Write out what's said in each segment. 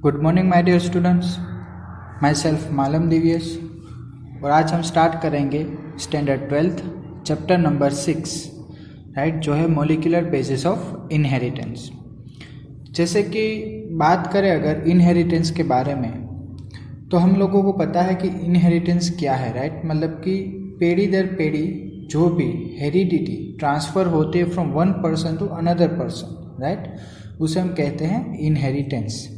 Good morning my dear students, myself Malam Divyas. और आज हम स्टार्ट करेंगे standard 12th chapter number 6, right, जो है मॉलिक्यूलर बेसिस ऑफ इनहेरिटेंस। जैसे कि बात करें अगर इनहेरिटेंस के बारे में, तो हम लोगों को पता है कि इनहेरिटेंस क्या है, राइट। मतलब कि पीढ़ी दर पीढ़ी जो भी हेरिडिटी ट्रांसफ़र होती है from one person to another person, right, उसे हम कहते हैं इनहेरिटेंस।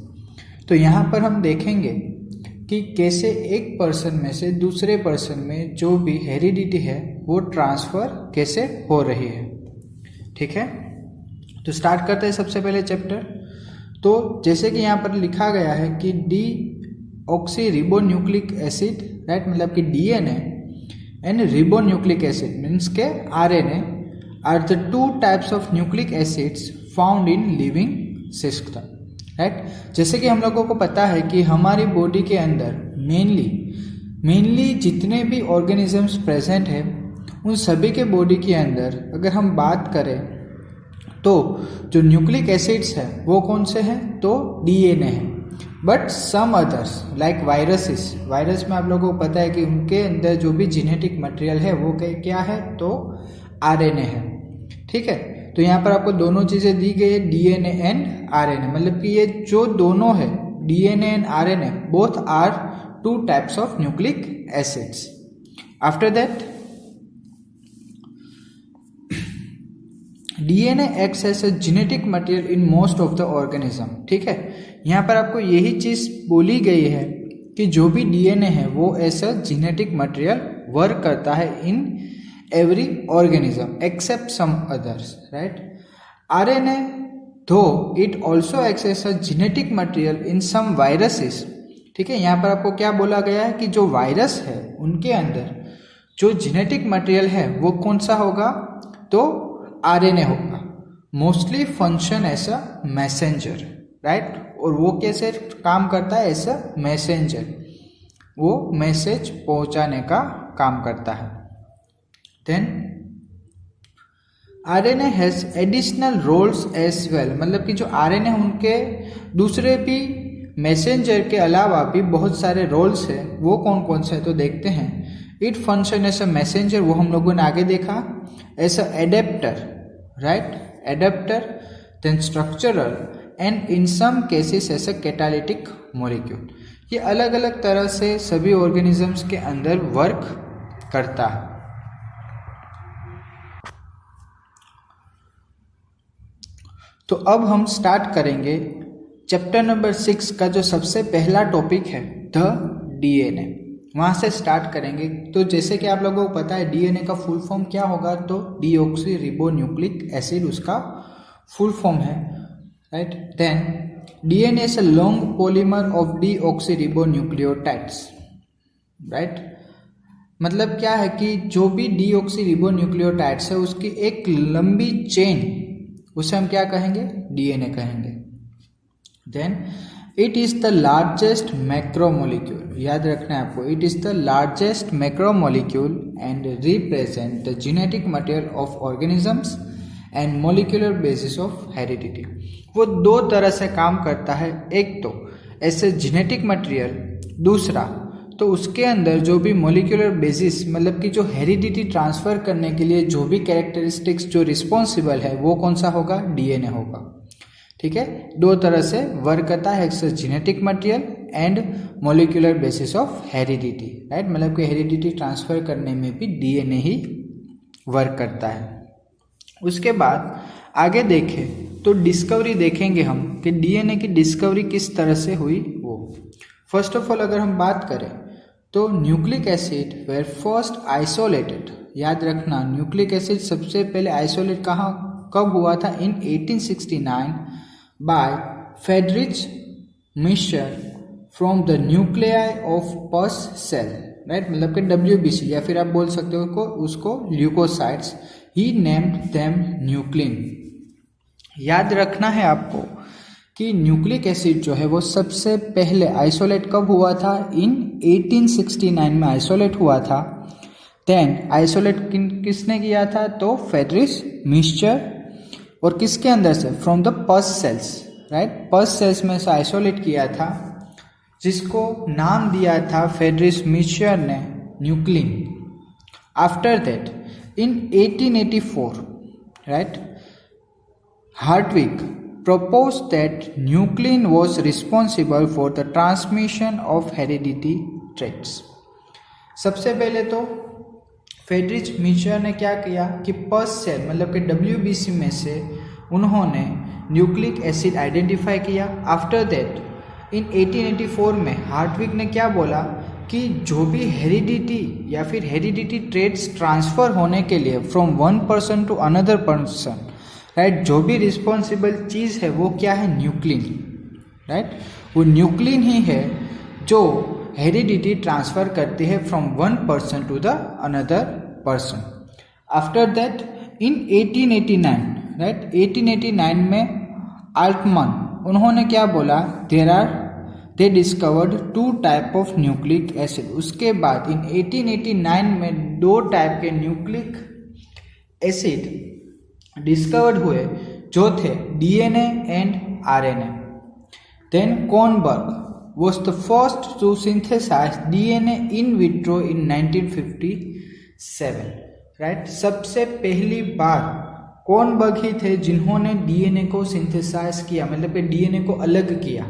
तो यहाँ पर हम देखेंगे कि कैसे एक पर्सन में से दूसरे पर्सन में जो भी हेरिडिटी है वो ट्रांसफ़र कैसे हो रही है। ठीक है, तो स्टार्ट करते हैं सबसे पहले चैप्टर। तो जैसे कि यहाँ पर लिखा गया है कि डीऑक्सीरिबोन्यूक्लिक एसिड, राइट, मतलब कि DNA and ribonucleic acid means के RNA are the two types of nucleic acids found in living system, right. जैसे कि हम लोगों को पता है कि हमारी बॉडी के अंदर मेनली जितने भी ऑर्गेनिजम्स प्रेजेंट है उन सभी के बॉडी के अंदर अगर हम बात करें तो जो न्यूक्लिक एसिड्स है वो कौन से हैं, तो डीएनए है। But some others like virus में आप लोगों को पता है कि उनके अंदर जो भी जेनेटिक मटेरियल है वो क्या है, तो आरएनए है। ठीक है, तो यहाँ पर आपको दोनों चीज़ें दी गई है, डीएनए एंड आरएनए। मतलब कि ये जो दोनों है DNA and RNA both are two types of nucleic acids. After that DNA acts as a genetic material in most of the organism. ठीक है, यहाँ पर आपको यही चीज़ बोली गई है कि जो भी डीएनए है वो as a genetic material work करता है इन every organism except some others, right? RNA though it also acts as a genetic material in some viruses। ठीक है, यहाँ पर आपको क्या बोला गया है कि जो वायरस है उनके अंदर जो जेनेटिक मटेरियल है वो कौन सा होगा, तो आरएनए होगा। Mostly function as a messenger, right, और वो कैसे काम करता है, एज अ मैसेंजर, वो मैसेज पहुंचाने का काम करता है। Then RNA has additional roles as well। मतलब कि जो RNA उनके दूसरे भी मैसेंजर के अलावा भी बहुत सारे रोल्स है, वो कौन कौन से है तो देखते हैं। It function as a messenger, वो हम लोगों ने आगे देखा, as a adapter, right, adapter, then structural and in some cases as a catalytic molecule. ये अलग अलग तरह से सभी ऑर्गेनिजम्स के अंदर वर्क करता है। तो अब हम स्टार्ट करेंगे चैप्टर नंबर 6 का जो सबसे पहला टॉपिक है, द डीएनए, वहाँ से स्टार्ट करेंगे। तो जैसे कि आप लोगों को पता है डीएनए का फुल फॉर्म क्या होगा, तो डीऑक्सीरिबोन्यूक्लिक एसिड उसका फुल फॉर्म है, right. Then DNA is a long polymer of deoxyribonucleotides, right. मतलब क्या है कि जो भी डीऑक्सीरिबोन्यूक्लियोटाइड्स है उसकी एक लंबी चेन, उसे हम क्या कहेंगे, डीएनए कहेंगे। Then it is the largest macromolecule, याद रखना है आपको, it is the largest macromolecule and represent the genetic material of organisms and molecular basis of heredity. वो दो तरह से काम करता है, एक तो ऐसे जेनेटिक मटेरियल, दूसरा तो उसके अंदर जो भी मॉलिक्यूलर बेसिस, मतलब कि जो हेरिडिटी ट्रांसफ़र करने के लिए जो भी कैरेक्टरिस्टिक्स जो रिस्पॉन्सिबल है वो कौन सा होगा, डीएनए होगा। ठीक है, दो तरह से वर्क करता है, एक genetic material and molecular basis of heredity, right. मतलब कि हेरिडिटी ट्रांसफ़र करने में भी डीएनए ही वर्क करता है। उसके बाद आगे देखें तो डिस्कवरी देखेंगे हम कि डीएनए की डिस्कवरी किस तरह से हुई वो। फर्स्ट ऑफ ऑल अगर हम बात करें तो nucleic acid were first isolated, याद रखना न्यूक्लिक एसिड सबसे पहले आइसोलेट कब हुआ था, in 1869 by Friedrich Miescher from the nuclei of pus cell, right, मतलब कि WBC, या फिर आप बोल सकते हो उसको ल्यूकोसाइट्स, ही नेम्ड देम न्यूक्लिन। याद रखना है आपको कि न्यूक्लिक एसिड जो है वो सबसे पहले आइसोलेट कब हुआ था, इन 1869 में आइसोलेट हुआ था। देन आइसोलेट किसने किया था, तो फ्रेडरिच मिशर, और किसके अंदर से, from the pus cells, right, first cells में से आइसोलेट किया था, जिसको नाम दिया था फ्रेडरिक मीचर ने nuclein. After that in 1884, right, Hartwig proposed that nuclein was responsible for the transmission of heredity traits. सबसे पहले तो फ्रेडरिक मीचर ने क्या किया कि फर्स्ट सेल मतलब कि WBC में से उन्होंने न्यूक्लिक एसिड आइडेंटिफाई किया। आफ्टर दैट इन 1884 में हार्टविग ने क्या बोला कि जो भी हेरिडिटी या फिर हेरिडिटी ट्रेट्स ट्रांसफ़र होने के लिए from one person to another person, right, जो भी रिस्पॉन्सिबल चीज़ है वो क्या है, न्यूक्लिन, राइट, वो न्यूक्लिन ही है जो हेरिडिटी ट्रांसफ़र करती है from one person to the another person. After that in 1889, right, 1889 में आल्टमन उन्होंने क्या बोला, they discovered 2 type of nucleic acid. उसके बाद इन 1889 में 2 टाइप के न्यूक्लिक एसिड डिस्कवर्ड हुए जो थे DNA and RNA। Then Kornberg was the first to synthesize DNA in vitro in 1957, right. सबसे पहली बार कॉर्नबर्ग ही थे जिन्होंने DNA को सिंथेसाइज किया, मतलब कि DNA को अलग किया।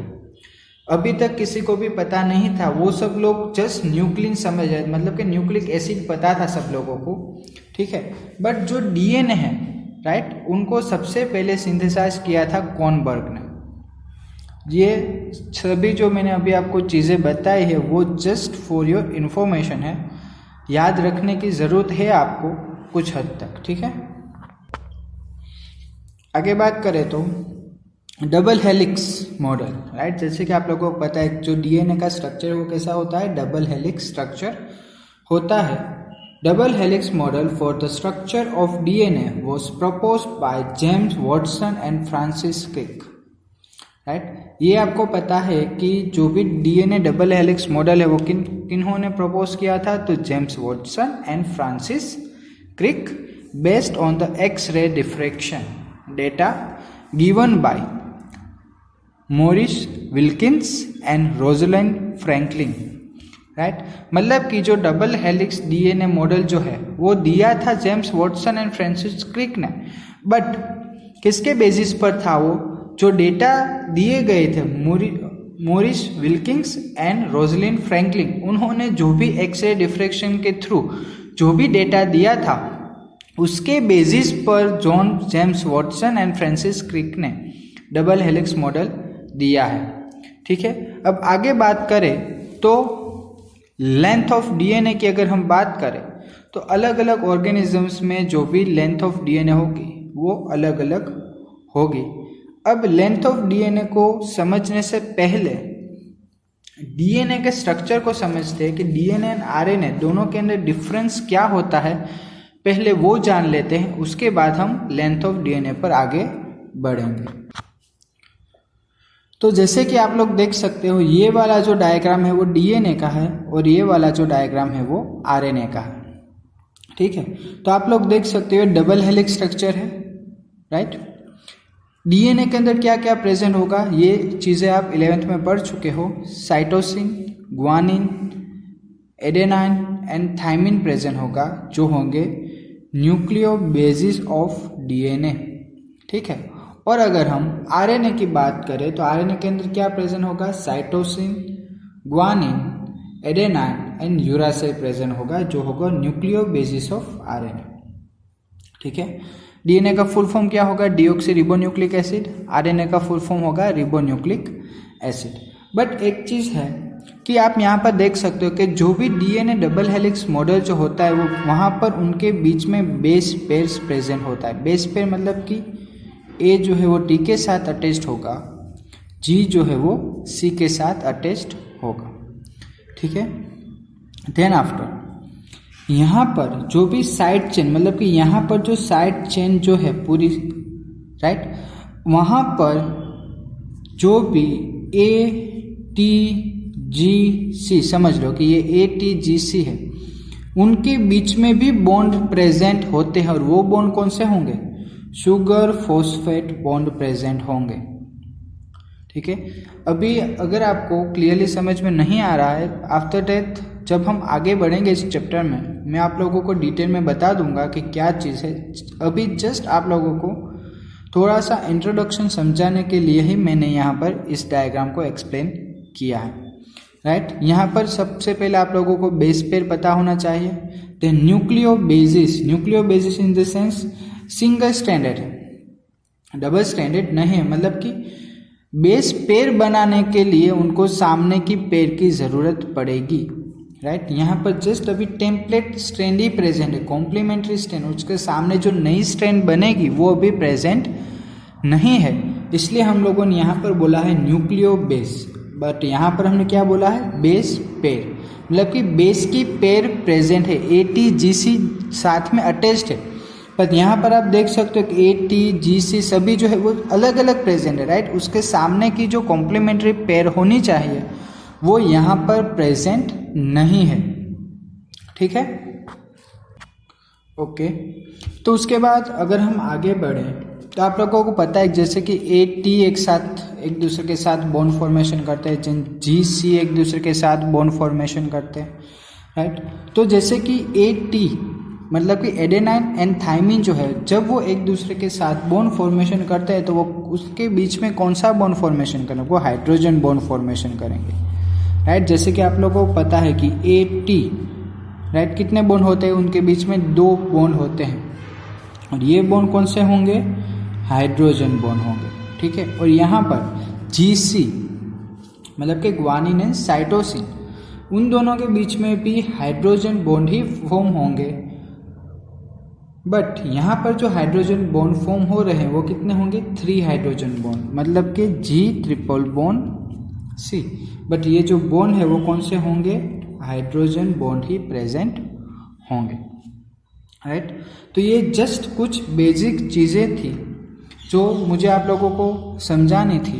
अभी तक किसी को भी पता नहीं था, वो सब लोग जस्ट न्यूक्लिन समझ रहे, मतलब कि न्यूक्लिक एसिड पता था सब लोगों को, ठीक है, बट जो DNA है, राइट, उनको सबसे पहले सिंथेसाइज किया था कॉर्नबर्ग ने। ये सभी जो मैंने अभी आपको चीज़ें बताई है वो जस्ट फॉर योर इन्फॉर्मेशन है, याद रखने की ज़रूरत है आपको कुछ हद तक, ठीक है। आगे बात करें तो डबल हेलिक्स मॉडल, राइट, जैसे कि आप लोगों को पता है जो DNA का स्ट्रक्चर वो कैसा होता है, डबल हेलिक्स स्ट्रक्चर होता है। Double helix model for the structure of DNA was proposed by James Watson and Francis Crick, right? ये आपको पता है कि जो भी DNA डबल हेलिक्स मॉडल है वो किन्होंने प्रपोज किया था, तो James Watson and Francis Crick, based on the x-ray diffraction data given by Maurice Wilkins and Rosalind Franklin, right, मतलब कि जो डबल हेलिक्स DNA मॉडल जो है वो दिया था James Watson and Francis Crick ने, बट किसके बेसिस पर था वो, जो डेटा दिए गए थे Morris Wilkins and Rosalind Franklin, उन्होंने जो भी एक्स-रे डिफ्रैक्शन के थ्रू जो भी डेटा दिया था उसके बेसिस पर John James Watson and Francis Crick ने डबल हेलिक्स मॉडल दिया है, ठीक है। अब आगे बात करें तो लेंथ ऑफ DNA की अगर हम बात करें तो अलग अलग ऑर्गेनिजम्स में जो भी लेंथ ऑफ DNA होगी वो अलग अलग होगी। अब लेंथ ऑफ DNA को समझने से पहले DNA के स्ट्रक्चर को समझते हैं कि DNA एंड RNA दोनों के अंदर डिफरेंस क्या होता है, पहले वो जान लेते हैं, उसके बाद हम लेंथ ऑफ DNA पर आगे बढ़ेंगे। तो जैसे कि आप लोग देख सकते हो, ये वाला जो डायग्राम है वो DNA का है और ये वाला जो डायग्राम है वो RNA का है, ठीक है। तो आप लोग देख सकते हो डबल हेलिक्स स्ट्रक्चर है, राइट। DNA के अंदर क्या क्या प्रेजेंट होगा, ये चीज़ें आप 11th में पढ़ चुके हो। Cytosine, guanine, adenine and thymine present होगा, जो होंगे न्यूक्लियो बेसिस ऑफ DNA, ठीक है। और अगर हम RNA की बात करें तो RNA के अंदर क्या प्रेजेंट होगा, cytosine, guanine, adenine and uracil present होगा, जो होगा न्यूक्लियो बेसिस ऑफ RNA, ठीक है। DNA का फुल फॉर्म क्या होगा, डीऑक्सी रिबोन्यूक्लिक एसिड। RNA का फुल फॉर्म होगा रिबोन्यूक्लिक एसिड। बट एक चीज़ है कि आप यहाँ पर देख सकते हो कि जो भी DNA डबल हेलिक्स मॉडल जो होता है वो वहाँ पर उनके बीच में बेस पेयर्स प्रेजेंट होता है। बेस पेयर मतलब कि A जो है वो T के साथ अटैच्ड होगा, G जो है वो C के साथ अटैच्ड होगा, ठीक है। देन आफ्टर यहाँ पर जो भी साइड चेन, मतलब कि यहाँ पर जो साइड चेन जो है पूरी, राइट, वहाँ पर जो भी A T G C, समझ लो कि ये A T G C है, उनके बीच में भी बॉन्ड प्रेजेंट होते हैं। और वो बॉन्ड कौन से होंगे, शुगर फॉस्फेट बॉन्ड प्रेजेंट होंगे, ठीक है। अभी अगर आपको क्लियरली समझ में नहीं आ रहा है, आफ्टर डेथ जब हम आगे बढ़ेंगे इस चैप्टर में, मैं आप लोगों को डिटेल में बता दूंगा कि क्या चीज़ है। अभी जस्ट आप लोगों को थोड़ा सा इंट्रोडक्शन समझाने के लिए ही मैंने यहाँ पर इस डायग्राम को एक्सप्लेन किया है, राइट। यहाँ पर सबसे पहले आप लोगों को बेस पेयर पता होना चाहिए। तो nucleobases in the sense single stranded है, डबल स्ट्रैंडेड नहीं है, मतलब कि बेस पेयर बनाने के लिए उनको सामने की पेयर की ज़रूरत पड़ेगी, राइट। यहाँ पर जस्ट अभी टेम्पलेट स्ट्रैंड ही प्रेजेंट है, कॉम्प्लीमेंट्री स्ट्रैंड, उसके सामने जो नई स्ट्रैंड बनेगी वो अभी प्रेजेंट नहीं है, इसलिए हम लोगों ने यहाँ पर बोला है न्यूक्लियोबेस। बट यहाँ पर हमने क्या बोला है, बेस पेयर, मतलब कि बेस की पेयर प्रेजेंट है, ATGC साथ में अटैच्ड है। पर यहाँ पर आप देख सकते हो कि ATGC सभी जो है वो अलग अलग प्रेजेंट है, राइट। उसके सामने की जो कॉम्प्लीमेंट्री पेयर होनी चाहिए वो यहाँ पर प्रेजेंट नहीं है, ठीक है, ओके। तो उसके बाद अगर हम आगे बढ़े तो आप लोगों को पता है जैसे कि AT एक दूसरे के साथ बॉन्ड फॉर्मेशन करते हैं, GC एक दूसरे के साथ बॉन्ड फॉर्मेशन करते हैं, राइट। तो जैसे कि AT मतलब कि एडेनाइन एंड थाइमिन जो है, जब वो एक दूसरे के साथ बॉन्ड फॉर्मेशन करते हैं तो वो उसके बीच में कौन सा बॉन्ड फॉर्मेशन करेंगे, वो हाइड्रोजन बॉन्ड फॉर्मेशन करेंगे, राइट। जैसे कि आप लोगों को पता है कि AT, राइट, कितने बॉन्ड होते हैं, उनके बीच में 2 बॉन्ड होते हैं, और ये बॉन्ड कौन से होंगे, हाइड्रोजन बॉन्ड होंगे, ठीक है। और यहाँ पर GC मतलब कि ग्वानिन एंड साइटोसिन, उन दोनों के बीच में भी हाइड्रोजन बॉन्ड ही फॉर्म होंगे। बट यहाँ पर जो हाइड्रोजन बॉन्ड फॉर्म हो रहे हैं वो कितने होंगे, 3 हाइड्रोजन बॉन्ड, मतलब कि G triple bond C। But ये जो बॉन्ड है वो कौन से होंगे, हाइड्रोजन बॉन्ड ही प्रेजेंट होंगे, राइट। तो ये जस्ट कुछ बेसिक चीज़ें थी जो मुझे आप लोगों को समझानी थी।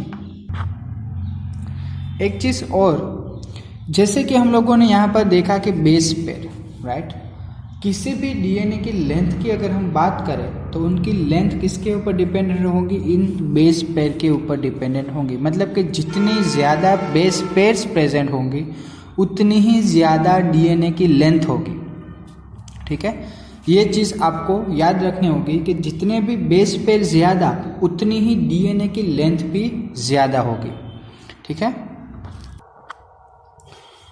एक चीज़ और, जैसे कि हम लोगों ने यहाँ पर देखा कि बेस पेयर, राइट, किसी भी DNA की लेंथ की अगर हम बात करें तो उनकी लेंथ किसके ऊपर डिपेंडेंट होगी, इन बेस पेयर के ऊपर डिपेंडेंट होंगी। मतलब कि जितनी ज़्यादा बेस पेयर्स प्रेजेंट होंगी उतनी ही ज़्यादा DNA की लेंथ होगी, ठीक है। ये चीज़ आपको याद रखनी होगी कि जितने भी बेस पेयर ज़्यादा उतनी ही DNA की लेंथ भी ज़्यादा होगी, ठीक है।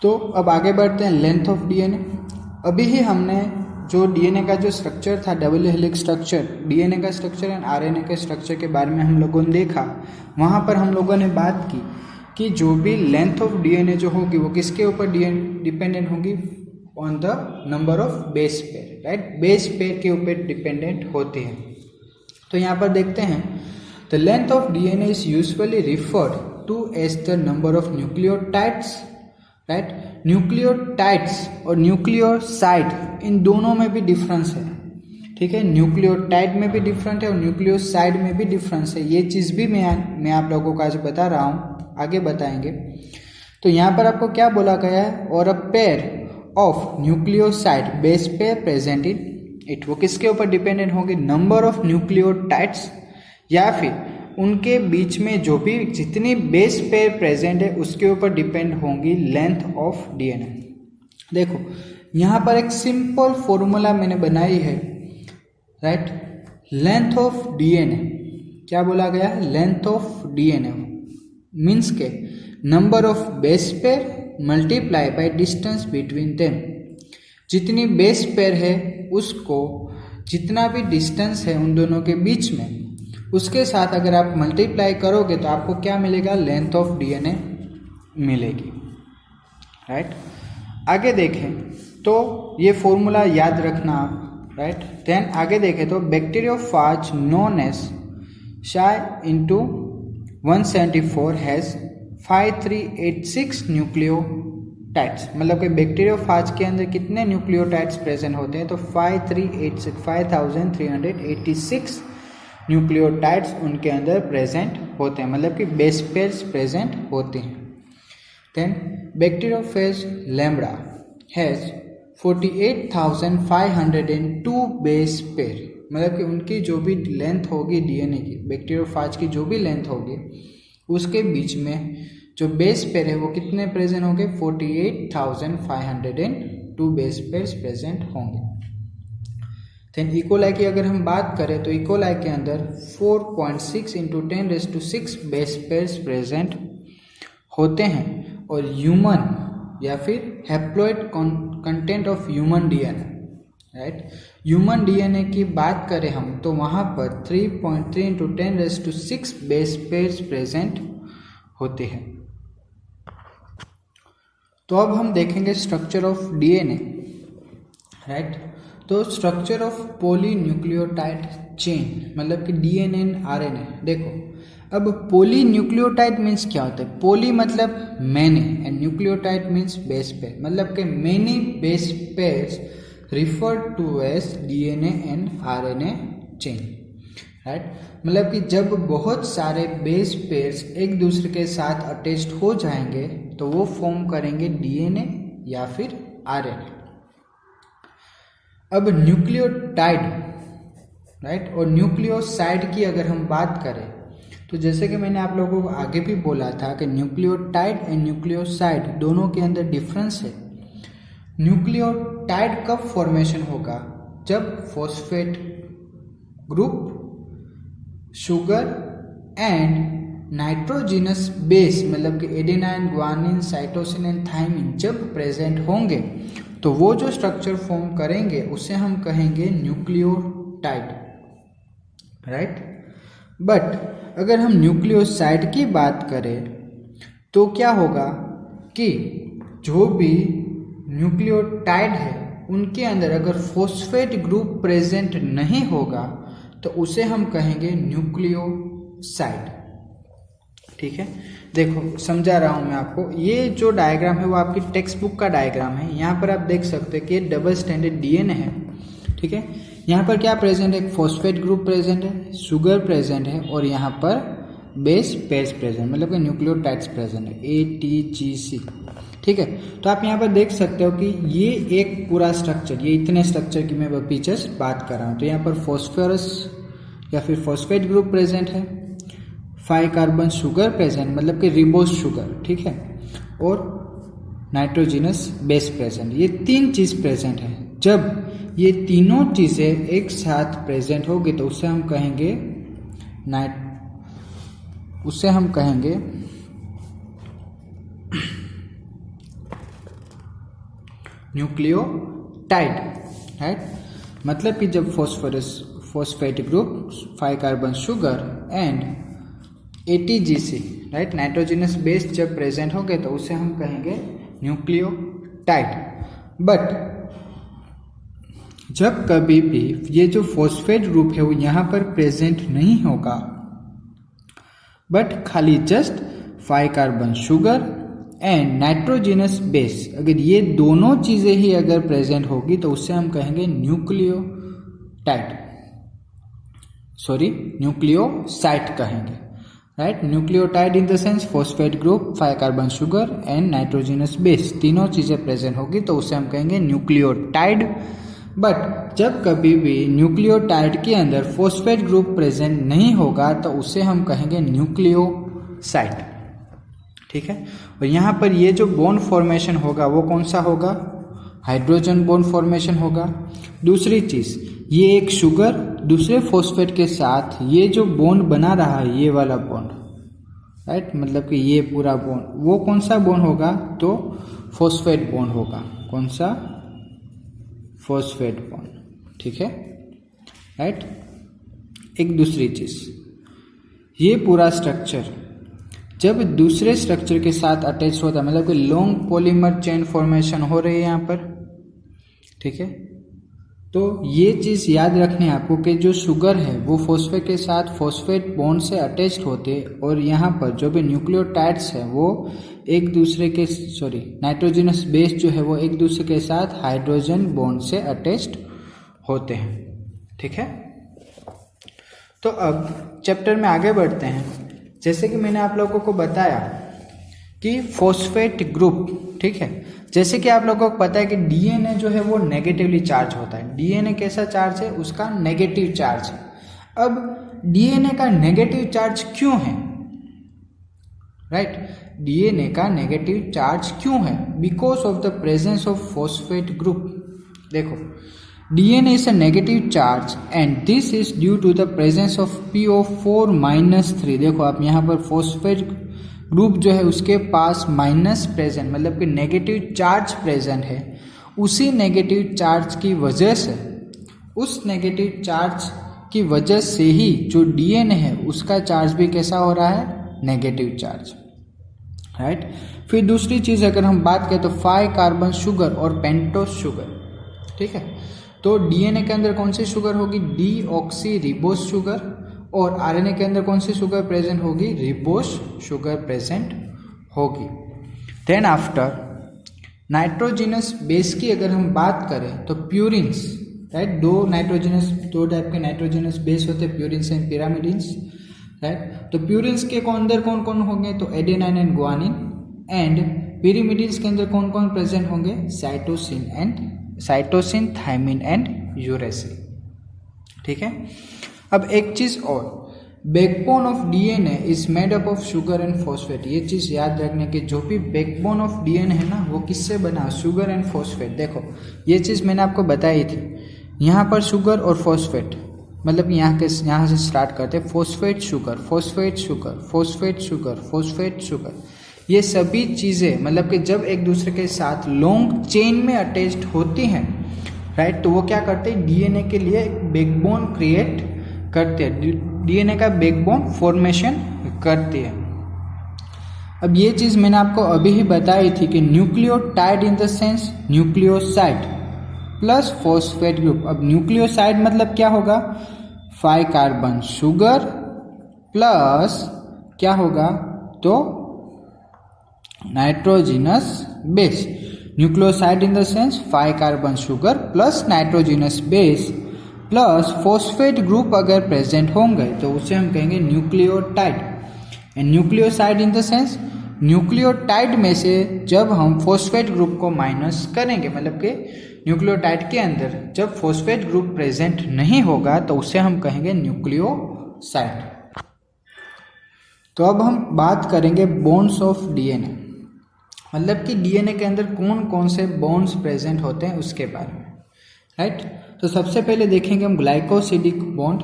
तो अब आगे बढ़ते हैं लेंथ ऑफ DNA। अभी ही हमने जो DNA का जो स्ट्रक्चर था, डबल हेलिक्स स्ट्रक्चर, DNA का स्ट्रक्चर एंड RNA के स्ट्रक्चर के बारे में हम लोगों ने देखा। वहाँ पर हम लोगों ने बात की कि जो भी लेंथ ऑफ DNA जो होगी वो किसके ऊपर डिपेंडेंट होगी, on the number of base pair, right, base pair के ऊपर डिपेंडेंट होती है। तो यहाँ पर देखते हैं, the length of DNA is usually referred to as the number of nucleotides, right. Nucleotides और न्यूक्लियोसाइड इन दोनों में भी डिफरेंस है, ठीक है। न्यूक्लियोटाइड में भी डिफरेंट है और न्यूक्लियोसाइड में भी डिफरेंस है। ये चीज़ भी मैं आप लोगों को आज बता रहा हूँ, आगे बताएंगे। तो यहाँ पर आपको क्या बोला गया है, और a pair of nucleoside base pair present in it, वो किसके ऊपर डिपेंडेंट होंगे, नंबर ऑफ न्यूक्लियोटाइड्स, या फिर उनके बीच में जो भी जितनी बेस पेयर प्रेजेंट है उसके ऊपर डिपेंड होंगी लेंथ ऑफ DNA। देखो यहाँ पर एक सिंपल फॉर्मूला मैंने बनाई है, राइट। लेंथ ऑफ DNA क्या बोला गया है, लेंथ ऑफ DNA मीन्स के number of base pair multiply by distance between them. जितनी बेस पेयर है उसको, जितना भी डिस्टेंस है उन दोनों के बीच में, उसके साथ अगर आप मल्टीप्लाई करोगे तो आपको क्या मिलेगा, लेंथ ऑफ DNA मिलेगी, राइट। आगे देखें तो ये फॉर्मूला याद रखना आप, राइट। देन आगे देखें तो बैक्टीरियोफाज नोन एज शाई इंटू 174 हैज़ 5386 न्यूक्लियोटाइड्स, मतलब कि बैक्टीरियोफाज के अंदर कितने न्यूक्लियोटाइड्स प्रेजेंट होते हैं, तो 5386 न्यूक्लियोटाइड्स उनके अंदर प्रेजेंट होते हैं, मतलब कि बेस पेयर्स प्रेजेंट होते हैं। Then bacteriophage lambda has 48,502 base pair, मतलब कि उनकी जो भी लेंथ होगी DNA की, बैक्टीरियोफाज की जो भी लेंथ होगी उसके बीच में जो बेस पेयर है वो कितने प्रेजेंट होंगे, 48,502 बेस पेयर्स प्रेजेंट होंगे। देन इकोलाई की अगर हम बात करें तो इकोलाई के अंदर 4.6 × 10⁶ बेस पेयर्स प्रेजेंट होते हैं। और ह्यूमन या फिर haploid content of human DNA, right, human DNA की बात करें हम तो वहाँ पर 3.3 × 10⁶ बेस पेयर्स प्रेजेंट होते हैं। तो अब हम देखेंगे स्ट्रक्चर ऑफ डीएनए, राइट। तो स्ट्रक्चर ऑफ पॉलीन्यूक्लियोटाइड चेन मतलब कि डीएनए एंड आरएनए। देखो अब पॉलीन्यूक्लियोटाइड मीन्स क्या होता है, पॉली मतलब many and nucleotide means base pair, मतलब कि many base pairs referred to as DNA and RNA chain, right. मतलब कि जब बहुत सारे बेस पेयर्स एक दूसरे के साथ अटैच्ड हो जाएंगे तो वो फॉर्म करेंगे डीएनए या फिर आरएनए। अब न्यूक्लियोटाइड, राइट, और न्यूक्लियोसाइड की अगर हम बात करें तो जैसे कि मैंने आप लोगों को आगे भी बोला था कि न्यूक्लियोटाइड एंड न्यूक्लियोसाइड दोनों के अंदर डिफरेंस है। न्यूक्लियोटाइड कब फॉर्मेशन होगा, जब phosphate group, sugar and nitrogenous base मतलब कि adenine, guanine, cytosine and thymine जब प्रेजेंट होंगे तो वो जो स्ट्रक्चर फॉर्म करेंगे उसे हम कहेंगे न्यूक्लियोटाइड, राइट। बट अगर हम न्यूक्लियोसाइड की बात करें तो क्या होगा कि जो भी न्यूक्लियोटाइड है उनके अंदर अगर फॉस्फेट ग्रुप प्रेजेंट नहीं होगा तो उसे हम कहेंगे न्यूक्लियोसाइड, ठीक है। देखो समझा रहा हूँ मैं आपको, ये जो डायग्राम है वो आपकी टेक्स्ट बुक का डायग्राम है। यहाँ पर आप देख सकते हैं कि डबल स्टैंडर्ड डीएनए है, ठीक है। यहाँ पर क्या प्रेजेंट है, फॉस्फेट ग्रुप प्रेजेंट है, शुगर प्रेजेंट है और यहाँ पर बेस पेयर्स प्रेजेंट मतलब कि न्यूक्लियोटाइड्स प्रेजेंट है, ATGC, ठीक है। तो आप यहाँ पर देख सकते हो कि ये एक पूरा स्ट्रक्चर, ये इतने स्ट्रक्चर की मैं पिक्चर्स बात कर रहा हूँ। तो यहाँ पर फॉस्फोरस या फिर फॉस्फेट ग्रुप प्रेजेंट है, 5 कार्बन शुगर प्रेजेंट मतलब कि रिबोस शुगर, ठीक है, और नाइट्रोजिनस बेस प्रेजेंट, ये 3 चीज प्रेजेंट है। जब ये तीनों चीजें एक साथ प्रेजेंट होगी तो उसे हम कहेंगे न्यूक्लियोटाइड, राइट। मतलब कि जब phosphate group, 5 carbon sugar and ATGC, right, nitrogenous base जब प्रेजेंट होंगे तो उसे हम कहेंगे न्यूक्लियोटाइड। बट जब कभी भी ये जो फॉस्फेट ग्रुप है वो यहाँ पर प्रेजेंट नहीं होगा, बट खाली just 5 carbon sugar and nitrogenous base, अगर ये दोनों चीजें ही अगर प्रेजेंट होगी तो उससे हम कहेंगे न्यूक्लियोसाइड कहेंगे, right. Nucleotide in the sense phosphate group, 5 carbon sugar and nitrogenous base, तीनों चीजें प्रेजेंट होगी तो उसे हम कहेंगे न्यूक्लियोटाइड। बट जब कभी भी न्यूक्लियोटाइड के अंदर फॉस्फेट ग्रुप प्रेजेंट नहीं होगा तो उसे हम कहेंगे न्यूक्लियोसाइड, ठीक है। और यहाँ पर ये जो बॉन्ड फॉर्मेशन होगा वो कौन सा होगा, हाइड्रोजन बॉन्ड फॉर्मेशन होगा। दूसरी चीज, ये एक शुगर दूसरे फॉस्फेट के साथ ये जो बॉन्ड बना रहा है, ये वाला बॉन्ड, राइट, मतलब कि ये पूरा बॉन्ड, वो कौन सा बॉन्ड होगा, तो फॉस्फेट बॉन्ड होगा। कौन सा, फॉस्फेट बॉन्ड, ठीक है, राइट। एक दूसरी चीज, ये पूरा स्ट्रक्चर जब दूसरे स्ट्रक्चर के साथ अटैच होता है मतलब कि लॉन्ग पॉलीमर चेन फॉर्मेशन हो रही है यहाँ पर, ठीक है। तो ये चीज याद रखनी है आपको कि जो शुगर है वो फॉस्फेट के साथ फॉस्फेट बॉन्ड से अटैच्ड होते और यहाँ पर जो भी न्यूक्लियोटाइड्स है वो एक दूसरे के नाइट्रोजनस बेस जो है वो एक दूसरे के साथ हाइड्रोजन बॉन्ड से अटैच्ड होते हैं, ठीक है। तो अब चैप्टर में आगे बढ़ते हैं। जैसे कि मैंने आप लोगों को बताया कि फॉस्फेट ग्रुप, ठीक है, जैसे कि आप लोगों को पता है कि डीएनए जो है वो नेगेटिवली चार्ज होता है। डीएनए कैसा चार्ज है, उसका नेगेटिव चार्ज है। अब डीएनए का नेगेटिव चार्ज क्यों है, राइट। डीएनए का नेगेटिव चार्ज क्यों है? Because of the presence of phosphate group. देखो, DNA is a negative charge and this is due to the presence of PO4-3। देखो आप यहाँ पर फॉस्फेट ग्रुप जो है उसके पास माइनस प्रेजेंट, मतलब कि नेगेटिव चार्ज प्रेजेंट है। उसी नेगेटिव चार्ज की वजह से, उस नेगेटिव चार्ज की वजह से ही जो डीएनए है उसका चार्ज भी कैसा हो रहा है? Negative charge, right. फिर दूसरी चीज अगर हम बात करें तो 5 कार्बन शुगर और पेंटोस शुगर, ठीक है। तो डीएनए के अंदर कौन सी शुगर होगी? Deoxy ribose sugar. और आरएनए के अंदर कौन सी शुगर प्रेजेंट होगी? रिबोस शुगर प्रेजेंट होगी। देन आफ्टर नाइट्रोजिनस बेस की अगर हम बात करें तो प्यूरिन्स, राइट। दो टाइप के नाइट्रोजिनस बेस होते हैं, प्यूरिन्स एंड पिरामिडिन्स, राइट। तो प्यूरिन्स के अंदर कौन कौन होंगे? तो adenine and guanine. And pyrimidines के अंदर कौन कौन प्रेजेंट होंगे? साइटोसिन, थायमिन एंड यूरेसिल, ठीक है। अब एक चीज और, backbone of DNA is made up of sugar and phosphate. ये चीज याद रखने की, जो भी बैकबोन ऑफ डीएनए है ना वो किससे बना? Sugar and phosphate. देखो ये चीज मैंने आपको बताई थी। यहाँ पर शुगर और फॉस्फेट, मतलब यहाँ से स्टार्ट करते हैं, phosphate sugar, phosphate sugar, phosphate sugar, phosphate sugar. ये सभी चीजें मतलब कि जब एक दूसरे के साथ लॉन्ग चेन में अटैच्ड होती हैं, राइट, तो वो क्या करते हैं? डीएनए के लिए एक बैकबोन क्रिएट करते हैं, डीएनए का बैकबोन फॉर्मेशन करती है। अब ये चीज मैंने आपको अभी ही बताई थी कि nucleotide in the sense nucleoside plus phosphate group. अब न्यूक्लियोसाइड मतलब क्या होगा? 5 कार्बन शुगर प्लस क्या होगा? तो nitrogenous base. Nucleoside in the sense 5 carbon sugar plus nitrogenous base plus phosphate group अगर प्रेजेंट होंगे तो उसे हम कहेंगे nucleotide. And nucleoside in the sense, nucleotide में से जब हम फॉस्फेट ग्रुप को माइनस करेंगे, मतलब कि न्यूक्लियोटाइड के अंदर जब फॉस्फेट ग्रुप प्रेजेंट नहीं होगा तो उसे हम कहेंगे न्यूक्लियोसाइड। तो अब हम बात करेंगे बॉन्ड्स ऑफ डीएनए, मतलब कि डीएनए के अंदर कौन कौन से बॉन्ड्स प्रेजेंट होते हैं उसके बारे में, राइट। तो सबसे पहले देखेंगे हम ग्लाइकोसिडिक बॉन्ड,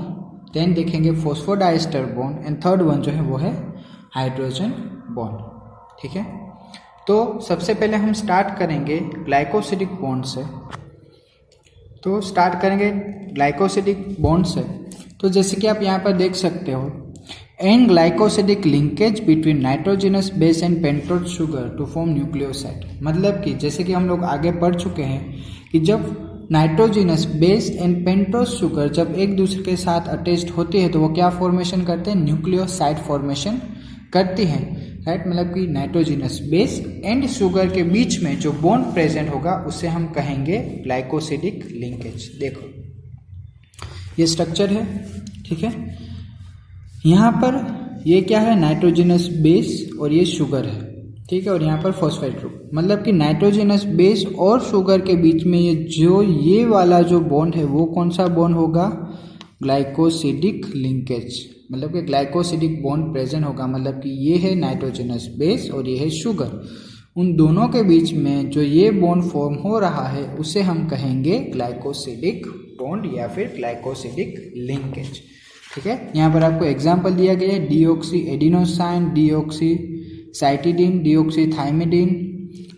देन देखेंगे phosphodiester bond and third one जो है वो है हाइड्रोजन बॉन्ड, ठीक है। तो सबसे पहले हम स्टार्ट करेंगे ग्लाइकोसिडिक बॉन्ड से। तो स्टार्ट करेंगे ग्लाइकोसिडिक बॉन्ड से। तो जैसे कि आप यहाँ पर देख सकते हो, and glycosidic linkage between nitrogenous base and pentose sugar to form nucleoside. मतलब कि जैसे कि हम लोग आगे पढ़ चुके हैं कि जब nitrogenous base and pentose sugar जब एक दूसरे के साथ अटैच्ड होती है तो वो क्या फॉर्मेशन करते हैं? न्यूक्लियोसाइड फॉर्मेशन करती है, राइट। मतलब कि नाइट्रोजिनस बेस एंड शुगर के बीच में जो बॉन्ड प्रेजेंट होगा उसे हम कहेंगे ग्लाइकोसिडिक लिंकेज। देखो ये स्ट्रक्चर है, ठीक है। यहाँ पर ये क्या है? नाइट्रोजिनस बेस और ये शुगर है, ठीक है। और यहाँ पर फॉस्फेट ग्रुप, मतलब कि नाइट्रोजिनस बेस और शुगर के बीच में ये वाला जो बॉन्ड है वो कौन सा बॉन्ड होगा? Glycosidic linkage. मतलब कि ग्लाइकोसिडिक बॉन्ड प्रेजेंट होगा, मतलब कि ये है नाइट्रोजिनस बेस और ये है शुगर। उन दोनों के बीच में जो ये बॉन्ड फॉर्म हो रहा है उसे हम कहेंगे ग्लाइकोसिडिक बॉन्ड या फिर ग्लाइकोसिडिक लिंकेज, ठीक है। यहाँ पर आपको एग्जाम्पल दिया गया है, deoxy adenosine, deoxy cytidine, deoxythymidine,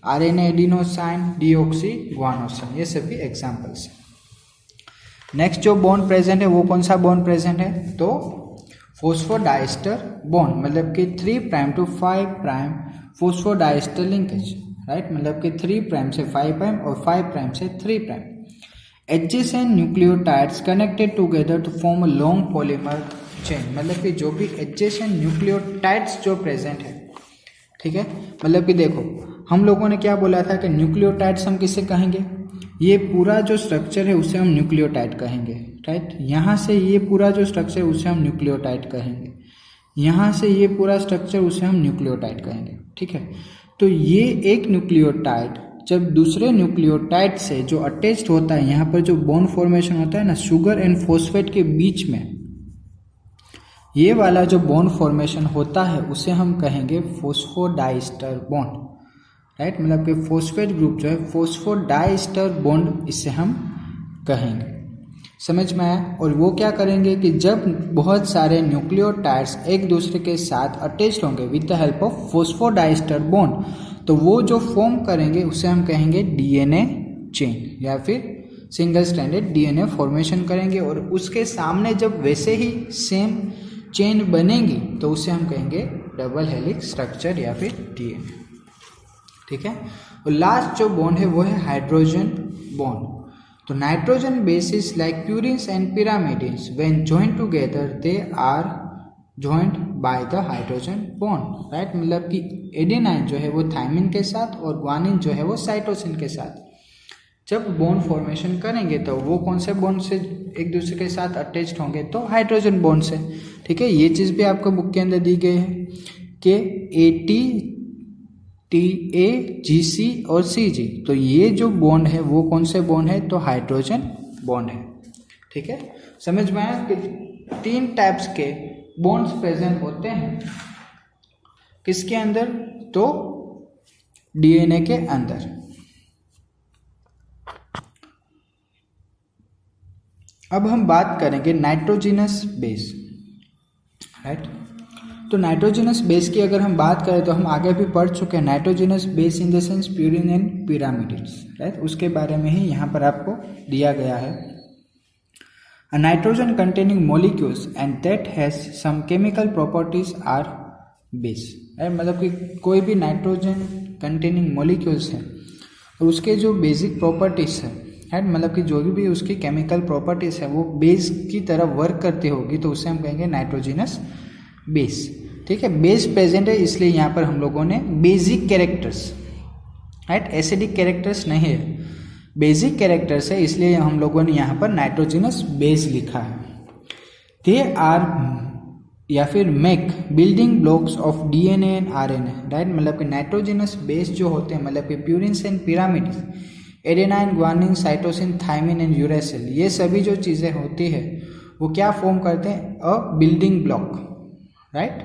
RNA adenosine, deoxy guanosine, ये सभी एग्जाम्पल्स हैं। नेक्स्ट जो बॉन्ड प्रेजेंट है वो कौन सा बॉन्ड प्रेजेंट है? तो फॉस्फोडाइस्टर बॉन्ड, मतलब कि 3 prime to 5 prime phosphodiester linkage, right. मतलब कि 3 प्राइम से 5 प्राइम और 5 प्राइम से 3 prime. Adjacent nucleotides connected together to form a long polymer chain. मतलब कि जो भी एडजेसेंट न्यूक्लियोटाइड्स जो प्रेजेंट है, ठीक है। मतलब कि देखो हम लोगों ने क्या बोला था कि न्यूक्लियोटाइड्स हम किसे कहेंगे? ये पूरा जो स्ट्रक्चर है उसे हम न्यूक्लियोटाइड कहेंगे, राइट। यहाँ से ये पूरा जो स्ट्रक्चर है उसे हम न्यूक्लियोटाइड कहेंगे, यहाँ से ये पूरा स्ट्रक्चर उसे हम न्यूक्लियोटाइड कहेंगे, ठीक है। तो ये एक न्यूक्लियोटाइड जब दूसरे न्यूक्लियोटाइड से जो अटैच्ड होता है, यहाँ पर जो बॉन्ड फॉर्मेशन होता है ना शुगर एंड फॉस्फेट के बीच में, ये वाला जो बॉन्ड फॉर्मेशन होता है उसे हम कहेंगे फॉस्फोडाइस्टर बॉन्ड, राइट। मतलब कि फॉस्फेट ग्रुप जो है फॉस्फोडाइस्टर बॉन्ड इसे हम कहेंगे। समझ में आया। और वो क्या करेंगे कि जब बहुत सारे न्यूक्लियोटाइड्स एक दूसरे के साथ अटैच होंगे with the help of phosphodiester bond, तो वो जो फॉर्म करेंगे उसे हम कहेंगे डीएनए चेन या फिर सिंगल स्ट्रैंडेड डीएनए फॉर्मेशन करेंगे। और उसके सामने जब वैसे ही सेम चेन बनेगी तो उसे हम कहेंगे डबल हेलिक्स स्ट्रक्चर या फिर डीएनए, ठीक है। और लास्ट जो बॉन्ड है वो है हाइड्रोजन बॉन्ड। तो nitrogen bases like purines and pyrimidines when joined together they are joint by the hydrogen bond, right. मतलब कि एडेनाइन जो है वो थायमिन के साथ और ग्वानिन जो है वो साइटोसिन के साथ जब बॉन्ड फॉर्मेशन करेंगे तो वो कौन से बॉन्ड से एक दूसरे के साथ अटैच्ड होंगे, तो हाइड्रोजन बॉन्ड से, ठीक है। ये चीज़ भी आपको बुक के अंदर दी गई है कि AT TA GC और CG, तो ये जो बॉन्ड है वो कौन से बॉन्ड है, तो हाइड्रोजन बॉन्ड है, ठीक है। समझ में आया कि 3 टाइप्स के बॉन्ड्स प्रेजेंट होते हैं किसके अंदर, तो डीएनए के अंदर। अब हम बात करेंगे नाइट्रोजिनस बेस, राइट। तो नाइट्रोजिनस बेस की अगर हम बात करें तो हम आगे भी पढ़ चुके हैं nitrogenous base in the sense purine and pyramids, right. उसके बारे में ही यहाँ पर आपको दिया गया है। A nitrogen containing molecules and that has some chemical properties are base, right. मतलब कि कोई भी नाइट्रोजन कंटेनिंग मॉलिक्यूल्स है और उसके जो बेसिक प्रॉपर्टीज है, राइट, मतलब कि जो भी उसकी केमिकल प्रॉपर्टीज है वो बेस की तरह वर्क करती होगी तो उसे हम कहेंगे नाइट्रोजिनस बेस, ठीक है। बेस प्रेजेंट है इसलिए यहाँ पर हम लोगों ने basic characters, right, acidic characters नहीं है, बेसिक कैरेक्टर्स है इसलिए हम लोगों ने यहाँ पर नाइट्रोजिनस बेस लिखा है। दे आर या फिर make building blocks of DNA and RNA, right. मतलब कि नाइट्रोजिनस बेस जो होते हैं मतलब कि purines and pyramids, adenine, guanine, cytosine, thymine and uracil, ये सभी जो चीज़ें होती है वो क्या फॉर्म करते हैं, अ बिल्डिंग ब्लॉक, राइट।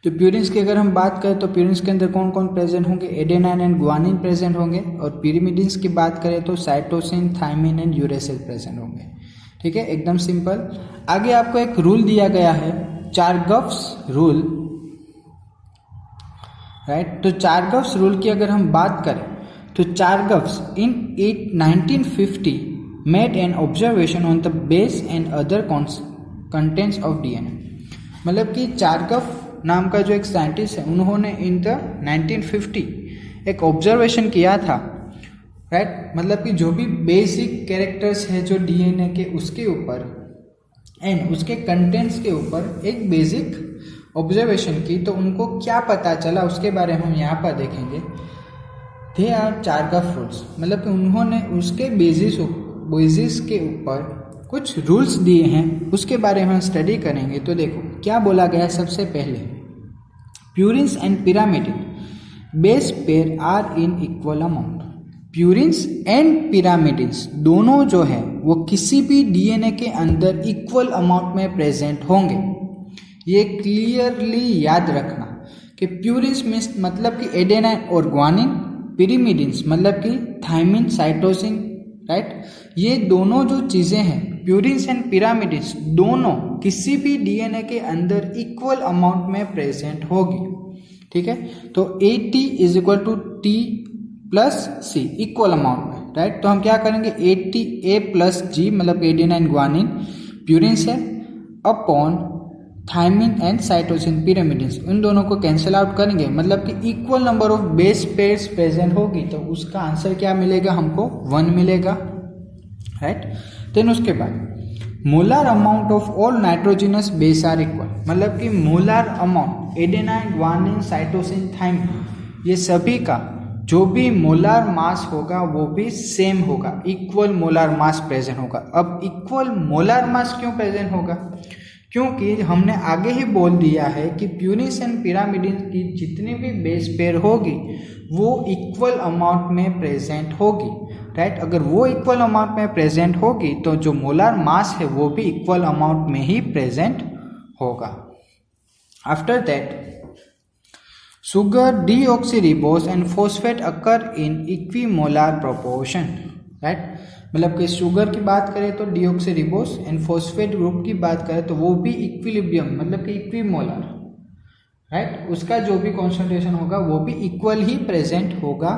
तो प्यूरिन्स की अगर हम बात करें तो प्यूरिन्स के अंदर कौन कौन प्रेजेंट होंगे, एडेनाइन एंड ग्वानिन प्रेजेंट होंगे। और पिरिमिडिन्स की बात करें तो cytosine, thymine and uracil present होंगे, ठीक है, एकदम सिंपल। आगे आपको एक रूल दिया गया है, चारगफ्स रूल, राइट। तो चारगफ्स रूल की अगर हम बात करें तो चारगफ्स इन 1950 made an observation on the base and other contents of DNA. मतलब कि चारगफ नाम का जो एक साइंटिस्ट है उन्होंने इन द 1950 एक ऑब्जर्वेशन किया था, राइट। मतलब कि जो भी बेसिक कैरेक्टर्स है जो डीएनए के उसके ऊपर एंड उसके कंटेंट्स के ऊपर एक बेसिक ऑब्जर्वेशन की, तो उनको क्या पता चला उसके बारे में हम यहाँ पर देखेंगे। दे आर चारगफ रूल्स, मतलब कि उन्होंने उसके बेसिस के ऊपर कुछ रूल्स दिए हैं, उसके बारे में हम स्टडी करेंगे। तो देखो क्या बोला गया, सबसे पहले purines and pyrimidine base pair are in equal amount. Purines and pyrimidines दोनों जो है वो किसी भी डीएनए के अंदर इक्वल अमाउंट में प्रेजेंट होंगे। ये क्लियरली याद रखना कि प्यूरिन्स मीन्स मतलब कि एडेनाइन और ग्वानिन, पिरिमिडिन्स मतलब कि थायमिन, साइटोसिन, राइट। ये दोनों जो चीज़ें हैं प्यूरिन्स एंड पिरामिडिन्स दोनों किसी भी डीएनए के अंदर इक्वल अमाउंट में प्रेजेंट होगी, ठीक है। तो AT is equal to T plus C equal amount में, राइट। तो हम क्या करेंगे, A प्लस G मतलब एडेनाइन, ग्वानिन, प्यूरिन्स है, upon thymine and cytosine, pyrimidines, उन दोनों को कैंसिल आउट करेंगे, मतलब कि equal number of base pairs present होगी तो उसका आंसर क्या मिलेगा, हमको 1 मिलेगा, राइट। देन उसके बाद molar amount of all nitrogenous base are equal, मतलब कि molar amount adenine, guanine, cytosine, thymine, ये सभी का जो भी मोलर मास होगा वो भी सेम होगा, इक्वल मोलर मास प्रेजेंट होगा। अब इक्वल मोलर मास क्यों प्रेजेंट होगा, क्योंकि हमने आगे ही बोल दिया है कि प्यूरिन्स एंड पिरामिडिन की जितनी भी बेस पेयर होगी वो इक्वल अमाउंट में प्रेजेंट होगी, राइट। अगर वो इक्वल अमाउंट में प्रेजेंट होगी तो जो मोलर मास है वो भी इक्वल अमाउंट में ही प्रेजेंट होगा। After that sugar, deoxyribose and phosphate occur in equimolar proportion, right. मतलब कि शुगर की बात करें तो डीऑक्सीरिबोस एंड फॉस्फेट ग्रुप की बात करें तो वो भी इक्विलिब्रियम मतलब कि इक्विमोलर, राइट। उसका जो भी कॉन्सेंट्रेशन होगा वो भी इक्वल ही प्रेजेंट होगा।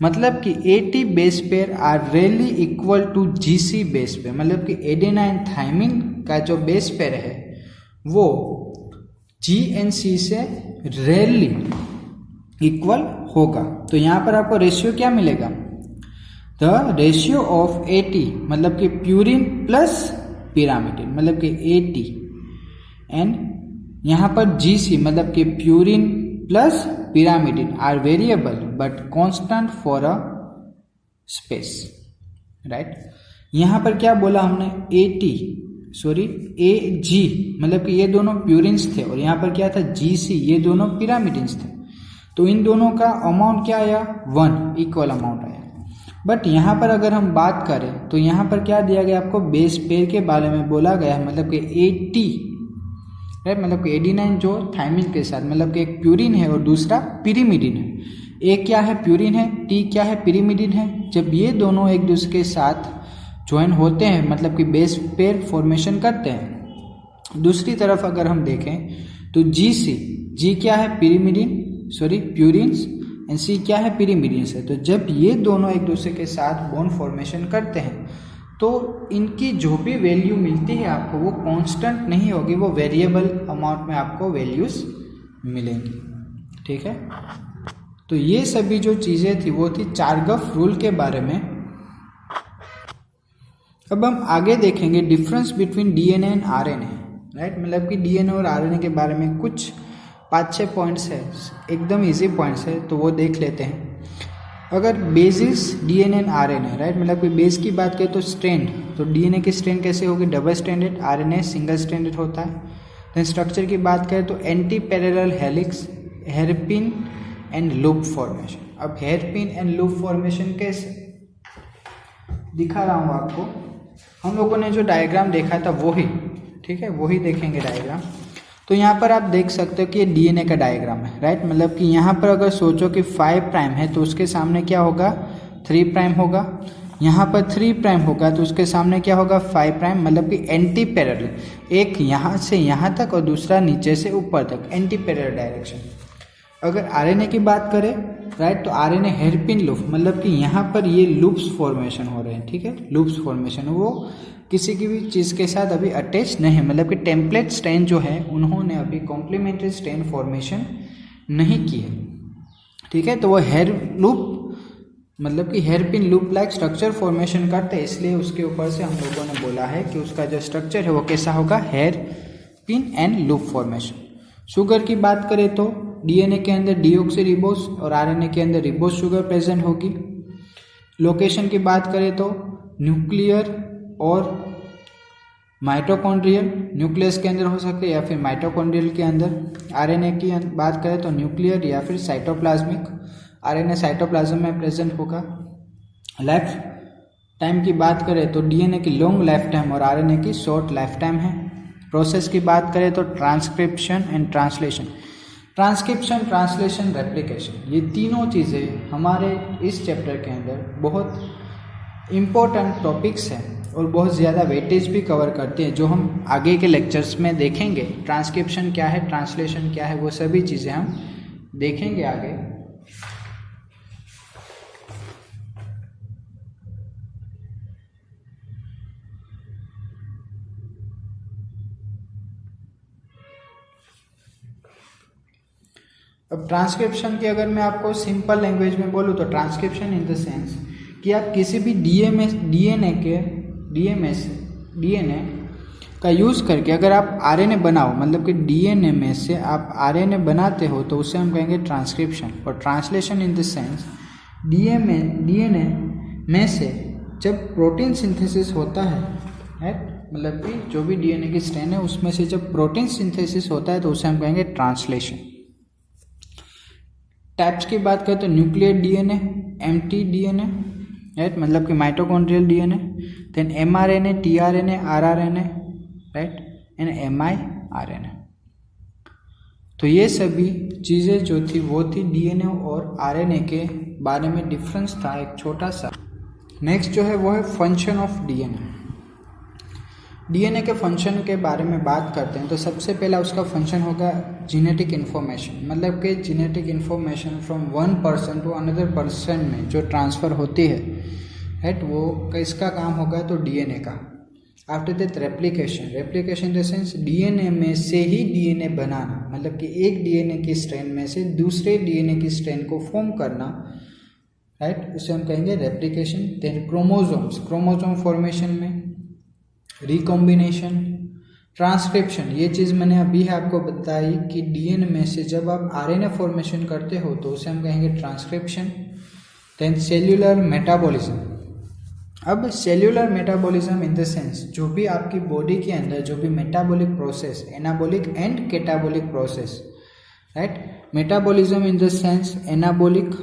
मतलब कि AT base pair are rarely equal to GC base pair, मतलब कि एडेनाइन थाइमिन का जो बेस पेयर है वो GNC से रेयरली इक्वल होगा। तो यहाँ पर आपको रेशियो क्या मिलेगा, द रेशियो ऑफ AT मतलब कि प्यूरिन प्लस पिरामिडिन, मतलब कि AT एंड यहाँ पर GC मतलब कि purine plus pyrimidine are variable but constant for a space, right. यहाँ पर क्या बोला हमने, AG मतलब कि ये दोनों प्यूरिन्स थे और यहाँ पर क्या था GC, ये दोनों पिरामिडिन्स थे। तो इन दोनों का अमाउंट क्या आया, 1 इक्वल अमाउंट आया। बट यहाँ पर अगर हम बात करें तो यहाँ पर क्या दिया गया आपको, बेस पेयर के बारे में बोला गया है, मतलब कि AT, राइट, मतलब कि एडेनाइन जो थाइमिन के साथ, मतलब कि एक प्यूरिन है और दूसरा पिरिमिडिन है। एक क्या है प्यूरिन है, T क्या है पिरिमिडिन है। जब ये दोनों एक दूसरे के साथ ज्वाइन होते हैं मतलब कि बेस पेयर फॉर्मेशन करते हैं। दूसरी तरफ अगर हम देखें तो G क्या है प्यूरिन्स एंड C क्या है पिरिमिडिन्स है। तो जब ये दोनों एक दूसरे के साथ बॉन्ड फॉर्मेशन करते हैं तो इनकी जो भी वैल्यू मिलती है आपको वो कांस्टेंट नहीं होगी, वो वेरिएबल अमाउंट में आपको वैल्यूज मिलेंगी, ठीक है। तो ये सभी जो चीज़ें थी वो थी चारगफ रूल के बारे में। अब हम आगे देखेंगे difference between DNA and RNA, right. मतलब कि DNA और RNA के बारे में कुछ 5-6 पॉइंट्स है, एकदम इजी पॉइंट्स है, तो वो देख लेते हैं। अगर basis DNA and RNA, right, मतलब कि बेस की बात करें तो स्ट्रैंड, तो DNA की स्ट्रैंड कैसे होगी, double stranded, RNA single stranded होता है। देन स्ट्रक्चर की बात करें तो anti parallel helix, hairpin and loop formation. अब हेयरपिन एंड लूप फॉर्मेशन कैसे दिखा रहा हूँ आपको, हम लोगों ने जो डायग्राम देखा था वही, ठीक है, वही देखेंगे डायग्राम। तो यहाँ पर आप देख सकते हो कि ये DNA का डायग्राम है, राइट। मतलब कि यहाँ पर अगर सोचो कि 5 प्राइम है तो उसके सामने क्या होगा, 3 प्राइम होगा। यहाँ पर 3 प्राइम होगा तो उसके सामने क्या होगा, 5 प्राइम, मतलब कि एंटी पैरेलल, एक यहाँ से यहाँ तक और दूसरा नीचे से ऊपर तक, एंटी पैरेलल डायरेक्शन। अगर RNA की बात करें, राइट, तो RNA हेयरपिन लूप, मतलब कि यहाँ पर ये लूप्स फॉर्मेशन हो रहे हैं, ठीक है, लूप्स फॉर्मेशन, वो किसी की भी चीज़ के साथ अभी अटैच नहीं है, मतलब कि टेम्पलेट स्ट्रैंड जो है उन्होंने अभी कॉम्प्लीमेंट्री स्ट्रैंड फॉर्मेशन नहीं की है, ठीक है। तो वो हेयर लूप मतलब कि hairpin loop like structure formation करते हैं, इसलिए उसके ऊपर से हम लोगों ने बोला है कि उसका जो स्ट्रक्चर है वो कैसा होगा, hairpin and loop formation. Sugar की बात करें तो DNA के अंदर डीऑक्सीरिबोस और RNA के अंदर रिबोस शुगर प्रेजेंट होगी। लोकेशन की बात करें तो न्यूक्लियर और माइटोकॉन्ड्रियल, न्यूक्लियस के अंदर हो सकते हैं या फिर माइटोकॉन्ड्रियल के अंदर। RNA की बात करें तो न्यूक्लियर या फिर साइटोप्लाज्मिक, RNA साइटोप्लाज्म में प्रेजेंट होगा। लाइफ टाइम की बात करें तो DNA की लॉन्ग लाइफ टाइम और RNA की शॉर्ट लाइफ टाइम है। प्रोसेस की बात करें तो transcription and translation, transcription, translation, replication, ये तीनों चीज़ें हमारे इस चैप्टर के अंदर बहुत इम्पोर्टेंट टॉपिक्स हैं और बहुत ज़्यादा वेटेज भी कवर करते हैं, जो हम आगे के लेक्चर्स में देखेंगे। ट्रांसक्रिप्शन क्या है, ट्रांसलेशन क्या है, वो सभी चीज़ें हम देखेंगे आगे। अब ट्रांसक्रिप्शन की अगर मैं आपको सिंपल लैंग्वेज में बोलूँ तो ट्रांसक्रिप्शन इन द सेंस कि आप किसी भी DNA का यूज़ करके अगर आप RNA बनाओ, मतलब कि DNA में से आप RNA बनाते हो तो उसे हम कहेंगे ट्रांसक्रिप्शन। और translation in the sense DNA में से जब प्रोटीन सिंथेसिस होता है, मतलब कि जो भी DNA की स्ट्रैंड है उसमें से जब प्रोटीन सिंथेसिस होता है तो उसे हम कहेंगे ट्रांसलेशन। टाइप्स की बात करें तो nuclear DNA, empty DNA, right, मतलब कि mitochondrial DNA, then mRNA, tRNA, rRNA, right, and miRNA। तो ये सभी चीज़ें जो थी वो थी डीएनए और आरएनए के बारे में डिफरेंस था एक छोटा सा। नेक्स्ट जो है वो है फंक्शन ऑफ डीएनए। डीएनए के फंक्शन के बारे में बात करते हैं तो सबसे पहला उसका फंक्शन होगा जेनेटिक इन्फॉर्मेशन, मतलब कि genetic information from one person to another person में जो ट्रांसफ़र होती है, राइट, वो किसका काम होगा तो डीएनए का। After that replication, replication in the sense DNA में से ही डीएनए बनाना, मतलब कि एक डीएनए की स्ट्रैंड में से दूसरे डीएनए की स्ट्रैंड को फॉर्म करना, राइट, उसे हम कहेंगे replication. Then chromosomes, chromosome formation में रिकॉम्बिनेशन, ट्रांसक्रिप्शन, ये चीज़ मैंने अभी आपको बताई कि डीएनए में से जब आप आरएनए फॉर्मेशन करते हो तो उसे हम कहेंगे ट्रांसक्रिप्शन। Then cellular metabolism. अब cellular metabolism in the sense जो भी आपकी बॉडी के अंदर जो भी metabolic process, anabolic and catabolic process, right, metabolism in the sense anabolic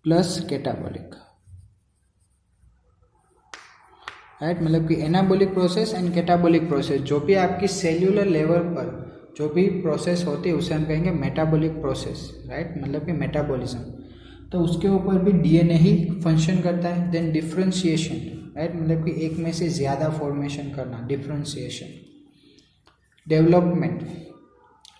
plus catabolic, right, मतलब कि anabolic process and catabolic process, जो भी आपकी सेल्यूलर लेवल पर जो भी प्रोसेस होती है उसे हम कहेंगे मेटाबॉलिक प्रोसेस, राइट, मतलब कि मेटाबॉलिज्म। तो उसके ऊपर भी डीएनए ही फंक्शन करता है। देन डिफ्रेंशिएशन, राइट, मतलब कि एक में से ज़्यादा फॉर्मेशन करना, डिफ्रेंशिएशन। डेवलपमेंट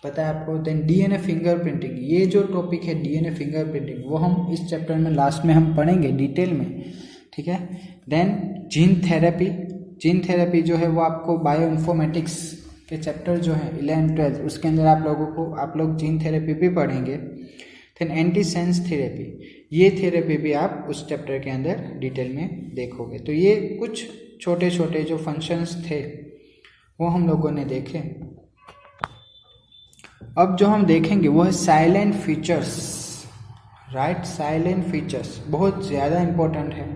पता है आपको। देन डीएनए फिंगरप्रिंटिंग, ये जो टॉपिक है डीएनए फिंगरप्रिंटिंग वो हम इस चैप्टर में लास्ट में हम पढ़ेंगे डिटेल में, ठीक है। Then gene therapy, gene therapy जो है वो आपको बायो इन्फॉर्मेटिक्स के चैप्टर जो है 11 12 उसके अंदर आप लोग जीन थेरेपी भी पढ़ेंगे। देन एंटी सेंस थेरेपी, ये थेरेपी भी आप उस चैप्टर के अंदर डिटेल में देखोगे। तो ये कुछ छोटे छोटे जो फंक्शंस थे वो हम लोगों ने देखे। अब जो हम देखेंगे वो है salient features, right, salient features बहुत ज़्यादा इंपॉर्टेंट है।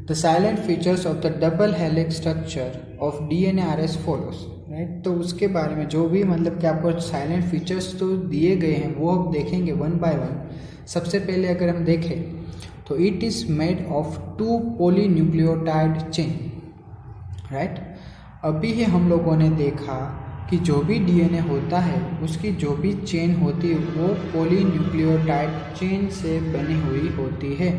The salient features of the double helix structure of DNA R S follows, right. तो उसके बारे में जो भी मतलब कि आपको साइलेंट फीचर्स तो दिए गए हैं वो अब देखेंगे वन बाय वन। सबसे पहले अगर हम देखें तो it is made of 2 polynucleotide chain, right. अभी ही हम लोगों ने देखा कि जो भी डीएनए होता है उसकी जो भी चेन होती है वो पॉलीन्यूक्लियोटाइड चेन से बनी हुई होती है।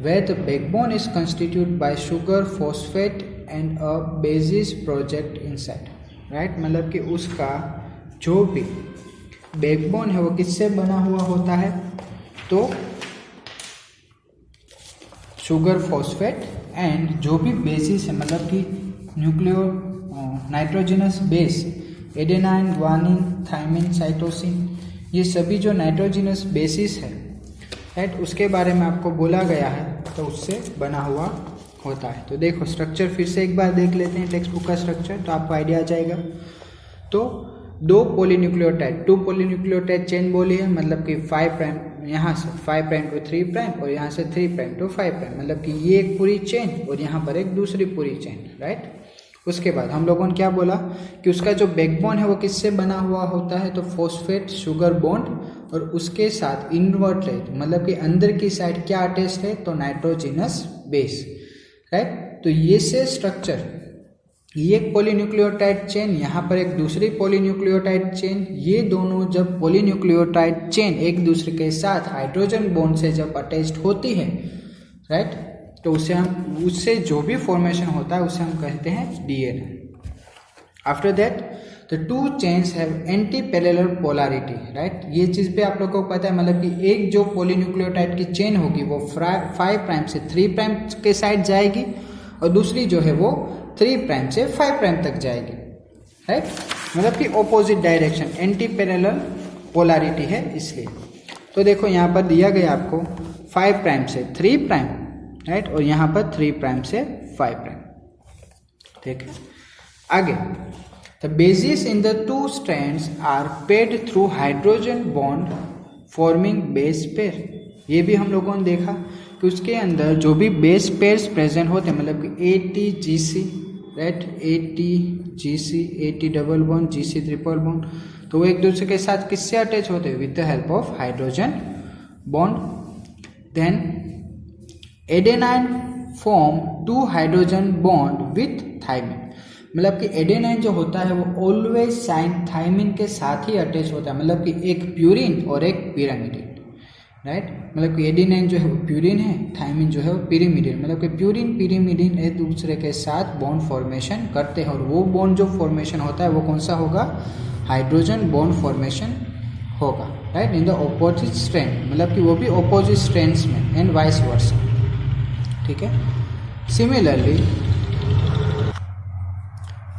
Where the backbone is constituted by sugar, phosphate and a bases project inside, right, मतलब कि उसका जो भी बैकबोन है वो किससे बना हुआ होता है तो शुगर, फॉस्फेट एंड जो भी बेसिस है मतलब कि nucleo nitrogenous base, adenine, guanine, thymine, cytosine, ये सभी जो नाइट्रोजनस बेसिस है, राइट, उसके बारे में आपको बोला गया है तो उससे बना हुआ होता है। तो देखो स्ट्रक्चर फिर से एक बार देख लेते हैं टेक्स्ट बुक का स्ट्रक्चर तो आपको आइडिया आ जाएगा। तो 2 पॉलीन्यूक्लियोटाइड चेन बोली है, मतलब कि 5 प्राइम यहाँ से 5 प्राइम टू 3 प्राइम और यहाँ से 3 प्राइम टू 5 प्राइम, मतलब कि ये एक पूरी चेन और यहाँ पर एक दूसरी पूरी चेन, राइट। उसके बाद हम लोगों ने क्या बोला कि उसका जो बैकबोन है वो किससे बना हुआ होता है तो फॉस्फेट शुगर बॉन्ड और उसके साथ इन्वर्टेड मतलब कि अंदर की साइड क्या अटैच्ड है तो नाइट्रोजिनस बेस, राइट। तो ये से स्ट्रक्चर, ये एक पॉलीन्यूक्लियोटाइड चेन, यहाँ पर एक दूसरी पॉलीन्यूक्लियोटाइड चेन, ये दोनों जब पॉलीन्यूक्लियोटाइड चेन एक दूसरे के साथ हाइड्रोजन बॉन्ड से जब अटैच्ड होती है, राइट, तो उससे जो भी फॉर्मेशन होता है उसे हम कहते हैं DNA. After that the 2 chains have anti parallel polarity, right. ये चीज़ भी आप लोगों को पता है, मतलब कि एक जो पॉलीन्यूक्लियोटाइड की चेन होगी वो 5 प्राइम से 3 प्राइम के साइड जाएगी और दूसरी जो है वो 3 प्राइम से 5 प्राइम तक जाएगी, राइट, मतलब कि opposite direction, anti parallel polarity है इसलिए। तो देखो यहाँ पर दिया गया आपको 5 प्राइम से 3 प्राइम, राइट, और यहाँ पर 3 प्राइम से 5 प्राइम, ठीक है। आगे the bases in the 2 strands are paired through hydrogen bond forming base pair. ये भी हम लोगों ने देखा कि उसके अंदर जो भी बेस पेयर्स प्रेजेंट होते हैं, मतलब कि ATGC, right, ATGC, AT double bond, GC triple bond, तो वो एक दूसरे के साथ किससे अटैच होते हैं with the help of hydrogen bond. Then adenine form 2 hydrogen bond with thymine, मतलब कि एडेनाइन जो होता है वो ऑलवेज थायमिन के साथ ही अटैच होता है, मतलब कि एक प्यूरिन और एक पिरामिडिन, राइट। मतलब कि एडेनाइन जो है वो प्यूरिन है, थायमिन जो है वो पिरिमिडिन, मतलब कि प्यूरिन पिरिमिडिन एक दूसरे के साथ बॉन्ड फॉर्मेशन करते हैं, और वो बॉन्ड जो फॉर्मेशन होता है वो कौन सा होगा, हाइड्रोजन बॉन्ड फॉर्मेशन होगा, right, in the opposite strand, मतलब कि वो भी ऑपोजिट स्ट्रैंड्स में, एंड वाइस वर्सा, ठीक है।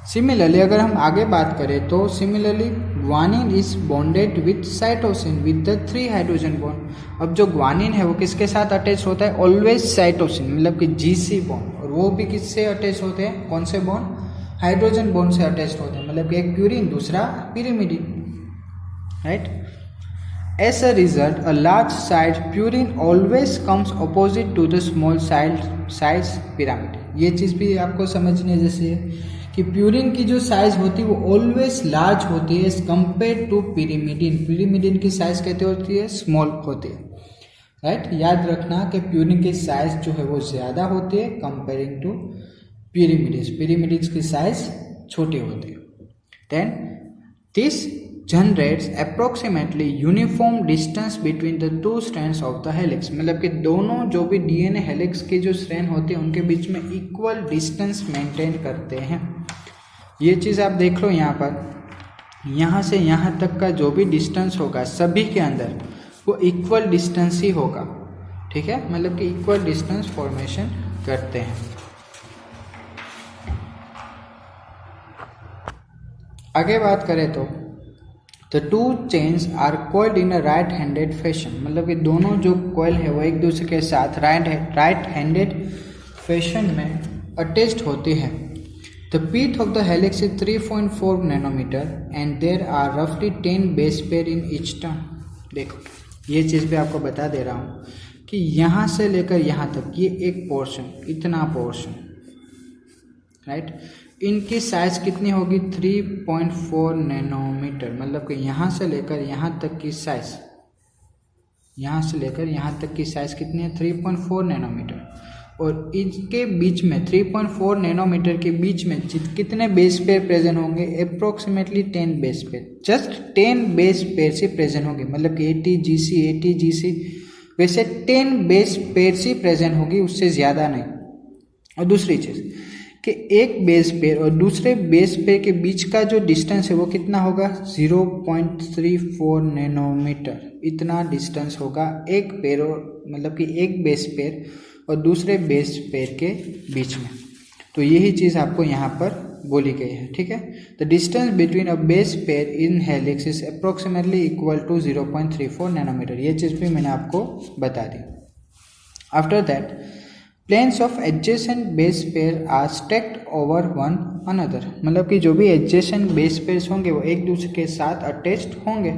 सिमिलरली अगर हम आगे बात करें तो similarly guanine is bonded with cytosine with the 3 hydrogen bond. अब जो ग्वानिन है वो किसके साथ अटैच होता है, ऑलवेज साइटोसिन, मतलब कि GC बॉन्ड, और वो भी किससे अटैच होते हैं, कौन से बॉन्ड, हाइड्रोजन बॉन्ड से अटैच होते हैं, मतलब कि एक प्यूरिन दूसरा pyrimidine, right. As a result, a large size purine always comes opposite to the small size pyrimidine। ये चीज़ भी आपको समझने जैसी है कि प्यूरिन की जो साइज होती है वो ऑलवेज लार्ज होती है as compare to pyrimidine. Pyrimidine की साइज कैसे होती है, स्मॉल होती है, राइट। याद रखना कि प्यूरिन की साइज जो है वो ज़्यादा होती है कंपेयरिंग टू पिरिमिडिन। पिरिमिडिन की साइज छोटी होती है। Then this generates approximately uniform distance between the 2 strands of the helix। मतलब कि दोनों जो भी DNA हेलिक्स के जो स्ट्रैंड होते हैं उनके बीच में इक्वल डिस्टेंस मेंटेन करते हैं। ये चीज़ आप देख लो यहाँ पर, यहाँ से यहाँ तक का जो भी डिस्टेंस होगा सभी के अंदर वो इक्वल डिस्टेंस ही होगा, ठीक है, मतलब कि इक्वल डिस्टेंस फॉर्मेशन करते हैं। आगे बात करें तो The 2 chains are coiled in a right-handed fashion। मतलब कि दोनों जो coil है वो एक दूसरे के साथ right-handed fashion में attached होते हैं। The width of the helix is 3.4 nanometer and there are roughly 10 base pair in each turn। देखो ये चीज़ भी आपको बता दे रहा हूँ कि यहाँ से लेकर यहाँ तक ये एक पोर्शन, इतना पोर्शन, राइट, इनकी साइज कितनी होगी, 3.4 नैनोमीटर। मतलब कि यहाँ से लेकर यहाँ तक की साइज, यहाँ से लेकर यहाँ तक की साइज कितनी है, 3.4 नैनोमीटर। और इनके बीच में 3.4 नैनोमीटर के बीच में कितने बेस पेयर प्रेजेंट होंगे, approximately 10 base pair, just 10 base pair से प्रेजेंट होंगे। मतलब कि ATGC वैसे 10 बेस पेयर से प्रेजेंट होगी, उससे ज़्यादा नहीं। और दूसरी चीज़ कि एक बेस पेयर और दूसरे बेस पेयर के बीच का जो डिस्टेंस है वो कितना होगा, 0.34 नैनोमीटर, इतना डिस्टेंस होगा एक पेयर, मतलब कि एक बेस पेयर और दूसरे बेस पेयर के बीच में। तो यही चीज़ आपको यहाँ पर बोली गई है, ठीक है। The distance between a base pair in helix is approximately equal to 0.34 nanometer. ये चीज़ भी मैंने आपको बता दी। After that planes of adjacent base pair are stacked over one another। मतलब कि जो भी adjacent base pairs होंगे वो एक दूसरे के साथ attached होंगे।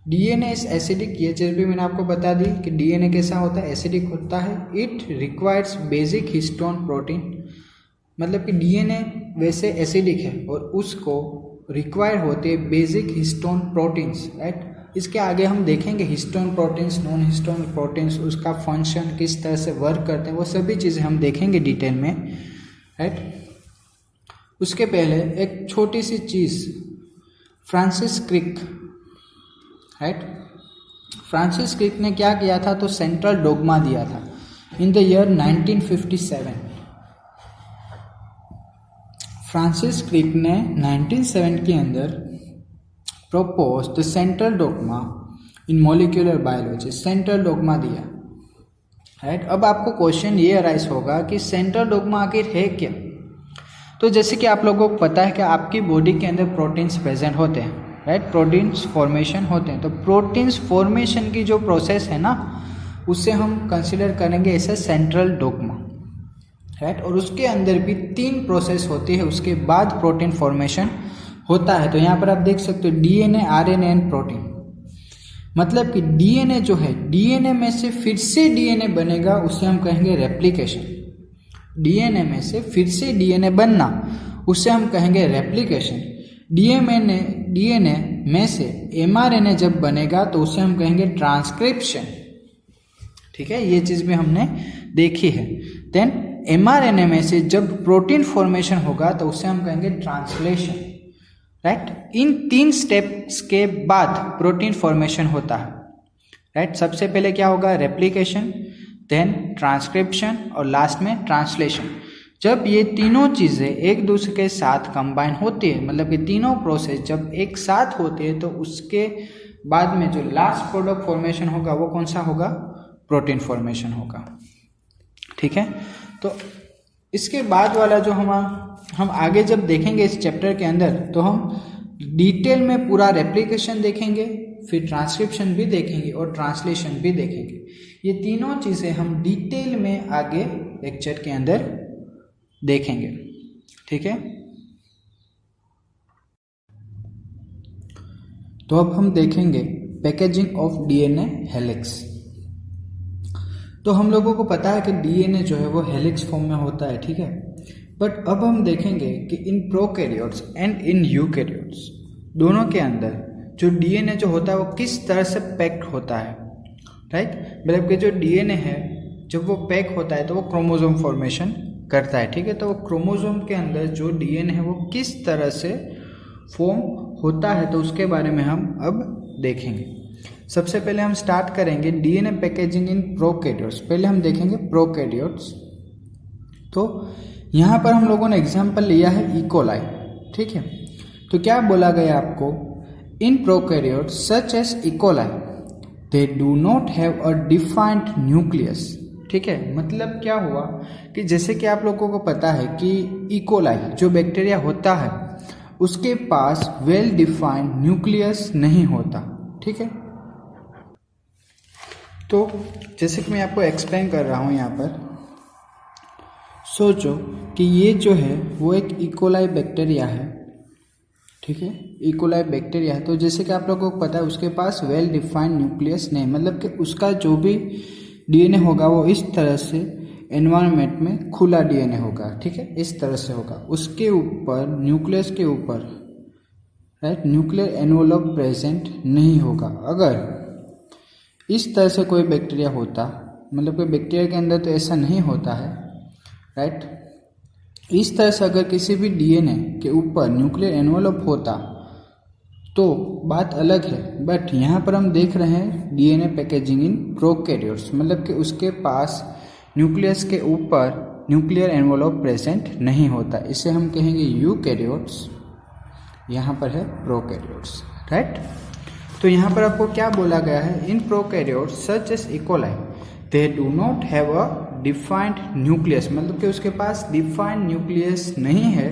DNA is acidic, ये चीज़ भी मैंने आपको बता दी कि DNA कैसा होता है, एसिडिक होता है। It requires basic histone protein। मतलब कि DNA वैसे एसिडिक है और उसको रिक्वायर होते हैं बेसिक हिस्टोन प्रोटीन्स, राइट। इसके आगे हम देखेंगे histone proteins, non histone proteins, उसका फंक्शन किस तरह से वर्क करते हैं, वो सभी चीज़ें हम देखेंगे डिटेल में, राइट। उसके पहले एक छोटी सी चीज़, Francis Crick, right. Francis Crick ने क्या किया था, तो सेंट्रल डोग्मा दिया था in the year 1957। Francis Crick ने 1907 के अंदर propose the central dogma in molecular biology, central dogma दिया, राइट। अब आपको क्वेश्चन ये अराइज होगा कि सेंट्रल डोग्मा आखिर है क्या। तो जैसे कि आप लोगों को पता है कि आपकी बॉडी के अंदर प्रोटीन्स प्रेजेंट होते हैं, राइट, प्रोटीन्स फॉर्मेशन होते हैं। तो प्रोटीन्स फॉर्मेशन की जो प्रोसेस है ना, उससे हम कंसिडर करेंगे ऐसे सेंट्रल डोग्मा, राइट। और उसके अंदर भी 3 प्रोसेस होती है, उसके बाद प्रोटीन फॉर्मेशन होता है। तो यहाँ पर आप देख सकते हो DNA, RNA एंड प्रोटीन। मतलब कि DNA जो है, DNA में से फिर से DNA बनेगा, उसे हम कहेंगे रेप्लिकेशन। DNA में से फिर से DNA बनना, उसे हम कहेंगे रेप्लिकेशन। DNA में से mRNA जब बनेगा तो उसे हम कहेंगे ट्रांसक्रिप्शन, ठीक है। ये चीज़ भी हमने देखी है। देन mRNA में से जब प्रोटीन फॉर्मेशन होगा तो उसे हम कहेंगे ट्रांसलेशन, राइट। इन 3 स्टेप्स के बाद प्रोटीन फॉर्मेशन होता है, राइट। सबसे पहले क्या होगा, रेप्लिकेशन, देन ट्रांसक्रिप्शन और लास्ट में ट्रांसलेशन। जब ये तीनों चीज़ें एक दूसरे के साथ कंबाइन होती है, मतलब कि तीनों प्रोसेस जब एक साथ होती है, तो उसके बाद में जो लास्ट प्रोडक्ट फॉर्मेशन होगा वो कौन सा होगा, प्रोटीन फॉर्मेशन होगा, ठीक है। तो इसके बाद वाला जो हम आगे जब देखेंगे इस चैप्टर के अंदर, तो हम डिटेल में पूरा रेप्लिकेशन देखेंगे, फिर ट्रांसक्रिप्शन भी देखेंगे और ट्रांसलेशन भी देखेंगे। ये तीनों चीज़ें हम डिटेल में आगे लेक्चर के अंदर देखेंगे, ठीक है। तो अब हम देखेंगे पैकेजिंग ऑफ डीएनए हेलिक्स। तो हम लोगों को पता है कि डीएनए जो है वो हेलिक्स फॉर्म में होता है, ठीक है। बट अब हम देखेंगे कि in prokaryotes and in eukaryotes दोनों के अंदर जो डीएनए जो होता है वो किस तरह से पैक्ड होता है, राइट। मतलब कि जो डीएनए है जब वो पैक होता है तो वो क्रोमोसोम फॉर्मेशन करता है, ठीक है। तो वो क्रोमोसोम के अंदर जो डीएनए है वो किस तरह से फॉर्म होता है, तो उसके बारे में हम अब देखेंगे। सबसे पहले हम स्टार्ट करेंगे डीएनए पैकेजिंग इन प्रोकैरियोट्स। पहले हम देखेंगे प्रोकैरियोट्स। तो यहाँ पर हम लोगों ने एग्जाम्पल लिया है इकोलाई, ठीक है। तो क्या बोला गया आपको, in prokaryotes such as E coli they do not have a defined nucleus, ठीक है। मतलब क्या हुआ कि जैसे कि आप लोगों को पता है कि इकोलाई जो बैक्टीरिया होता है उसके पास वेल डिफाइंड न्यूक्लियस नहीं होता, ठीक है। तो जैसे कि मैं आपको एक्सप्लेन कर रहा हूँ यहाँ पर, सोचो कि ये जो है वो एक इकोलाई बैक्टीरिया है, ठीक है। इकोलाई बैक्टीरिया है, तो जैसे कि आप लोगों को पता है उसके पास वेल डिफाइंड न्यूक्लियस नहीं, मतलब कि उसका जो भी डीएनए होगा वो इस तरह से एनवायरनमेंट में खुला डीएनए होगा, ठीक है, इस तरह से होगा। उसके ऊपर न्यूक्लियस के ऊपर, राइट, न्यूक्लियर एनवलप प्रेजेंट नहीं होगा। अगर इस तरह से कोई बैक्टीरिया होता, मतलब कोई बैक्टीरिया के अंदर तो ऐसा नहीं होता है, राइट। इस तरह से अगर किसी भी डीएनए के ऊपर न्यूक्लियर एनवलप होता तो बात अलग है। बट यहाँ पर हम देख रहे हैं डीएनए पैकेजिंग इन प्रोकैरियोट्स, मतलब कि उसके पास न्यूक्लियस के ऊपर न्यूक्लियर एनवलप प्रेजेंट नहीं होता। इसे हम कहेंगे यूकैरियोट्स, यहाँ पर है प्रोकैरियोट्स, राइट। तो यहाँ पर आपको क्या बोला गया है, in prokaryotes such as E coli they do not have a defined nucleus, मतलब कि उसके पास डिफाइंड न्यूक्लियस नहीं है।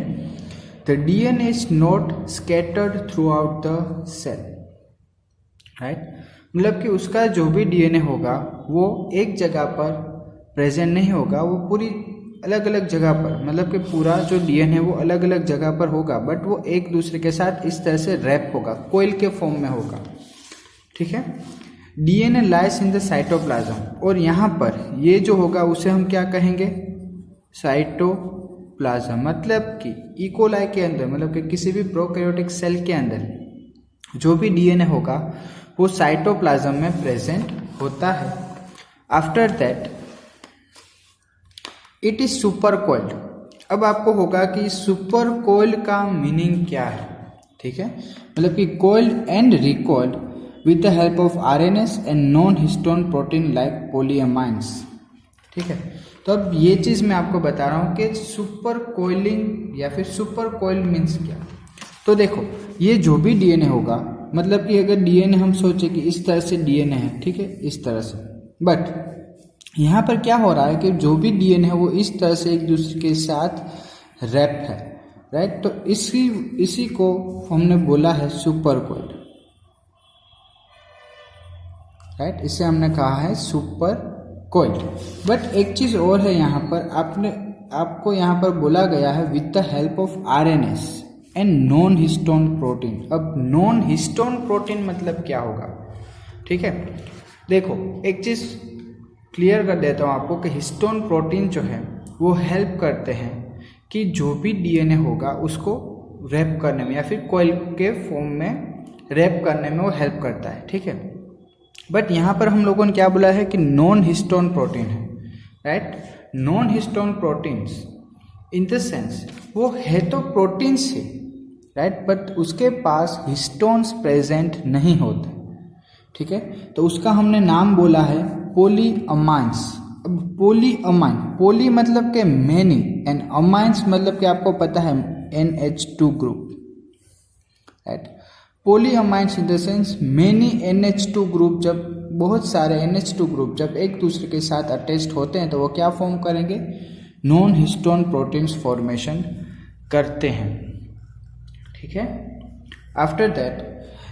The DNA is not scattered throughout the cell, right. मतलब कि उसका जो भी डीएनए होगा वो एक जगह पर प्रेजेंट नहीं होगा, वो पूरी अलग अलग जगह पर, मतलब कि पूरा जो डीएनए वो अलग अलग जगह पर होगा, बट वो एक दूसरे के साथ इस तरह से रैप होगा, कोइल के फॉर्म में होगा, ठीक है। DNA lies in the cytoplasm, और यहाँ पर ये जो होगा उसे हम क्या कहेंगे, साइटोप्लाज्म। मतलब कि इकोलाई के अंदर, मतलब कि किसी भी प्रोकैरियोटिक सेल के अंदर जो भी डीएनए होगा वो साइटोप्लाज्म में प्रेजेंट होता है। After that it is super coiled. अब आपको होगा कि सुपर कोइल्ड का मीनिंग क्या है, ठीक है। मतलब कि coiled and recoiled with the help of RNAs and non-histone protein like polyamines, ठीक है। तो अब ये चीज़ मैं आपको बता रहा हूँ कि सुपर कोइलिंग या फिर सुपर कोइल्ड मीन्स क्या। तो देखो ये जो भी डीएनए होगा, मतलब कि अगर डीएनए हम सोचे कि इस तरह से डीएनए है, ठीक है, इस तरह से, बट यहाँ पर क्या हो रहा है कि जो भी डीएनए है वो इस तरह से एक दूसरे के साथ रैप है, राइट। तो इसी को हमने बोला है सुपर कोइल्ड, राइट। इसे हमने कहा है सुपर कोइल्ड। बट एक चीज और है यहाँ पर, आपको यहाँ पर बोला गया है with the help of RNS and non histone protein. अब नॉन हिस्टोन प्रोटीन मतलब क्या होगा, ठीक है। देखो एक चीज क्लियर कर देता हूँ आपको कि हिस्टोन प्रोटीन जो है वो हेल्प करते हैं कि जो भी डीएनए होगा उसको रैप करने में या फिर कोइल के फॉर्म में रैप करने में वो हेल्प करता है, ठीक है। बट यहाँ पर हम लोगों ने क्या बोला है कि नॉन हिस्टोन प्रोटीन है, right. Non histone proteins in the sense वो है तो प्रोटीन्स ही, राइट, बट उसके पास हिस्टोन्स प्रेजेंट नहीं होते, ठीक है। तो उसका हमने नाम बोला है पॉलीअमाइंस। अब पॉलीअमाइन, पॉली मतलब के मैनी एंड अमाइंस मतलब कि आपको पता है NH2 group, right. Polyamines in the sense many NH2 group, जब बहुत सारे NH2 ग्रुप जब एक दूसरे के साथ अटैच्ड होते हैं तो वो क्या फॉर्म करेंगे, नॉन हिस्टोन प्रोटीन्स फॉर्मेशन करते हैं, ठीक है। After that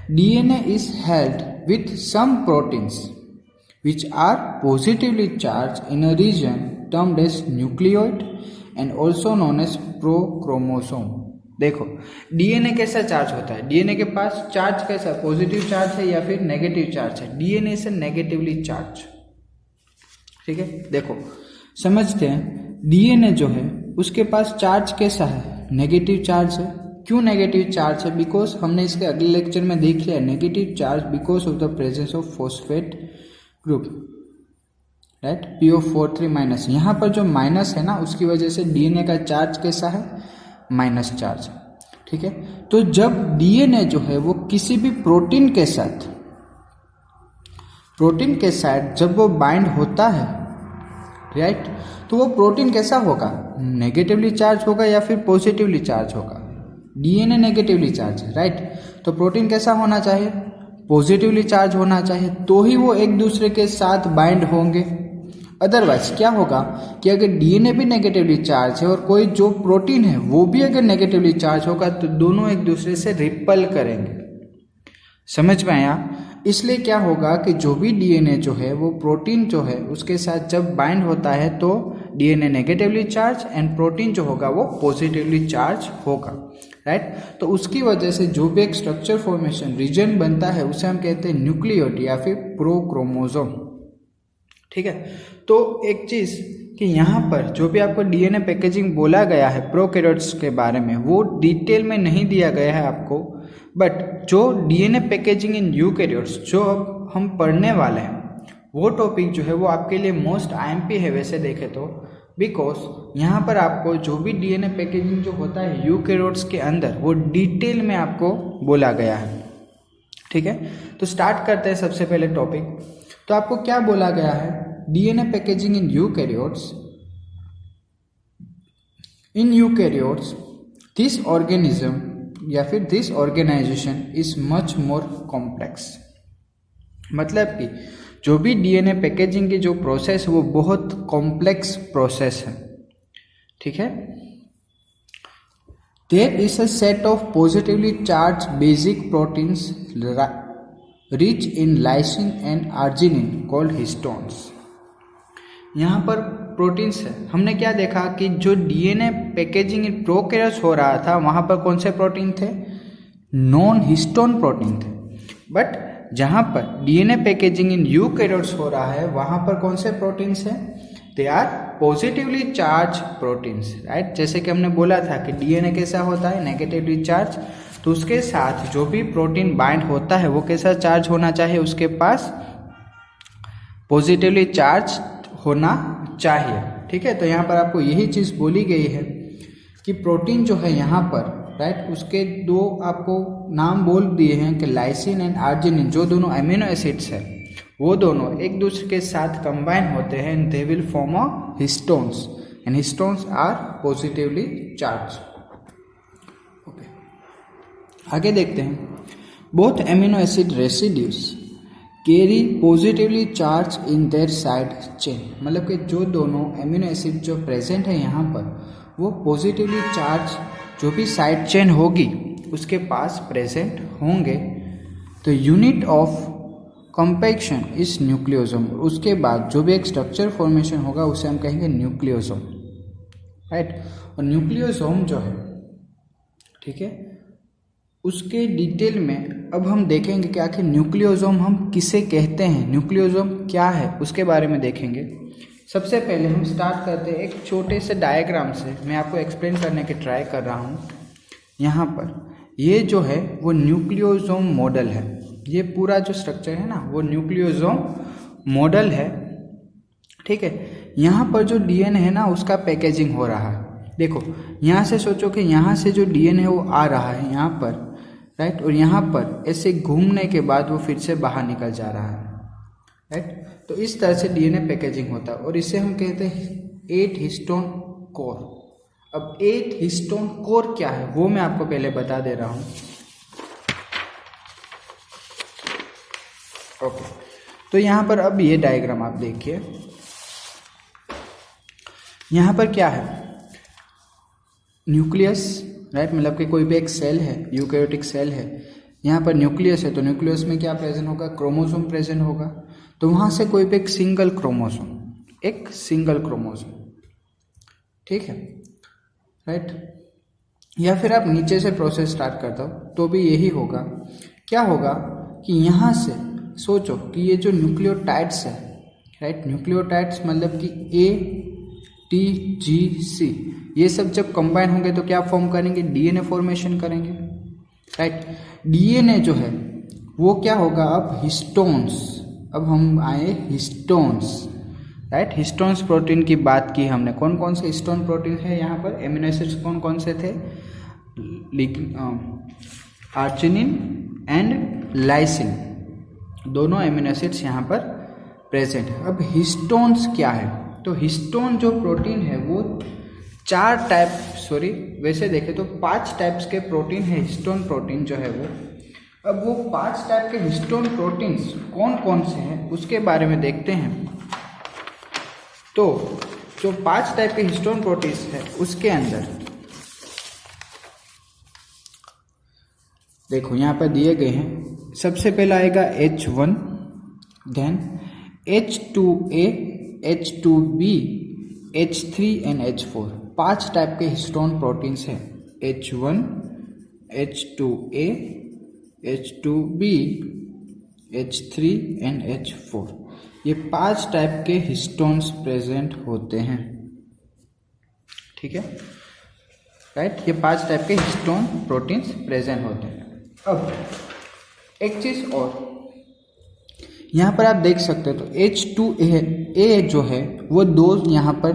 DNA is held with some proteins which are positively charged in a region termed as nucleoid and also known as prochromosome। देखो DNA कैसा चार्ज होता है, DNA के पास चार्ज कैसा, पॉजिटिव चार्ज है या फिर नेगेटिव चार्ज है, DNA से नेगेटिवली चार्ज, ठीक है। देखो समझते हैं, DNA जो है उसके पास चार्ज कैसा है, नेगेटिव चार्ज है। क्यों नेगेटिव चार्ज है, बिकॉज हमने इसके अगले लेक्चर में देख लिया, negative charge because of the presence of phosphate group, right, PO43 minus. यहाँ पर जो माइनस है ना उसकी वजह से DNA का चार्ज कैसा है, माइनस चार्ज, ठीक है। तो जब DNA जो है वो किसी भी प्रोटीन के साथ जब वो बाइंड होता है, राइट, तो वो प्रोटीन कैसा होगा, नेगेटिवली चार्ज होगा या फिर पॉजिटिवली चार्ज होगा। DNA नेगेटिवली चार्ज है, राइट, तो प्रोटीन कैसा होना चाहिए, पॉजिटिवली चार्ज होना चाहिए, तो ही वो एक दूसरे के साथ बाइंड होंगे। अदरवाइज क्या होगा कि अगर DNA भी नेगेटिवली चार्ज है और कोई जो प्रोटीन है वो भी अगर नेगेटिवली चार्ज होगा तो दोनों एक दूसरे से रिपल करेंगे, समझ में आया। इसलिए क्या होगा कि जो भी DNA जो है वो प्रोटीन जो है उसके साथ जब बाइंड होता है तो DNA negatively charge and protein जो होगा वो पॉजिटिवली चार्ज होगा, राइट। तो उसकी वजह से जो भी एक स्ट्रक्चर फॉर्मेशन रीजन बनता है उसे हम कहते हैं न्यूक्लियोइड या फिर प्रोक्रोमोसोम, ठीक है। तो एक चीज कि यहाँ पर जो भी आपको DNA पैकेजिंग बोला गया है प्रोकैरियोट्स के बारे में वो डिटेल में नहीं दिया गया है आपको, बट जो DNA पैकेजिंग इन यूकैरियोट्स जो अब हम पढ़ने वाले हैं वो टॉपिक जो है वो आपके लिए मोस्ट IMP है वैसे देखे तो, बिकॉज यहाँ पर आपको जो भी DNA पैकेजिंग जो होता है यूकैरियोट्स के अंदर वो डिटेल में आपको बोला गया है, ठीक है। तो स्टार्ट करते हैं सबसे पहले टॉपिक। तो आपको क्या बोला गया है, DNA packaging in eukaryotes, this organism या फिर this organization is much more complex. मतलब कि जो भी DNA पैकेजिंग की जो प्रोसेस है वो बहुत कॉम्प्लेक्स प्रोसेस है, ठीक है। There is a set of positively charge basic proteins rich in lysine and arginine called histones. यहाँ पर प्रोटीन्स है, हमने क्या देखा कि जो DNA पैकेजिंग इन प्रोकैरियोट्स हो रहा था वहाँ पर कौन से प्रोटीन थे, नॉन हिस्टोन प्रोटीन थे, बट जहाँ पर DNA पैकेजिंग इन यूकैरियोट्स हो रहा है वहाँ पर कौन से प्रोटीन्स हैं, they are positively charge proteins, right. जैसे कि हमने बोला था कि DNA कैसा होता है, नेगेटिवली चार्ज, तो उसके साथ जो भी प्रोटीन बाइंड होता है वो कैसा चार्ज होना चाहिए, उसके पास पॉजिटिवली चार्ज होना चाहिए, ठीक है। तो यहाँ पर आपको यही चीज़ बोली गई है कि प्रोटीन जो है यहाँ पर, राइट, उसके दो आपको नाम बोल दिए हैं कि लाइसिन एंड आर्जिनिन, जो दोनों अमीनो एसिड्स है वो दोनों एक दूसरे के साथ कंबाइन होते हैं and they will form a histones and histones are positively charge. Okay, आगे देखते हैं। Both amino acid residues carry positively charge in their side chain, मतलब कि जो दोनों एमिनो एसिड जो प्रेजेंट है यहाँ पर वो पॉजिटिवली चार्ज जो भी साइड चेन होगी उसके पास प्रेजेंट होंगे। तो unit of compaction is nucleosome, उसके बाद जो भी एक स्ट्रक्चर फॉर्मेशन होगा उसे हम कहेंगे न्यूक्लियोसोम, राइट। और न्यूक्लियोसोम जो है, ठीक है, उसके डिटेल में अब हम देखेंगे कि आखिर न्यूक्लियोसोम हम किसे कहते हैं, न्यूक्लियोसोम क्या है उसके बारे में देखेंगे। सबसे पहले हम स्टार्ट करते हैं एक छोटे से डायग्राम से, मैं आपको एक्सप्लेन करने की ट्राई कर रहा हूँ। यहाँ पर ये जो है वो न्यूक्लियोसोम मॉडल है, ये पूरा जो स्ट्रक्चर है ना वो न्यूक्लियोसोम मॉडल है, ठीक है। यहाँ पर जो डीएनए है ना उसका पैकेजिंग हो रहा है। देखो यहाँ से सोचो कि यहाँ से जो डीएनए है वो आ रहा है यहाँ पर, राइट, और यहाँ पर ऐसे घूमने के बाद वो फिर से बाहर निकल जा रहा है, राइट। तो इस तरह से डीएनए पैकेजिंग होता है और इसे हम कहते हैं 8 हिस्टोन कोर। अब 8 हिस्टोन कोर क्या है वो मैं आपको पहले बता दे रहा हूँ। ओके, तो यहाँ पर अब ये डायग्राम आप देखिए, यहाँ पर क्या है, न्यूक्लियस, राइट, मतलब कि कोई भी एक सेल है, यूकैरियोटिक सेल है, यहाँ पर न्यूक्लियस है, तो न्यूक्लियस में क्या प्रेजेंट होगा, क्रोमोसोम प्रेजेंट होगा। तो वहाँ से कोई भी एक सिंगल क्रोमोसोम, ठीक है, राइट, या फिर आप नीचे से प्रोसेस स्टार्ट कर दो तो भी यही होगा। क्या होगा कि यहाँ से सोचो कि ये जो न्यूक्लियोटाइड्स है, राइट, न्यूक्लियोटाइड्स मतलब कि ATGC, ये सब जब कंबाइन होंगे तो क्या फॉर्म करेंगे, डीएनए फॉर्मेशन करेंगे, राइट। डीएनए जो है वो क्या होगा, अब हिस्टोन्स, अब हम आए हिस्टोन्स, राइट। हिस्टोन्स प्रोटीन की बात की हमने, कौन कौन से हिस्टोन प्रोटीन है यहाँ पर, एमिनो एसिड्स कौन कौन से थे, आर्जिनिन एंड लाइसिन, दोनों एमिनो एसिड्स यहाँ पर प्रेजेंट है। अब हिस्टोन्स क्या है, तो हिस्टोन जो प्रोटीन है वो 5 टाइप्स के प्रोटीन है, हिस्टोन प्रोटीन जो है वो। अब वो 5 टाइप के हिस्टोन प्रोटीन्स कौन कौन से हैं उसके बारे में देखते हैं। तो जो 5 टाइप के हिस्टोन प्रोटीन्स है उसके अंदर देखो यहाँ पर दिए गए हैं। सबसे पहला आएगा H1, then H2A, H2B, H3 and H4। 5 type के हिस्टोन प्रोटीन्स हैं, H1, H2A, H2B, H3 and H4। ये 5 टाइप के हिस्टोन्स प्रेजेंट होते हैं, ठीक है, राइट। ये 5 टाइप के हिस्टोन प्रोटीन्स प्रेजेंट होते हैं। अब एक चीज और यहाँ पर आप देख सकते हो, तो H2A जो है वो 2 यहाँ पर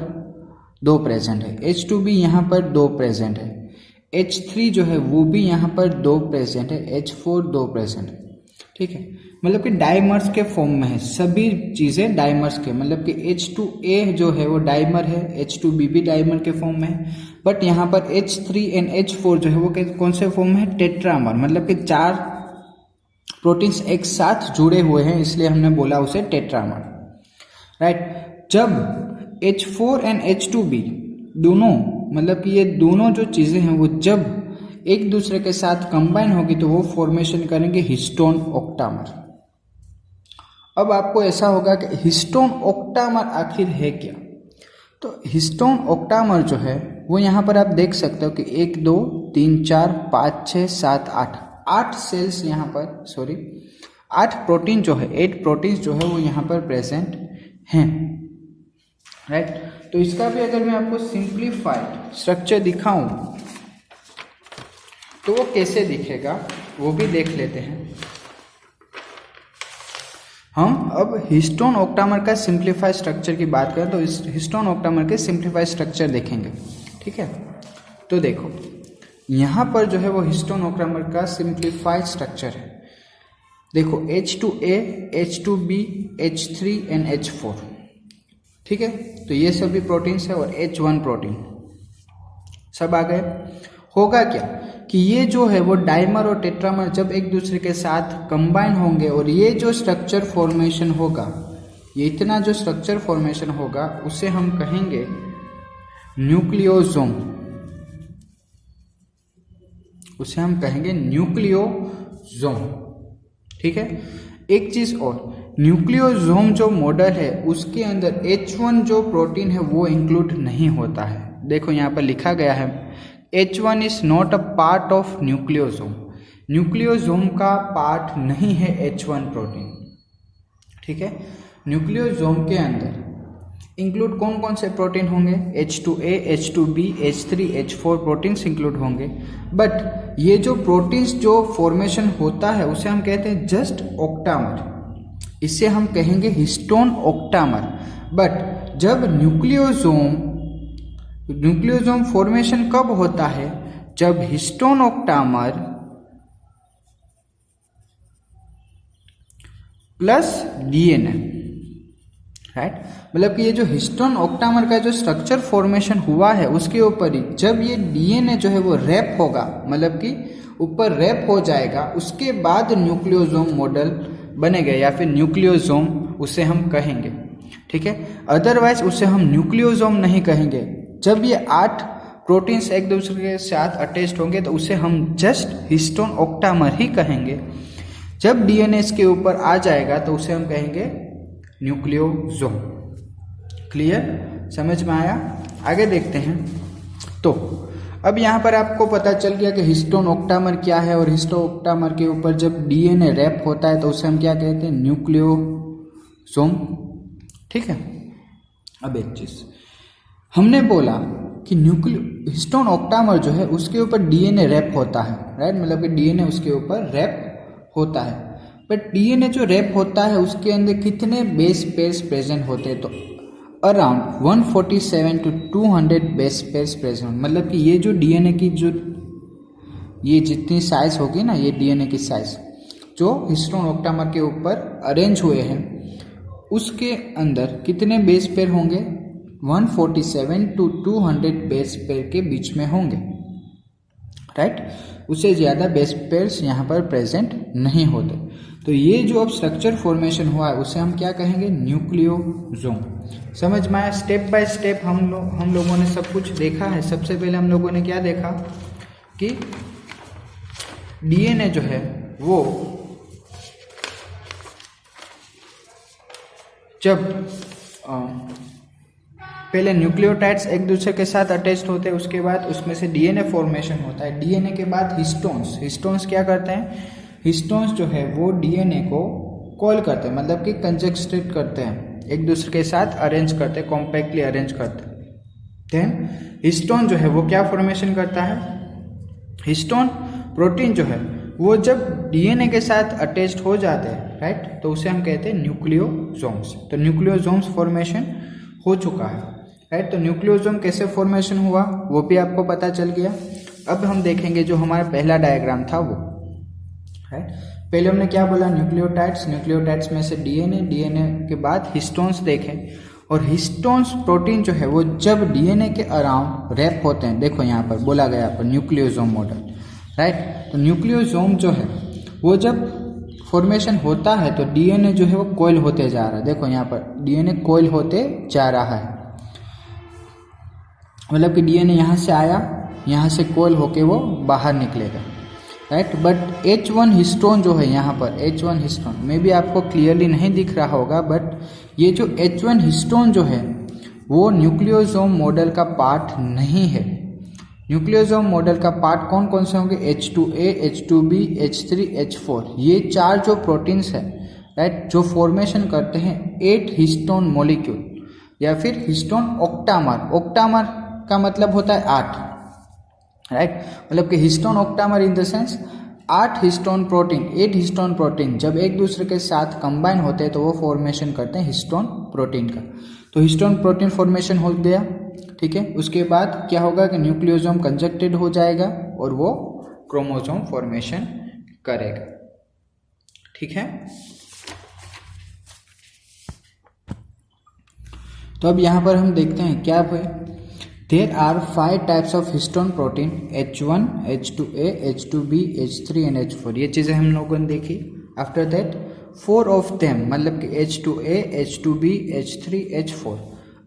2 प्रेजेंट है, H2B यहाँ पर 2 प्रेजेंट है, H3 जो है वो भी यहाँ पर 2 प्रेजेंट है, H4 2 प्रेजेंट है, ठीक है। मतलब कि डाइमर्स के फॉर्म में है, सभी चीज़ें डाइमर्स के, मतलब कि H2A जो है वो डाइमर है, H2B भी डाइमर के फॉर्म में है, बट यहाँ पर H3 एंड H4 जो है वो कौन से फॉर्म में है, टेट्रामर, मतलब कि 4 प्रोटीन्स एक साथ जुड़े हुए हैं, इसलिए हमने बोला उसे टेट्रामर, राइट। जब H4 एंड H2B दोनों, मतलब कि ये दोनों जो चीज़ें हैं वो जब एक दूसरे के साथ कंबाइन होगी तो वो फॉर्मेशन करेंगे हिस्टोन ऑक्टामर। अब आपको ऐसा होगा कि हिस्टोन ऑक्टामर आखिर है क्या, तो हिस्टोन ऑक्टामर जो है वो यहाँ पर आप देख सकते हो कि 1 2 3 4 5 6 7 8 सेल्स यहाँ पर 8 प्रोटीन जो है, 8 प्रोटीन्स जो है वो यहाँ पर प्रेजेंट हैं, राइट। तो इसका भी अगर मैं आपको सिंप्लीफाइड स्ट्रक्चर दिखाऊं तो वो कैसे दिखेगा वो भी देख लेते हैं। हम अब हिस्टोन ऑक्टामर का सिंप्लीफाइड स्ट्रक्चर की बात करें तो इस हिस्टोन ऑक्टामर के सिंप्लीफाइड स्ट्रक्चर देखेंगे, ठीक है। तो देखो यहाँ पर जो है वो हिस्टोन ऑक्टामर का सिंप्लीफाइड स्ट्रक्चर है। देखो H2A, H2B, H3 and H4, ठीक है। तो ये सभी प्रोटीन्स है और H1 प्रोटीन सब आ गए। होगा क्या कि ये जो है वो डाइमर और टेट्रामर जब एक दूसरे के साथ कंबाइन होंगे और ये जो स्ट्रक्चर फॉर्मेशन होगा, ये इतना जो स्ट्रक्चर फॉर्मेशन होगा उसे हम कहेंगे न्यूक्लियोसोम, उसे हम कहेंगे न्यूक्लियोसोम, ठीक है। एक चीज और, न्यूक्लियोसोम जो मॉडल है उसके अंदर H1 जो प्रोटीन है वो इंक्लूड नहीं होता है। देखो यहाँ पर लिखा गया है H1 is not a part of nucleosome, nucleosome का पार्ट नहीं है H1 प्रोटीन, ठीक है। न्यूक्लियोसोम के अंदर इंक्लूड कौन कौन से प्रोटीन होंगे, H2A, H2B, H3, H4 proteins include होंगे, बट ये जो प्रोटीन्स जो फॉर्मेशन होता है उसे हम कहते हैं जस्ट ऑक्टामर, इसे हम कहेंगे हिस्टोन ऑक्टामर। बट जब न्यूक्लियोसोम फॉर्मेशन कब होता है, जब histone octamer plus DNA, right. मतलब कि ये जो हिस्टोन ऑक्टामर का जो स्ट्रक्चर फॉर्मेशन हुआ है उसके ऊपर ही जब ये डीएनए जो है वो रैप होगा, मतलब कि ऊपर रैप हो जाएगा, उसके बाद न्यूक्लियोसोम मॉडल बनेगा या फिर न्यूक्लियोसोम उसे हम कहेंगे, ठीक है। अदरवाइज उसे हम न्यूक्लियोसोम नहीं कहेंगे। जब ये 8 प्रोटीन्स एक दूसरे के साथ अटैच्ड होंगे तो उसे हम जस्ट हिस्टोन ऑक्टामर ही कहेंगे। जब डीएनए इसके ऊपर आ जाएगा तो उसे हम कहेंगे न्यूक्लियोसोम। क्लियर, समझ में आया? आगे देखते हैं। तो अब यहाँ पर आपको पता चल गया कि हिस्टोन ऑक्टामर क्या है, और हिस्टोन ऑक्टामर के ऊपर जब डीएनए रैप होता है तो उसे हम क्या कहते हैं, न्यूक्लियोसोम, ठीक है। अब एक चीज हमने बोला कि हिस्टोन ऑक्टामर जो है उसके ऊपर डीएनए रैप होता है, राइट। मतलब कि डीएनए उसके ऊपर रैप होता है, बट डीएनए जो रैप होता है उसके अंदर कितने बेस पेयर्स प्रेजेंट होते हैं, तो around 147 to 200 base pairs present. मतलब कि ये जो डीएनए की जो ये जितनी साइज होगी ना, ये डीएनए की साइज जो हिस्टोन ऑक्टामर के ऊपर अरेंज हुए हैं उसके अंदर कितने बेस पेयर होंगे, 147 to 200 बेस पेयर के बीच में होंगे, राइट। उससे ज़्यादा बेस पेयर्स यहाँ पर प्रेजेंट नहीं होते। तो ये जो अब स्ट्रक्चर फॉर्मेशन हुआ है उसे हम क्या कहेंगे, न्यूक्लियोसोम। समझ में आया? स्टेप बाय स्टेप हम लोगों ने सब कुछ देखा है। सबसे पहले हम लोगों ने क्या देखा कि डीएनए जो है वो जब पहले न्यूक्लियोटाइड्स एक दूसरे के साथ अटैच्ड होते हैं, उसके बाद उसमें से डीएनए फॉर्मेशन होता है। डीएनए के बाद हिस्टोन्स क्या करते हैं, हिस्टोन्स जो है वो डीएनए को कॉल करते हैं, मतलब कि कंजक्टेड करते हैं, एक दूसरे के साथ अरेंज करते हैं, कॉम्पैक्टली अरेंज करते हैं। देन हिस्टोन जो है वो क्या फॉर्मेशन करता है, हिस्टोन प्रोटीन जो है वो जब डीएनए के साथ अटैच्ड हो जाते हैं, राइट, तो उसे हम कहते हैं न्यूक्लियोसोम्स। तो न्यूक्लियोसोम्स फॉर्मेशन हो चुका है, राइट। तो न्यूक्लियोसोम कैसे फॉर्मेशन हुआ वो भी आपको पता चल गया। अब हम देखेंगे जो हमारा पहला डायग्राम था वो, राइट। पहले हमने क्या बोला, न्यूक्लियोटाइड्स में से डीएनए के बाद हिस्टोन्स देखे, और हिस्टोन्स प्रोटीन जो है वो जब डीएनए के अराउंड रैप होते हैं, देखो यहाँ पर बोला गया पर न्यूक्लियोसोम मॉडल, राइट। तो न्यूक्लियोसोम जो है वो जब फॉर्मेशन होता है तो डीएनए जो है वो कॉइल होते जा रहा है, देखो यहाँ पर डीएनए कॉइल होते जा रहा है। मतलब कि डीएनए यहाँ से आया, यहाँ से कॉइल होके वो बाहर निकलेगा, राइट। बट H1 हिस्टोन जो है यहाँ पर, H1 हिस्टोन में भी आपको क्लियरली नहीं दिख रहा होगा, बट ये जो H1 हिस्टोन जो है वो न्यूक्लियोसोम मॉडल का पार्ट नहीं है। न्यूक्लियोसोम मॉडल का पार्ट कौन कौन से होंगे, H2A, H2B, H3, H4, ये 4 जो प्रोटीन्स है, राइट, जो फॉर्मेशन करते हैं 8 हिस्टोन मॉलिक्यूल या फिर हिस्टोन ऑक्टामर। ऑक्टामर का मतलब होता है 8, राइट। मतलब कि histone octamer in the sense 8 histone protein जब एक दूसरे के साथ कंबाइन होते हैं तो वो फॉर्मेशन करते हैं हिस्टोन प्रोटीन का। तो हिस्टोन प्रोटीन फॉर्मेशन हो गया, ठीक है। उसके बाद क्या होगा कि न्यूक्लियोसोम कंजक्टेड हो जाएगा और वो क्रोमोसोम फॉर्मेशन करेगा, ठीक है। तो अब यहाँ पर हम देखते हैं क्या हुए। There are 5 types of histone protein, H1, H2A, H2B, H3 and H4। ये चीज़ें हम लोगों ने देखी। After that 4 of them मतलब कि H2A, H2B, H3, H4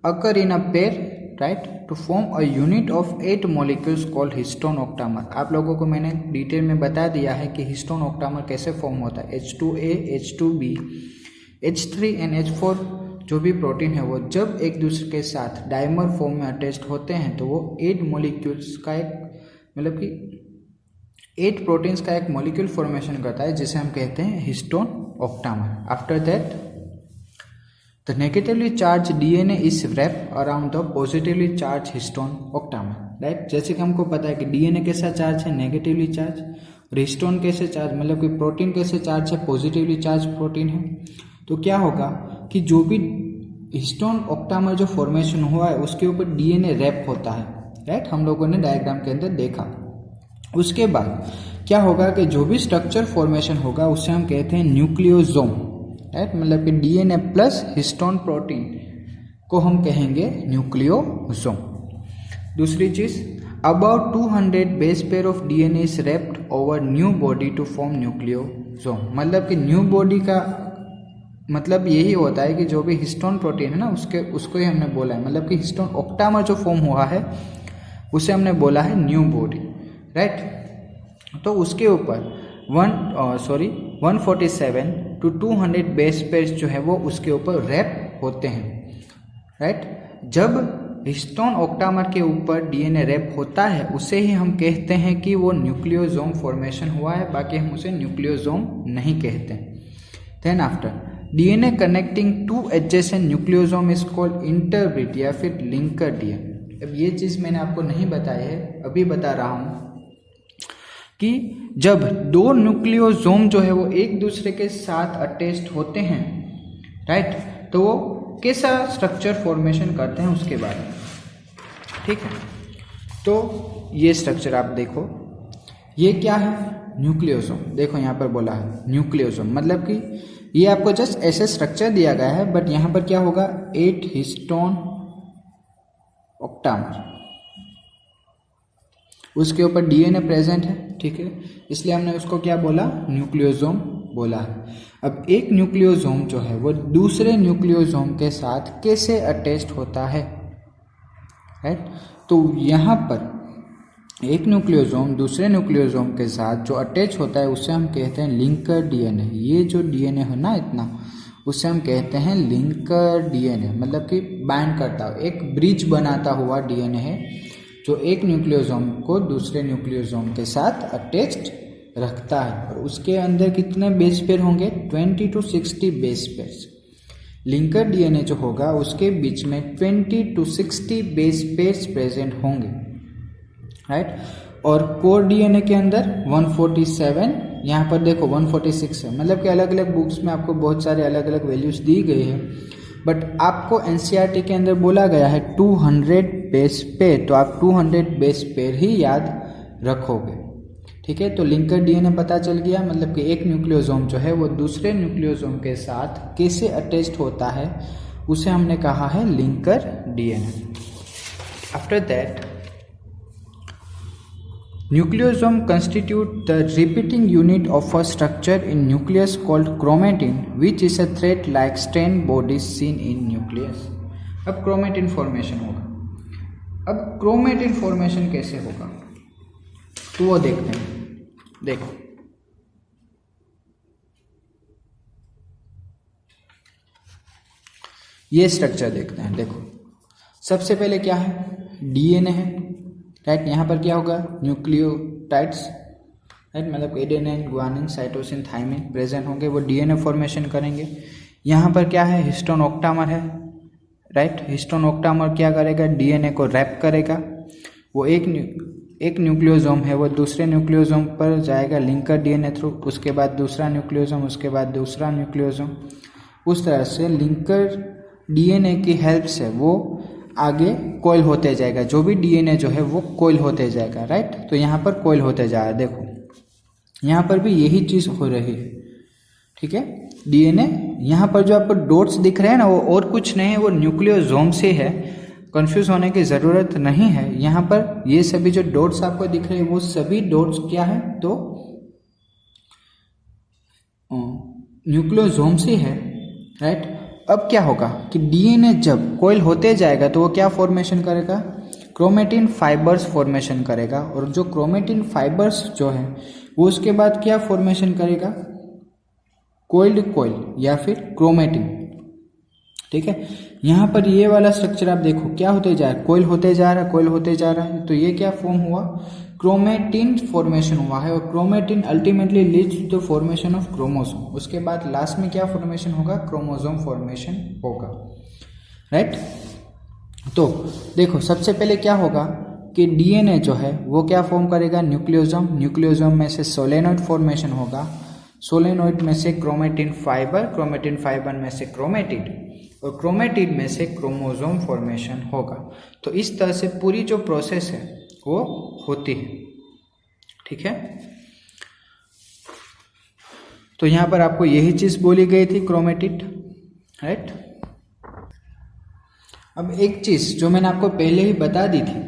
occur in a pair, right, to form a unit of 8 molecules called histone octamer। आप लोगों को मैंने डिटेल में बता दिया है कि हिस्टोन ऑक्टामर कैसे फॉर्म होता है। H2A, H2B, H3 and H4 जो भी प्रोटीन है वो जब एक दूसरे के साथ डाइमर फॉर्म में अटैच्ड होते हैं तो वो 8 मॉलिक्यूल्स का एक मतलब कि 8 प्रोटीन्स का एक मॉलिक्यूल फॉर्मेशन करता है जिसे हम कहते हैं histone octamer. After that the negatively charge DNA is wrap around the positively charge histone octamer, right. जैसे कि हमको पता है कि डीएनए कैसा चार्ज है, नेगेटिवली चार्ज, और हिस्टोन कैसे चार्ज मतलब कि प्रोटीन कैसे चार्ज है, पॉजिटिवली चार्ज प्रोटीन है। तो क्या होगा कि जो भी हिस्टोन ऑक्टामर जो फॉर्मेशन हुआ है उसके ऊपर डीएनए रैप होता है, राइट, हम लोगों ने डायग्राम के अंदर देखा। उसके बाद क्या होगा कि जो भी स्ट्रक्चर फॉर्मेशन होगा उसे हम कहते हैं न्यूक्लियोसोम, राइट, मतलब कि डीएनए प्लस हिस्टोन प्रोटीन को हम कहेंगे न्यूक्लियोसोम। दूसरी चीज, about 200 base pair of DNA is wrapped over nu body to form nucleosome, मतलब कि न्यू बॉडी का मतलब यही होता है कि जो भी हिस्टोन प्रोटीन है ना उसको ही हमने बोला है, मतलब कि हिस्टोन ऑक्टामर जो फॉर्म हुआ है उसे हमने बोला है न्यू बॉडी, राइट। तो उसके ऊपर 147 to 200 बेस पेयर्स जो है वो उसके ऊपर रैप होते हैं, राइट। जब हिस्टोन ऑक्टामर के ऊपर डीएनए रैप होता है उसे ही हम कहते हैं कि वो न्यूक्लियोसोम फॉर्मेशन हुआ है, बाकी हम उसे न्यूक्लियोसोम नहीं कहते। Then after DNA connecting to adjacent nucleosome is called interbead या फिर लिंकर डीएनए। अब ये चीज़ मैंने आपको नहीं बताई है, अभी बता रहा हूँ कि जब दो न्यूक्लियोसोम जो है वो एक दूसरे के साथ अटैच्ड होते हैं, राइट, तो वो कैसा स्ट्रक्चर फॉर्मेशन करते हैं उसके बारे में, ठीक है। तो ये स्ट्रक्चर आप देखो, ये क्या है, न्यूक्लियोसोम। देखो यहाँ पर बोला है न्यूक्लियोसोम, मतलब कि ये आपको जस्ट ऐसे स्ट्रक्चर दिया गया है, बट यहाँ पर क्या होगा, 8 हिस्टोन ऑक्टामर, उसके ऊपर डीएनए प्रेजेंट है, ठीक है, इसलिए हमने उसको क्या बोला, न्यूक्लियोसोम बोला है। अब एक न्यूक्लियोसोम जो है वो दूसरे न्यूक्लियोसोम के साथ कैसे अटैच्ड होता है, राइट। तो यहाँ पर एक न्यूक्लियोसोम दूसरे न्यूक्लियोसोम के साथ जो अटैच होता है उसे हम कहते हैं लिंकर डीएनए। ये जो डीएनए है ना इतना, उसे हम कहते हैं लिंकर डीएनए, मतलब कि बाइंड करता हुआ, एक ब्रिज बनाता हुआ डीएनए है जो एक न्यूक्लियोसोम को दूसरे न्यूक्लियोसोम के साथ अटैच्ड रखता है। और उसके अंदर कितने बेस पेयर होंगे, 20 to 60 base pairs. Linker DNA जो होगा उसके बीच में 20 to 60 बेस पेयर्स प्रेजेंट होंगे, राइट। और कोर डीएनए के अंदर 147, यहाँ पर देखो 146 है, मतलब कि अलग अलग बुक्स में आपको बहुत सारे अलग अलग वैल्यूज दी गई है, बट आपको एनसीईआरटी के अंदर बोला गया है 200 बेस पेयर, तो आप 200 बेस पेयर ही याद रखोगे, ठीक है। तो लिंकर डीएनए पता चल गया, मतलब कि एक न्यूक्लियोसोम जो है वो दूसरे न्यूक्लियोसोम के साथ कैसे अटैच्ड होता है उसे हमने कहा है linker DNA. After that nucleosome constitute the repeating unit of a structure in nucleus called chromatin, which is a thread-like strand body seen in nucleus. अब chromatin formation होगा। अब chromatin formation कैसे होगा तो वो देखते हैं। देखो ये स्ट्रक्चर देखते हैं। देखो सबसे पहले क्या है, डीएनए है, राइट। यहाँ पर क्या होगा, न्यूक्लियोटाइड्स, राइट, मतलब adenine, guanine, cytosine, thymine present होंगे, वो डीएनए फॉर्मेशन करेंगे। यहाँ पर क्या है, हिस्टोन ऑक्टामर है, राइट। हिस्टोन ऑक्टामर क्या करेगा, डीएनए को रैप करेगा। वो एक न्यूक्लियोसोम है वो दूसरे न्यूक्लियोसोम पर जाएगा लिंकर डीएनए थ्रू, उसके बाद दूसरा न्यूक्लियोसोम, उसके बाद दूसरा न्यूक्लियोसोम। उस तरह से लिंकर डीएनए की हेल्प से वो आगे कोयल होते जाएगा, जो भी डीएनए जो है वो कोयल होते जाएगा, राइट। तो यहाँ पर कोयल होते जा रहा है, देखो यहाँ पर भी यही चीज हो रही है, ठीक है। डीएनए यहाँ पर जो आपको डॉट्स दिख रहे हैं ना, वो और कुछ नहीं है, वो न्यूक्लियोसोम से है, कंफ्यूज होने की जरूरत नहीं है। यहाँ पर ये सभी जो डॉट्स आपको दिख रहे हैं वो सभी डॉट्स क्या है, तो न्यूक्लियोसोम से है, राइट। अब क्या होगा कि डीएनए जब कोयल होते जाएगा तो वो क्या फॉर्मेशन करेगा, क्रोमेटिन फाइबर्स फॉर्मेशन करेगा। और जो क्रोमेटिन फाइबर्स जो है वो उसके बाद क्या फॉर्मेशन करेगा, कोइल्ड कोयल या फिर क्रोमेटिन, ठीक है। यहाँ पर ये वाला स्ट्रक्चर आप देखो क्या होते जा रहा है, कोयल होते जा रहा है, कोयल होते जा रहा है, तो ये क्या फॉर्म हुआ, क्रोमेटिन फॉर्मेशन हुआ है। और chromatin ultimately leads to the formation of chromosome. उसके बाद लास्ट में क्या फॉर्मेशन होगा, क्रोमोसोम फॉर्मेशन होगा, राइट। तो देखो सबसे पहले क्या होगा कि डीएनए जो है वो क्या फॉर्म करेगा, न्यूक्लियोसोम। न्यूक्लियोसोम में से सोलेनॉइड फॉर्मेशन होगा। सोलेनोइड में से क्रोमेटिन फाइबर, क्रोमेटिन फाइबर में से क्रोमेटिड और क्रोमेटिड में से क्रोमोसोम फॉर्मेशन होगा। तो इस तरह से पूरी जो प्रोसेस है वो होती है। ठीक है, तो यहाँ पर आपको यही चीज बोली गई थी, क्रोमेटिड, राइट। अब एक चीज जो मैंने आपको पहले ही बता दी थी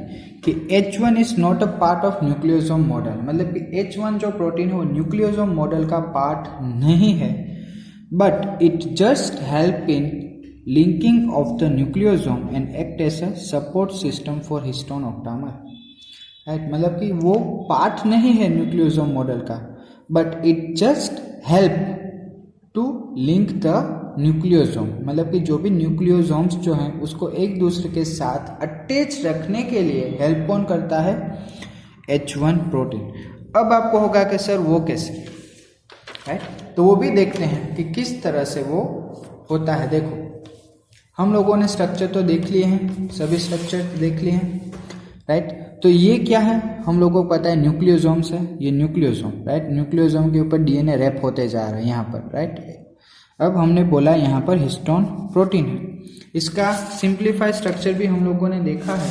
कि H1 is not a part of nucleosome model, मतलब कि H1 जो प्रोटीन है वो न्यूक्लियोसोम मॉडल का पार्ट नहीं है, but it just help in linking of the nucleosome and act as a support system for histone octamer, right. मतलब कि वो पार्ट नहीं है न्यूक्लियोसोम मॉडल का, but it just help to link the nucleosome, मतलब कि जो भी न्यूक्लियोसोम्स जो हैं उसको एक दूसरे के साथ अटैच रखने के लिए हेल्प कौन करता है, H1 प्रोटीन। अब आपको होगा कि सर वो कैसे, राइट, तो वो भी देखते हैं कि किस तरह से वो होता है। देखो हम लोगों ने स्ट्रक्चर तो देख लिए हैं, सभी स्ट्रक्चर देख लिए हैं, राइट। तो ये क्या है, हम लोगों को पता है न्यूक्लियोसोम्स है, ये न्यूक्लियोसोम, राइट। न्यूक्लियोसोम के ऊपर DNA रैप होते जा रहा है यहाँ पर, राइट। अब हमने बोला यहाँ पर हिस्टोन प्रोटीन है, इसका सिंप्लीफाइड स्ट्रक्चर भी हम लोगों ने देखा है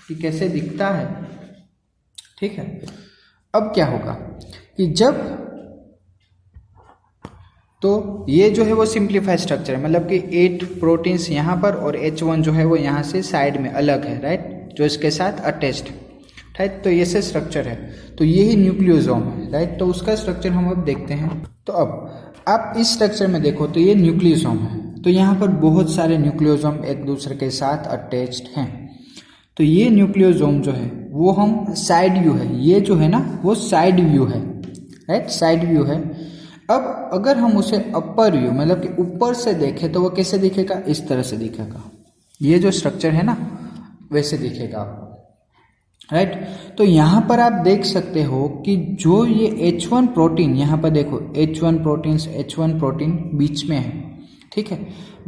कि कैसे दिखता है। ठीक है, अब क्या होगा कि जब, तो ये जो है वो सिंप्लीफाइड स्ट्रक्चर है, मतलब कि 8 प्रोटीन्स यहाँ पर और H1 जो है वो यहाँ से साइड में अलग है, राइट, जो इसके साथ अटैच्ड है, राइट। तो ये से स्ट्रक्चर है, तो यही न्यूक्लियोसोम है, राइट। तो उसका स्ट्रक्चर हम अब देखते हैं। तो अब आप इस स्ट्रक्चर में देखो तो ये न्यूक्लियोसोम है, तो यहाँ पर बहुत सारे न्यूक्लियोसोम एक दूसरे के साथ अटैच्ड हैं। तो ये न्यूक्लियोसोम जो है वो हम साइड व्यू है, ये जो है ना वो साइड व्यू है, राइट, साइड व्यू है। अब अगर हम उसे अपर व्यू मतलब कि ऊपर से देखें तो वो कैसे दिखेगा, इस तरह से दिखेगा, ये जो स्ट्रक्चर है ना वैसे दिखेगा, राइट। तो यहाँ पर आप देख सकते हो कि जो ये H1 प्रोटीन, यहाँ पर देखो H1 प्रोटीन बीच में है, ठीक है।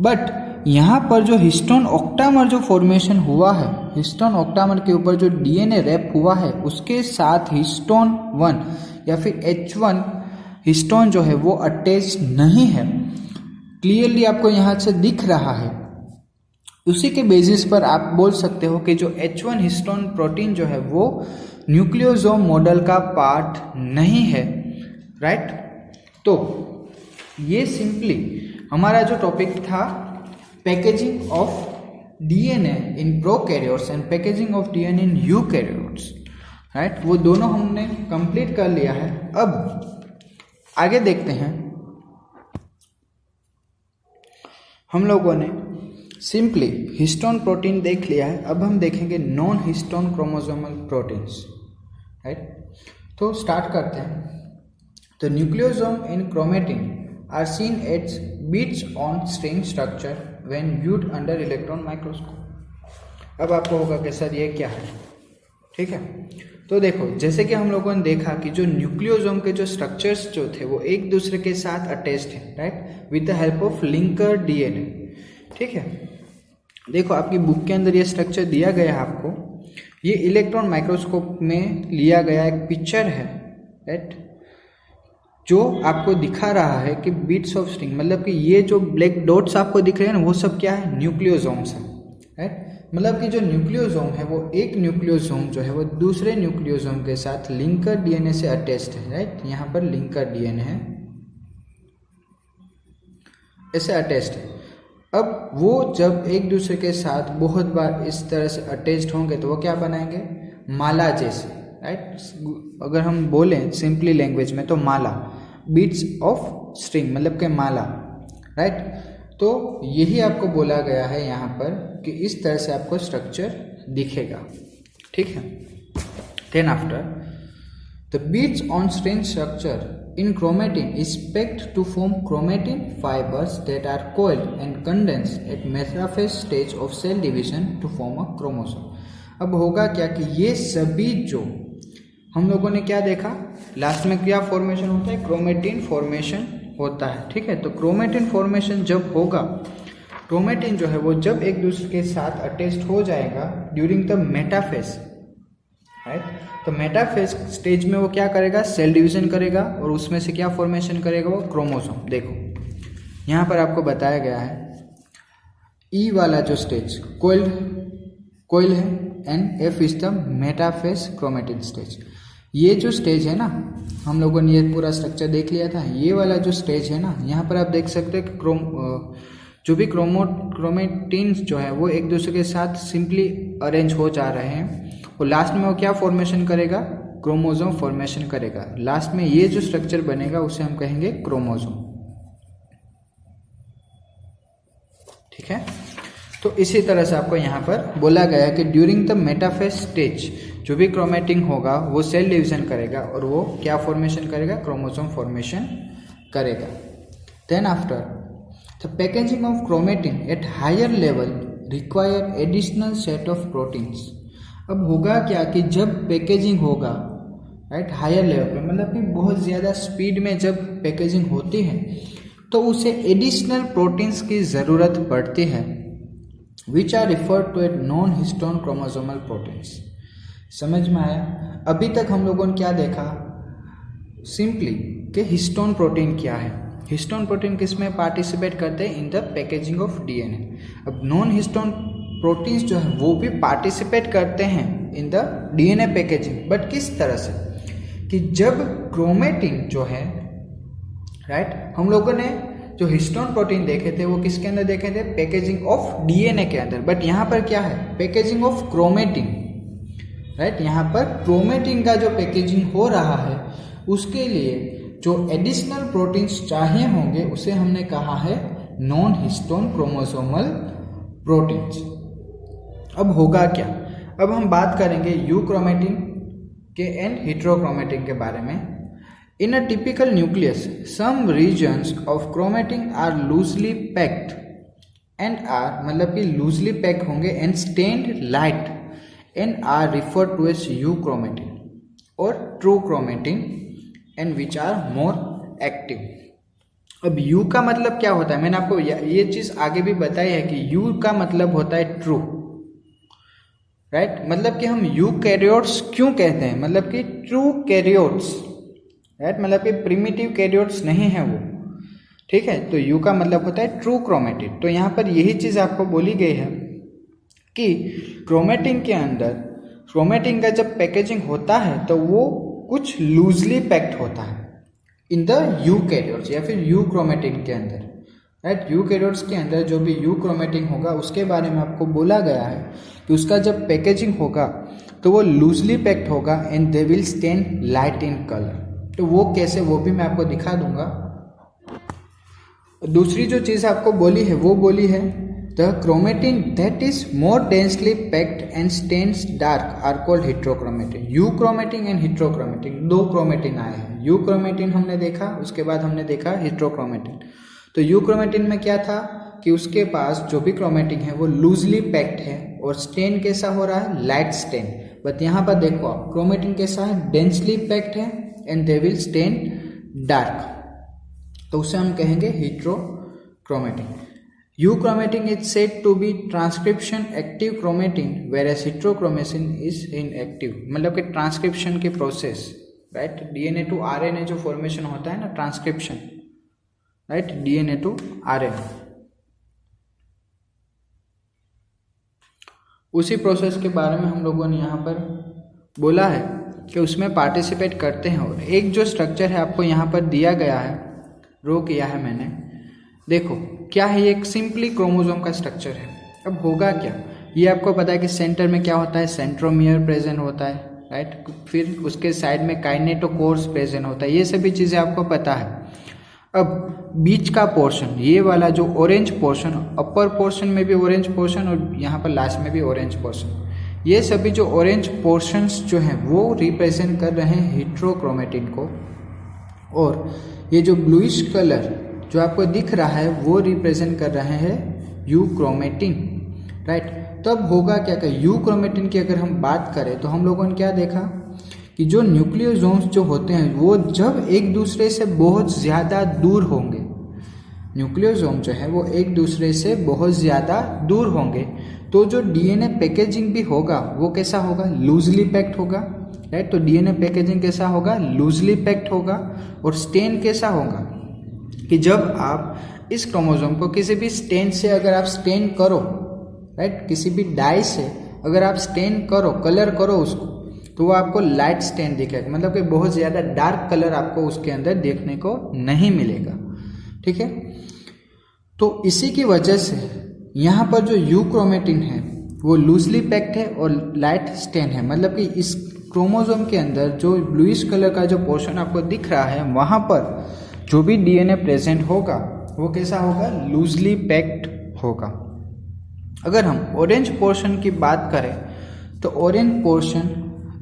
बट यहाँ पर जो हिस्टोन ऑक्टामर जो फॉर्मेशन हुआ है, हिस्टोन ऑक्टामर के ऊपर जो DNA रैप हुआ है उसके साथ हिस्टोन 1 या फिर H1 हिस्टोन जो है वो अटैच नहीं है, क्लियरली आपको यहाँ से दिख रहा है। उसी के बेसिस पर आप बोल सकते हो कि जो H1 हिस्टोन प्रोटीन जो है वो न्यूक्लियोसोम मॉडल का पार्ट नहीं है, राइट। तो ये सिंपली हमारा जो टॉपिक था packaging of DNA in prokaryotes and packaging of DNA in eukaryotes, right, वो दोनों हमने कंप्लीट कर लिया है। अब आगे देखते हैं, हम लोगों ने सिंपली हिस्टोन प्रोटीन देख लिया है, अब हम देखेंगे non histone chromosomal proteins, right. तो स्टार्ट करते हैं। तो nucleosome in chromatin are seen as beads on string structure when viewed under electron microscope. अब आपको होगा कि सर ये क्या है, ठीक है। तो देखो जैसे कि हम लोगों ने देखा कि जो न्यूक्लियोसोम के जो स्ट्रक्चर्स जो थे वो एक दूसरे के साथ अटैच्ड है, right, with the help of linker DNA, ठीक है। देखो आपकी बुक के अंदर ये स्ट्रक्चर दिया गया है आपको, ये इलेक्ट्रॉन माइक्रोस्कोप में लिया गया एक पिक्चर है, राइट, जो आपको दिखा रहा है कि बीट्स ऑफ स्ट्रिंग, मतलब कि ये जो ब्लैक डॉट्स आपको दिख रहे हैं ना वो सब क्या है, न्यूक्लियोसोम्स है, राइट। मतलब कि जो न्यूक्लियोसोम है वो एक न्यूक्लियोसोम जो है वो दूसरे न्यूक्लियोसोम के साथ लिंकर DNA से अटैच्ड है, राइट। यहाँ पर लिंकर DNA है, ऐसे अटैच्ड है। अब वो जब एक दूसरे के साथ बहुत बार इस तरह से अटैच्ड होंगे तो वो क्या बनाएंगे, माला जैसे, राइट। अगर हम बोलें सिंपली लैंग्वेज में तो माला, बीट्स ऑफ स्ट्रिंग मतलब के माला, राइट। तो यही आपको बोला गया है यहाँ पर कि इस तरह से आपको स्ट्रक्चर दिखेगा, ठीक है। Then after the beads on string structure in chromatin is packed to form chromatin fibers that are coiled and condensed at metaphase stage of cell division to form a chromosome। अब होगा क्या कि ये सभी जो हम लोगों ने क्या देखा, लास्ट में क्या फॉर्मेशन होता है, क्रोमेटिन फॉर्मेशन होता है, ठीक है। तो क्रोमेटिन फॉर्मेशन जब होगा, क्रोमेटिन जो है वो जब एक दूसरे के साथ अटैच्ड हो जाएगा ड्यूरिंग द मेटाफेज, राइट, तो मेटाफेज स्टेज में वो क्या करेगा, सेल डिवीजन करेगा और उसमें से क्या फॉर्मेशन करेगा, वो क्रोमोसोम। देखो यहाँ पर आपको बताया गया है ई वाला जो स्टेज कोइल है and F is the metaphase chromatin stage. ये जो स्टेज है ना, हम लोगों ने ये पूरा स्ट्रक्चर देख लिया था। ये वाला जो स्टेज है ना, यहाँ पर आप देख सकते हैं कि जो भी क्रोमेटिन जो है वो एक दूसरे के साथ सिंपली अरेंज हो जा रहे हैं और लास्ट में वो क्या फॉर्मेशन करेगा, क्रोमोसोम फॉर्मेशन करेगा। लास्ट में ये जो स्ट्रक्चर बनेगा उसे हम कहेंगे क्रोमोसोम। ठीक है, तो इसी तरह से आपको यहाँ पर बोला गया है कि ड्यूरिंग द मेटाफेज स्टेज जो भी क्रोमेटिन होगा वो सेल डिवीजन करेगा और वो क्या फॉर्मेशन करेगा, क्रोमोसोम फॉर्मेशन करेगा। Then after the packaging of chromatin at higher level require additional set of proteins. अब होगा क्या कि जब पैकेजिंग होगा राइट हायर लेवल पे, मतलब कि बहुत ज़्यादा स्पीड में जब पैकेजिंग होती है तो उसे एडिशनल प्रोटीन्स की ज़रूरत पड़ती है, which are referred to at non histone chromosomal proteins. समझ में आया? अभी तक हम लोगों ने क्या देखा, सिंपली कि हिस्टोन प्रोटीन क्या है। हिस्टोन प्रोटीन किस में पार्टिसिपेट करते हैं, in the packaging of DNA. अब नॉन हिस्टोन प्रोटीन्स जो है वो भी पार्टिसिपेट करते हैं in the DNA packaging, but किस तरह से कि जब क्रोमेटिन जो है राइट, हम लोगों ने जो हिस्टोन प्रोटीन देखे थे वो किसके अंदर देखे थे, पैकेजिंग ऑफ डीएनए के अंदर। बट यहाँ पर क्या है, पैकेजिंग ऑफ क्रोमेटिन राइट। यहाँ पर क्रोमेटिन का जो पैकेजिंग हो रहा है उसके लिए जो एडिशनल प्रोटीन्स चाहिए होंगे उसे हमने कहा है नॉन हिस्टोन क्रोमोसोमल प्रोटीन्स। अब होगा क्या, अब हम बात करेंगे यूक्रोमेटिन के एंड हेटेरोक्रोमेटिन के बारे में। In a typical nucleus, some regions of chromatin are loosely packed and are मतलब कि loosely packed होंगे and stained light and are referred to as euchromatin or true chromatin and which are more active। अब U का मतलब क्या होता है, मैंने आपको ये चीज़ आगे भी बताई है कि U का मतलब होता है ट्रू राइट। मतलब कि हम यूकैरियोट्स क्यों कहते हैं, मतलब कि ट्रू कैरियोट्स राइट, मतलब कि प्रिमिटिव कैरियोट्स नहीं है वो। ठीक है, तो यू का मतलब होता है ट्रू क्रोमेटिन। तो यहाँ पर यही चीज़ आपको बोली गई है कि क्रोमेटिन के अंदर क्रोमेटिन का जब पैकेजिंग होता है तो वो कुछ लूजली पैक्ड होता है इन द यूकैरियोट्स या फिर यूक्रोमेटिन के अंदर राइट। यूकैरियोट्स के अंदर जो भी यूक्रोमेटिन होगा उसके बारे में आपको बोला गया है कि उसका जब पैकेजिंग होगा तो वो लूजली पैक्ड होगा and they will stain light in colour. तो वो कैसे, वो भी मैं आपको दिखा दूंगा। दूसरी जो चीज़ आपको बोली है वो बोली है the chromatin that is more densely packed and stains dark are called heterochromatin. Euchromatin and heterochromatin, दो क्रोमेटिन आए हैं। यूक्रोमेटिन हमने देखा, उसके बाद हमने देखा हेटेरोक्रोमेटिन। तो यूक्रोमेटिन में क्या था कि उसके पास जो भी क्रोमेटिन है वो लूजली पैक्ड है और स्टेन कैसा हो रहा है, लाइट स्टेन। बट यहाँ पर देखो आप, क्रोमेटिन कैसा है, डेंसली पैक्ड है and they will stain dark, तो उसे हम कहेंगे heterochromatin. Euchromatin is said to be transcription active chromatin whereas heterochromatin is inactive. मतलब कि ट्रांसक्रिप्शन की process right, DNA to RNA जो फॉर्मेशन होता है ना, transcription right, DNA to RNA, उसी प्रोसेस के बारे में हम लोगों ने यहाँ पर बोला है कि उसमें पार्टिसिपेट करते हैं। और एक जो स्ट्रक्चर है आपको यहाँ पर दिया गया है, ड्रॉ किया है मैंने, देखो क्या है, ये एक सिंपली क्रोमोसोम का स्ट्रक्चर है। अब होगा क्या, ये आपको पता है कि सेंटर में क्या होता है, सेंट्रोमियर प्रेजेंट होता है राइट, फिर उसके साइड में काइनेटोकोर्स प्रेजेंट होता है, ये सभी चीज़ें आपको पता है। अब बीच का पोर्शन, ये वाला जो ऑरेंज पोर्शन, अपर पोर्शन में भी ऑरेंज पोर्शन और यहाँ पर लास्ट में भी ऑरेंज पोर्शन, ये सभी जो ऑरेंज पोर्शंस जो हैं वो रिप्रेजेंट कर रहे हैं हेटेरोक्रोमेटिन को, और ये जो ब्लूइश कलर जो आपको दिख रहा है वो रिप्रेजेंट कर रहे हैं यूक्रोमेटिन राइट। तब होगा क्या कि यूक्रोमेटिन की अगर हम बात करें तो हम लोगों ने क्या देखा कि जो न्यूक्लियोसोम्स जो होते हैं वो जब एक दूसरे से बहुत ज़्यादा दूर होंगे, न्यूक्लियोसोम जो है वो एक दूसरे से बहुत ज़्यादा दूर होंगे, तो जो डीएनए पैकेजिंग भी होगा वो कैसा होगा, लूजली पैक्ड होगा राइट। तो डीएनए पैकेजिंग कैसा होगा, लूजली पैक्ड होगा। और स्टेन कैसा होगा कि जब आप इस क्रोमोसोम को किसी भी स्टेन से अगर आप स्टेन करो, राइट, किसी भी डाई से अगर आप स्टेन करो, कलर करो उसको, तो वो आपको लाइट स्टेन दिखेगा, मतलब कि बहुत ज़्यादा डार्क कलर आपको उसके अंदर देखने को नहीं मिलेगा। ठीक है, तो इसी की वजह से यहाँ पर जो यू क्रोमेटिन है वो लूजली पैक्ड है और लाइट स्टेन है, मतलब कि इस क्रोमोसोम के अंदर जो ब्लूइश कलर का जो पोर्शन आपको दिख रहा है, वहाँ पर जो भी डीएनए प्रेजेंट होगा वो कैसा होगा, लूजली पैक्ड होगा। अगर हम ऑरेंज पोर्शन की बात करें तो orange portion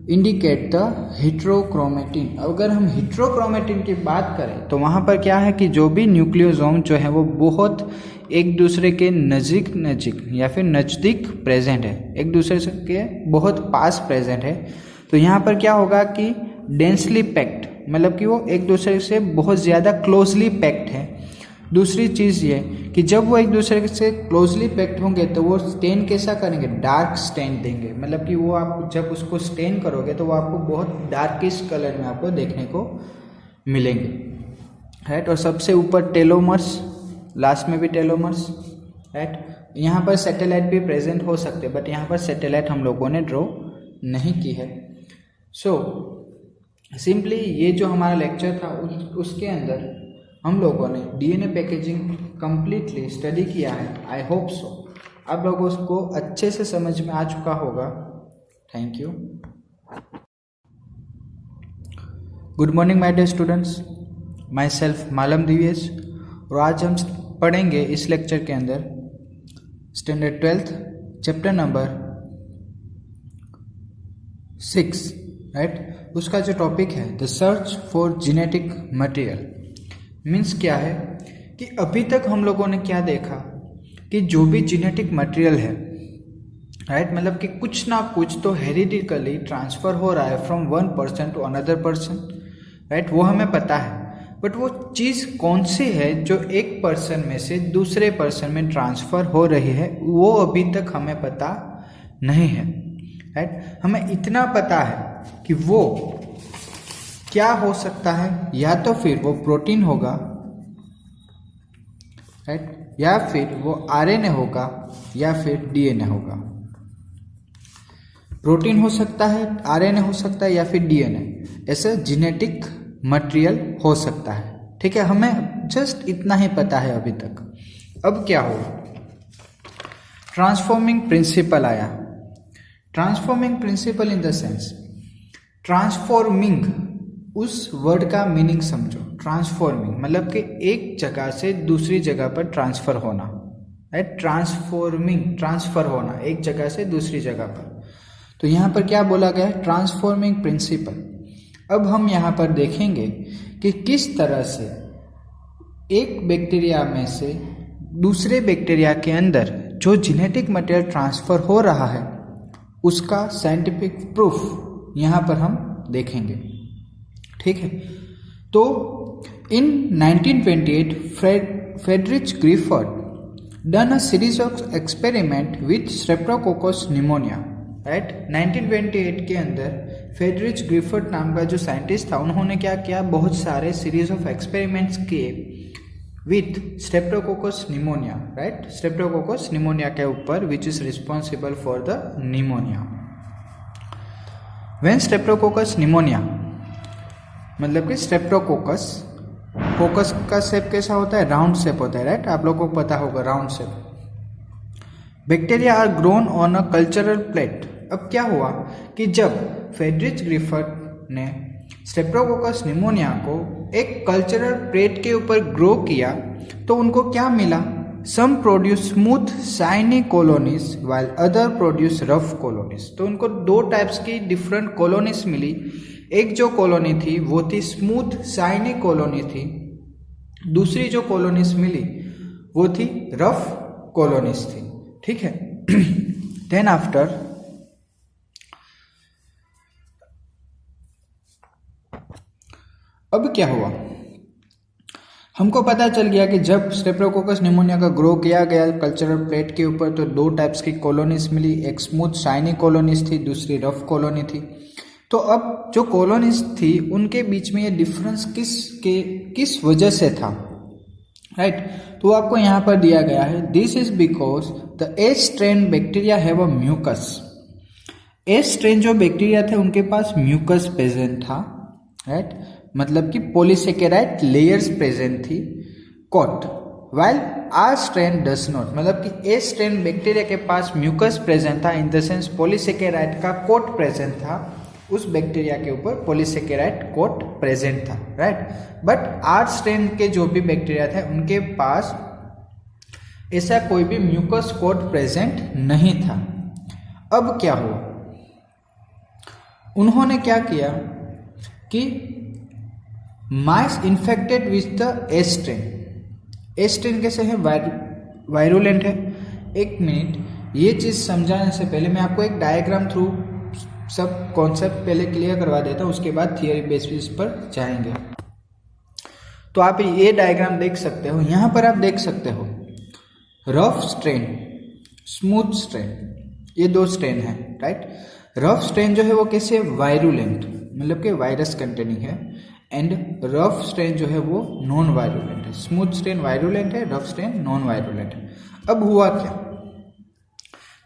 indicate the heterochromatin. अगर हम हेट्रोक्रोमेटिन की बात करें तो वहाँ पर क्या है कि जो भी न्यूक्लियोसोम जो है वो बहुत एक दूसरे के नज़दीक या फिर नज़दीक प्रेजेंट है, एक दूसरे के बहुत पास प्रेजेंट है। तो यहाँ पर क्या होगा कि डेंसली पैक्ड, मतलब कि वो एक दूसरे से बहुत ज़्यादा क्लोजली पैक्ड है। दूसरी चीज़ ये कि जब वो एक दूसरे से क्लोजली पैक्ड होंगे तो वो स्टेन कैसा करेंगे, डार्क स्टेन देंगे, मतलब कि वो आप जब उसको स्टेन करोगे तो वो आपको बहुत डार्किश कलर में आपको देखने को मिलेंगे, राइट। और सबसे ऊपर टेलोमर्स, लास्ट में भी टेलोमर्स, राइट। यहाँ पर सैटेलाइट भी प्रेजेंट हो सकते हैं, बट यहाँ पर सैटेलाइट हम लोगों ने ड्रॉ नहीं की है। सो सिंपली ये जो हमारा लेक्चर था उसके अंदर हम लोगों ने डीएनए पैकेजिंग कंप्लीटली स्टडी किया है। आई होप सो आप लोगों को अच्छे से समझ में आ चुका होगा। Thank you. Good morning my dear students, myself Malam Divyesh, और आज हम पढ़ेंगे इस लेक्चर के अंदर standard 12th chapter number 6, right. उसका जो टॉपिक है the search for genetic material. Means क्या है कि अभी तक हम लोगों ने क्या देखा कि जो भी जेनेटिक मटेरियल है, राइट, मतलब कि कुछ ना कुछ तो हेरिडिकली ट्रांसफ़र हो रहा है from one person to another person, right, वो हमें पता है। बट वो चीज़ कौन सी है जो एक पर्सन में से दूसरे पर्सन में ट्रांसफ़र हो रही है, वो अभी तक हमें पता नहीं है, राइट। हमें इतना पता है कि वो क्या हो सकता है, या तो फिर वो प्रोटीन होगा, राइट, या फिर वो आरएनए होगा, या फिर डीएनए होगा। प्रोटीन हो सकता है, आरएनए हो सकता है, या फिर डीएनए, ऐसे जेनेटिक मटेरियल हो सकता है। ठीक है, हमें जस्ट इतना ही पता है अभी तक। अब क्या होगा, ट्रांसफॉर्मिंग प्रिंसिपल आया। Transforming principle in the sense, transforming, उस वर्ड का मीनिंग समझो। ट्रांसफॉर्मिंग मतलब कि एक जगह से दूसरी जगह पर ट्रांसफर होना, राइट। ट्रांसफॉर्मिंग, ट्रांसफर होना एक जगह से दूसरी जगह पर। तो यहाँ पर क्या बोला गया है, ट्रांसफॉर्मिंग प्रिंसिपल। अब हम यहाँ पर देखेंगे कि किस तरह से एक बैक्टीरिया में से दूसरे बैक्टीरिया के अंदर जो जेनेटिक मटेरियल ट्रांसफर हो रहा है उसका साइंटिफिक प्रूफ यहाँ पर हम देखेंगे। ठीक है, तो in 1928 Frederick Griffith done a series of experiment with streptococcus pneumonia, right. 1928 के अंदर फ्रेडरिच ग्रिफर्ड नाम का जो साइंटिस्ट था, उन्होंने क्या किया, बहुत सारे सीरीज ऑफ एक्सपेरिमेंट्स किए with streptococcus pneumonia, right. Streptococcus pneumonia के ऊपर, which is responsible for the pneumonia. When Streptococcus pneumonia, मतलब कि स्ट्रेप्टोकोकस, कोकस का शेप कैसा होता है, राउंड शेप होता है, राइट। आप लोगों को पता होगा round shape. Bacteria are grown on a cultural plate. अब क्या हुआ कि जब फ्रेडरिच ग्रिफर्ड ने स्ट्रेप्टोकोकस निमोनिया को एक कल्चरल प्लेट के ऊपर ग्रो किया तो उनको क्या मिला, some produce smooth shiny colonies while other produce rough colonies. तो उनको दो टाइप्स की डिफरेंट कॉलोनीज मिली। एक जो कॉलोनी थी वो थी स्मूथ शाइनी कॉलोनी थी, दूसरी जो कॉलोनीज मिली वो थी रफ कॉलोनीज थी। ठीक है, देन आफ्टर अब क्या हुआ, हमको पता चल गया कि जब स्ट्रेप्टोकोकस निमोनिया का ग्रो किया गया कल्चरल प्लेट के ऊपर तो दो टाइप्स की कॉलोनीज मिली, एक स्मूथ शाइनी कॉलोनीज थी, दूसरी रफ कॉलोनी थी। तो अब जो कॉलोनीज थी उनके बीच में ये डिफरेंस किस वजह से था, राइट। तो आपको यहाँ पर दिया गया है, this is because the S strain bacteria have a mucus. S strain जो बैक्टीरिया थे उनके पास म्यूकस प्रेजेंट था, राइट, मतलब कि पॉलीसेकेराइड लेयर्स प्रेजेंट थी, coat, while R strain does not, मतलब कि एज स्ट्रेन बैक्टीरिया के पास म्यूकस प्रेजेंट था, इन द सेंस पॉलीसेकेराइड का कोट प्रेजेंट था, उस बैक्टीरिया के ऊपर पॉलीसेकेराइड कोट प्रेजेंट था, राइट। बट आर स्ट्रेन के जो भी बैक्टीरिया थे उनके पास ऐसा कोई भी म्यूकस कोट प्रेजेंट नहीं था। अब क्या हुआ, उन्होंने क्या किया कि mice infected with the S strain. S strain कैसे है, वायरुलेंट है। एक मिनट, ये चीज़ समझाने से पहले मैं आपको एक डायग्राम थ्रू सब कॉन्सेप्ट पहले क्लियर करवा देता हूँ, उसके बाद थियरी बेसिस पर जाएंगे। तो आप ये डायग्राम देख सकते हो, यहाँ पर आप देख सकते हो रफ स्ट्रेन, स्मूथ स्ट्रेन, ये दो स्ट्रेन है, राइट। रफ स्ट्रेन जो है वो कैसे, वायरुलेंट, मतलब कि वायरस कंटेनिंग है, एंड रफ स्ट्रेन जो है वो नॉन वायरुलेंट है। स्मूथ स्ट्रेन वायरुलेंट है, रफ स्ट्रेन नॉन वायरुलेंट है। अब हुआ क्या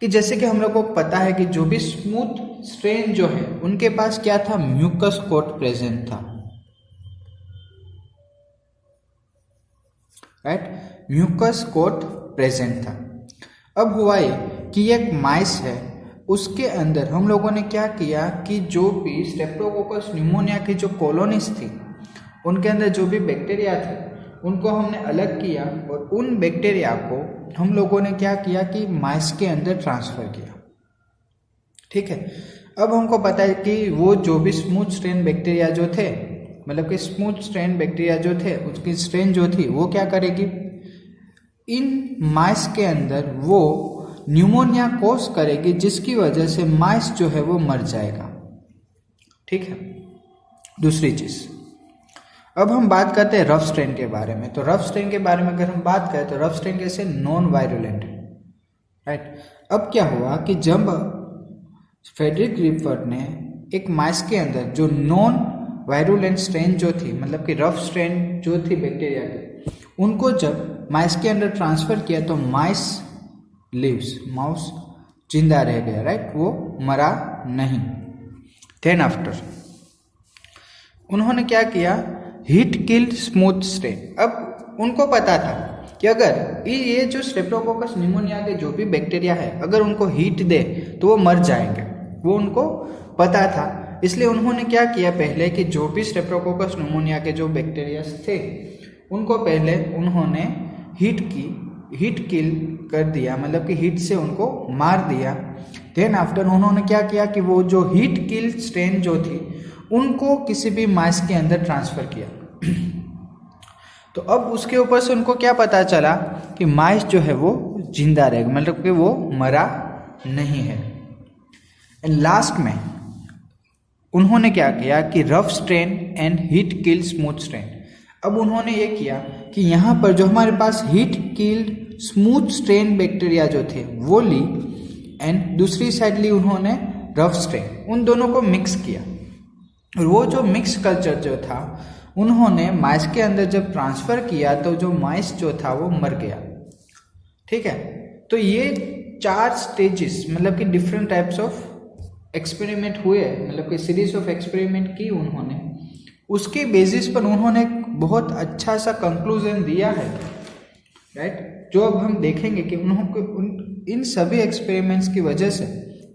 कि जैसे कि हम लोग को पता है कि जो भी स्मूथ स्ट्रेन जो है उनके पास क्या था, म्यूकस कोट प्रेजेंट था, राइट, म्यूकस कोट प्रेजेंट था। अब हुआ ये कि एक माइस है, उसके अंदर हम लोगों ने क्या किया कि जो भी स्ट्रेप्टोकोकस न्यूमोनिया की जो कॉलोनीज थी उनके अंदर जो भी बैक्टीरिया थे उनको हमने अलग किया, और उन बैक्टीरिया को हम लोगों ने क्या किया कि माइस के अंदर ट्रांसफर किया, ठीक है। अब हमको पता है कि वो जो भी स्मूथ स्ट्रेन बैक्टीरिया जो थे, मतलब कि स्मूथ स्ट्रेन बैक्टीरिया जो थे उसकी स्ट्रेन जो थी वो क्या करेगी, इन माइस के अंदर वो न्यूमोनिया कोस करेगी, जिसकी वजह से माइस जो है वो मर जाएगा, ठीक है। दूसरी चीज, अब हम बात करते हैं रफ स्ट्रेन के बारे में। तो रफ स्ट्रेन के बारे में अगर हम बात करें तो रफ स्ट्रेन कैसे, नॉन वायरुलेंट है, राइट। अब क्या हुआ कि जब फ्रेडरिक रिफर्ट ने एक माइस के अंदर जो नॉन वायरुलेंट स्ट्रेन जो थी, मतलब कि रफ स्ट्रेन जो थी बैक्टीरिया की, उनको जब माइस के अंदर ट्रांसफर किया तो माइस लिव्स, माउस जिंदा रह गया, राइट, वो मरा नहीं। देन आफ्टर उन्होंने क्या किया, हीट किल्ड स्मूथ स्ट्रेन। अब उनको पता था कि अगर ये जो स्ट्रेप्टोकोकस न्यूमोनिया के जो भी बैक्टीरिया है अगर उनको हीट दे तो वो मर जाएंगे, वो उनको पता था। इसलिए उन्होंने क्या किया पहले कि जो भी स्ट्रेप्टोकोकस न्यूमोनिया के जो बैक्टीरिया थे उनको पहले उन्होंने हीट किल कर दिया, मतलब कि हीट से उनको मार दिया। देन आफ्टर उन्होंने क्या किया कि वो जो हीट किल स्ट्रेन जो थी उनको किसी भी माइस के अंदर ट्रांसफर किया। तो अब उसके ऊपर से उनको क्या पता चला कि माइस जो है वो जिंदा रहेगा, मतलब कि वो मरा नहीं है। एंड लास्ट में उन्होंने क्या किया कि rough strain and heat kill smooth strain. अब उन्होंने ये किया कि यहाँ पर जो हमारे पास heat killed smooth strain bacteria जो थे वो ली, एंड दूसरी साइड ली उन्होंने रफ स्ट्रेन, उन दोनों को मिक्स किया। और वो जो मिक्स कल्चर जो था उन्होंने माइस के अंदर जब ट्रांसफर किया तो जो माइस जो था वो मर गया, ठीक है। तो ये 4 स्टेजेस, मतलब कि डिफरेंट टाइप्स ऑफ एक्सपेरिमेंट हुए, मतलब कि सीरीज ऑफ एक्सपेरिमेंट की उन्होंने, उसके बेसिस पर उन्होंने बहुत अच्छा सा कंक्लूजन दिया है, राइट, जो अब हम देखेंगे कि उन्होंने इन सभी एक्सपेरिमेंट्स की वजह से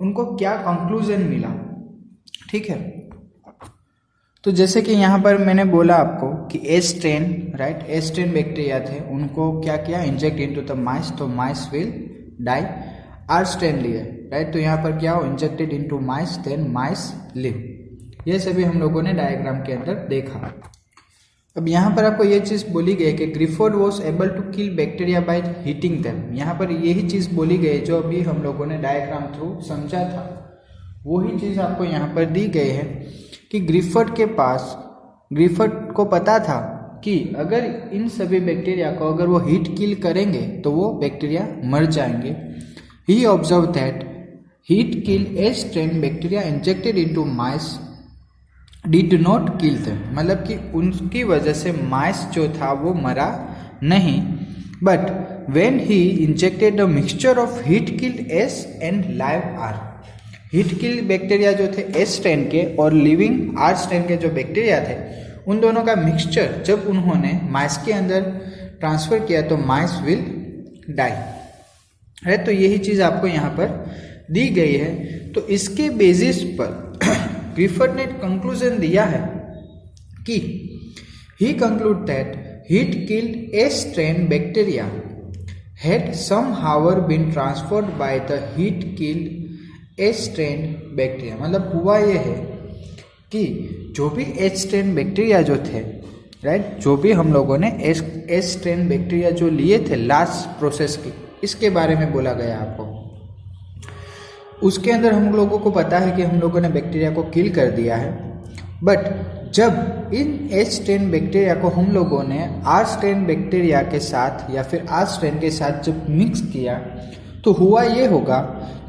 उनको क्या कंक्लूजन मिला, ठीक है। तो जैसे कि यहाँ पर मैंने बोला आपको कि S strain, right, S strain bacteria थे, उनको क्या किया, इंजेक्ट इनटू द माइस, तो mice will die. R strain लिए, राइट, तो यहाँ पर क्या हो, injected into mice, then mice live. ये सभी हम लोगों ने डायग्राम के अंदर देखा। अब यहाँ पर आपको ये चीज़ बोली गई कि Griffith was able to kill bacteria by heating them. यहाँ पर यही चीज़ बोली गई जो अभी हम लोगों ने डायग्राम थ्रू समझा था, वही चीज़ आपको यहाँ पर दी गई है कि ग्रिफर्ड को पता था कि अगर इन सभी बैक्टीरिया को अगर वो हीट किल करेंगे तो वो बैक्टीरिया मर जाएंगे। He observe that heat kill S strain bacteria injected into mice did not kill them, मतलब कि उनकी वजह से माइस जो था वो मरा नहीं, but when he injected the mixture of heat killed S and live R, heat kill bacteria जो थे एस स्ट्रेन के और लिविंग आर स्ट्रेन के जो बैक्टीरिया थे उन दोनों का मिक्सचर जब उन्होंने माइस के अंदर ट्रांसफर किया तो माइस विल डाई है। तो यही चीज आपको यहाँ पर दी गई है। तो इसके बेसिस पर क्लिफर्ड ने कंक्लूजन दिया है कि he concluded that heat killed A strain bacteria had somehow been transferred by the heat killed A strain bacteria. मतलब हुआ यह है कि जो भी एच स्ट्रेन बैक्टीरिया जो थे, राइट, जो भी हम लोगों ने एच स्ट्रेन बैक्टीरिया जो लिए थे लास्ट प्रोसेस की, इसके बारे में बोला गया आपको। उसके अंदर हम लोगों को पता है कि हम लोगों ने बैक्टीरिया को किल कर दिया है, बट जब इन एच स्ट्रेन बैक्टीरिया को हम लोगों ने आर स्ट्रेन बैक्टीरिया के साथ या फिर आर स्ट्रेन के साथ जब मिक्स किया तो हुआ ये होगा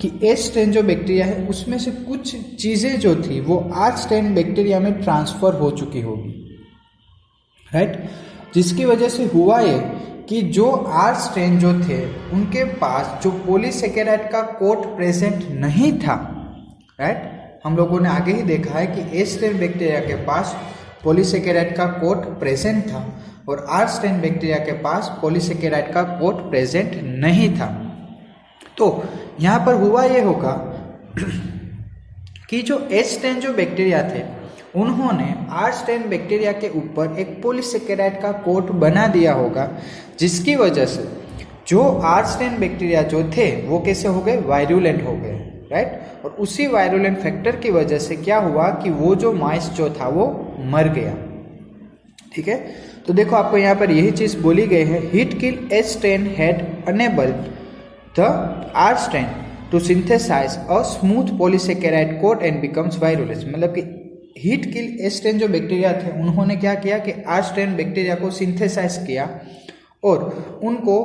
कि एच स्ट्रेन जो बैक्टीरिया है उसमें से कुछ चीज़ें जो थी वो आर स्ट्रेन बैक्टीरिया में ट्रांसफर हो चुकी होगी, राइट, जिसकी वजह से हुआ ये कि जो आर स्ट्रेन जो थे उनके पास जो पॉलीसेकेराइड का कोट प्रेजेंट नहीं था, राइट, हम लोगों ने आगे ही देखा है कि एच स्ट्रेन बैक्टीरिया के पास पॉलीसेकेराइड का कोट प्रेजेंट था और आर स्ट्रेन बैक्टीरिया के पास पॉलीसेकेराइड का कोट प्रेजेंट नहीं था। तो यहाँ पर हुआ ये होगा कि जो एच स्ट्रेन जो बैक्टीरिया थे उन्होंने आर स्ट्रेन बैक्टीरिया के ऊपर एक पॉलीसेकेराइड का कोट बना दिया होगा, जिसकी वजह से जो आर स्ट्रेन बैक्टीरिया जो थे वो कैसे हो गए, वायरुलेंट हो गए, राइट, और उसी वायरुलेंट फैक्टर की वजह से क्या हुआ कि वो जो माइस जो था वो मर गया। ठीक है, तो देखो आपको यहाँ पर यही चीज बोली गई है, heat kill H strain had enabled the R strain to synthesize a smooth polysaccharide coat and becomes virulence. मतलब कि हीट किल एच स्ट्रेन जो बैक्टीरिया थे उन्होंने क्या किया कि आर स्ट्रेन बैक्टीरिया को सिंथेसाइज किया और उनको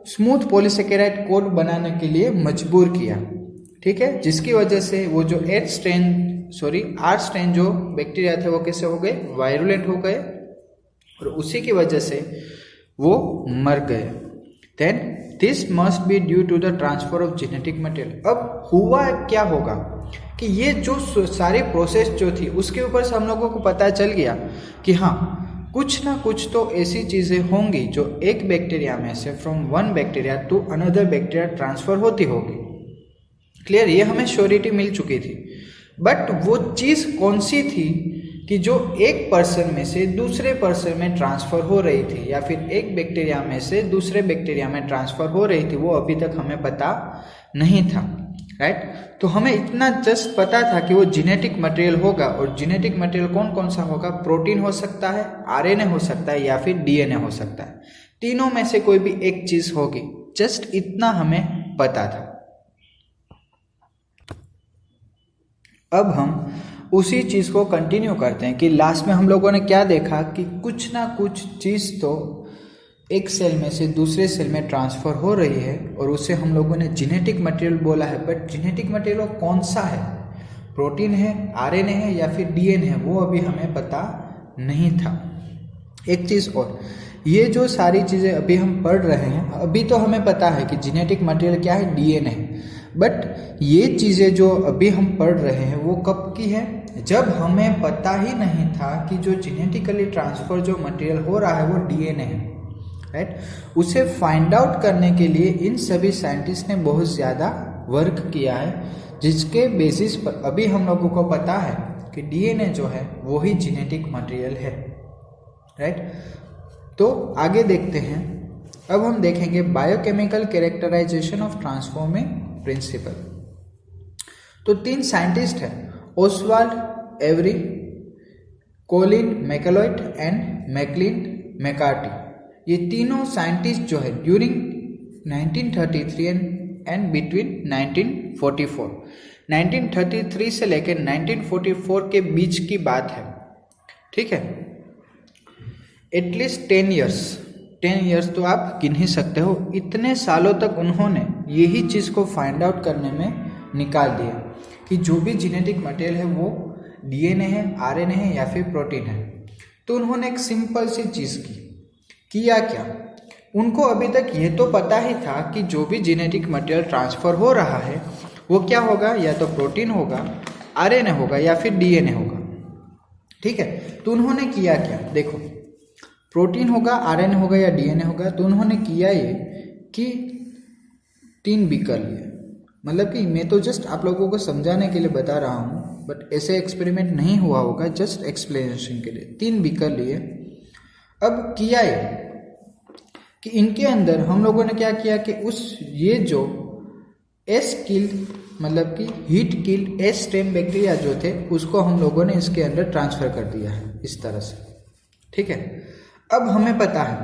स्मूथ पॉलीसेकेराइड कोट बनाने के लिए मजबूर किया। ठीक है, जिसकी वजह से वो जो आर स्ट्रेन जो बैक्टीरिया थे वो कैसे हो गए, वायरुलेंट हो गए और उसी की वजह से वो मर गए। Then this must be due to the transfer of genetic material. अब हुआ क्या होगा कि ये जो सारी प्रोसेस जो थी उसके ऊपर से हम लोगों को पता चल गया कि हाँ कुछ ना कुछ तो ऐसी चीजें होंगी जो एक बैक्टीरिया में से from one bacteria to another bacteria transfer होती होगी। क्लियर, ये हमें श्योरिटी मिल चुकी थी, बट वो चीज कौन सी थी कि जो एक पर्सन में से दूसरे पर्सन में ट्रांसफर हो रही थी या फिर एक बैक्टीरिया में से दूसरे बैक्टीरिया में ट्रांसफर हो रही थी, वो अभी तक हमें पता नहीं था, राइट। तो हमें इतना जस्ट पता था कि वो जेनेटिक मटेरियल होगा, और जेनेटिक मटेरियल कौन कौन सा होगा, प्रोटीन हो सकता है, आरएनए हो सकता है या फिर डीएनए हो सकता है, तीनों में से कोई भी एक चीज होगी, जस्ट इतना हमें पता था। अब हम उसी चीज को कंटिन्यू करते हैं कि लास्ट में हम लोगों ने क्या देखा कि कुछ ना कुछ चीज तो एक सेल में से दूसरे सेल में ट्रांसफर हो रही है और उसे हम लोगों ने जेनेटिक मटेरियल बोला है। बट जेनेटिक मटेरियल कौन सा है, प्रोटीन है, आरएनए है या फिर डीएनए है, वो अभी हमें पता नहीं था। एक चीज और, ये जो सारी चीजें अभी हम पढ़ रहे हैं, अभी तो हमें पता है कि जेनेटिक मटेरियल क्या है, डीएनए है, बट ये चीजें जो अभी हम पढ़ रहे हैं वो कब की है, जब हमें पता ही नहीं था कि जो जेनेटिकली ट्रांसफर जो मटेरियल हो रहा है वो डीएनए है, राइट। उसे फाइंड आउट करने के लिए इन सभी साइंटिस्ट ने बहुत ज़्यादा वर्क किया है, जिसके बेसिस पर अभी हम लोगों को पता है कि डीएनए जो है वो ही जेनेटिक मटेरियल है, राइट। तो आगे देखते हैं, अब हम देखेंगे biochemical characterization of transforming principle. तो 3 साइंटिस्ट हैं, Oswald Avery, Colin MacLeod and Maclyn McCarty. ये तीनों साइंटिस्ट जो है ड्यूरिंग 1933 एंड बिटवीन 1944, 1933 से लेकर 1944 के बीच की बात है, ठीक है। एटलीस्ट 10 ईयर्स तो आप गिन ही सकते हो, इतने सालों तक उन्होंने यही चीज़ को फाइंड आउट करने में निकाल दिया कि जो भी जेनेटिक मटेरियल है वो डीएनए है, आरएनए है या फिर प्रोटीन है। तो उन्होंने एक सिंपल सी चीज़ किया क्या, उनको अभी तक ये तो पता ही था कि जो भी जेनेटिक मटेरियल ट्रांसफ़र हो रहा है वो क्या होगा, या तो प्रोटीन होगा, आरएनए होगा या फिर डीएनए होगा। ठीक है, तो उन्होंने किया क्या, देखो प्रोटीन होगा, आरएनए होगा या डीएनए होगा। तो उन्होंने किया ये कि 3 बीकर लिए, मतलब कि मैं तो जस्ट आप लोगों को समझाने के लिए बता रहा हूँ, बट ऐसे एक्सपेरिमेंट नहीं हुआ होगा, जस्ट एक्सप्लेनेशन के लिए 3 बीकर लिए। अब किया ये कि इनके अंदर हम लोगों ने क्या किया कि ये जो एस किल्ड मतलब कि heat killed S stem bacteria जो थे उसको हम लोगों ने इसके अंदर ट्रांसफ़र कर दिया है इस तरह से। ठीक है, अब हमें पता है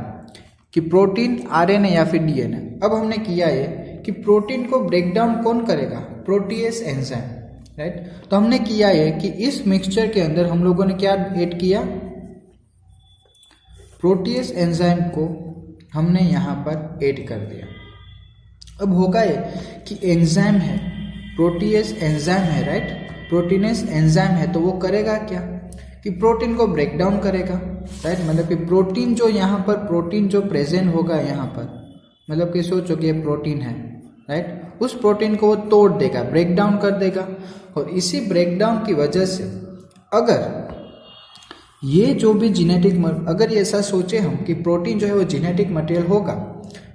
कि प्रोटीन, आरएनए या फिर डीएनए। अब हमने किया ये कि प्रोटीन को ब्रेक डाउन कौन करेगा, प्रोटीएस एंजाइम, राइट। तो हमने किया ये कि इस मिक्सचर के अंदर हम लोगों ने क्या ऐड किया, प्रोटीएस एंजाइम को हमने यहाँ पर ऐड कर दिया। अब होगा ये कि एंजाइम है, प्रोटीएस एंजाइम है, राइट, प्रोटीनेस एंजाइम है, तो वो करेगा क्या कि प्रोटीन को ब्रेक डाउन करेगा, राइट। मतलब कि प्रोटीन जो यहाँ पर प्रोटीन जो प्रेजेंट होगा यहाँ पर, मतलब कि सोचो कि ये प्रोटीन है, राइट, उस प्रोटीन को वो तोड़ देगा, ब्रेक डाउन कर देगा। और इसी ब्रेक डाउन की वजह से अगर ये जो भी अगर ये ऐसा सोचे हम कि प्रोटीन जो है वो जेनेटिक मटेरियल होगा,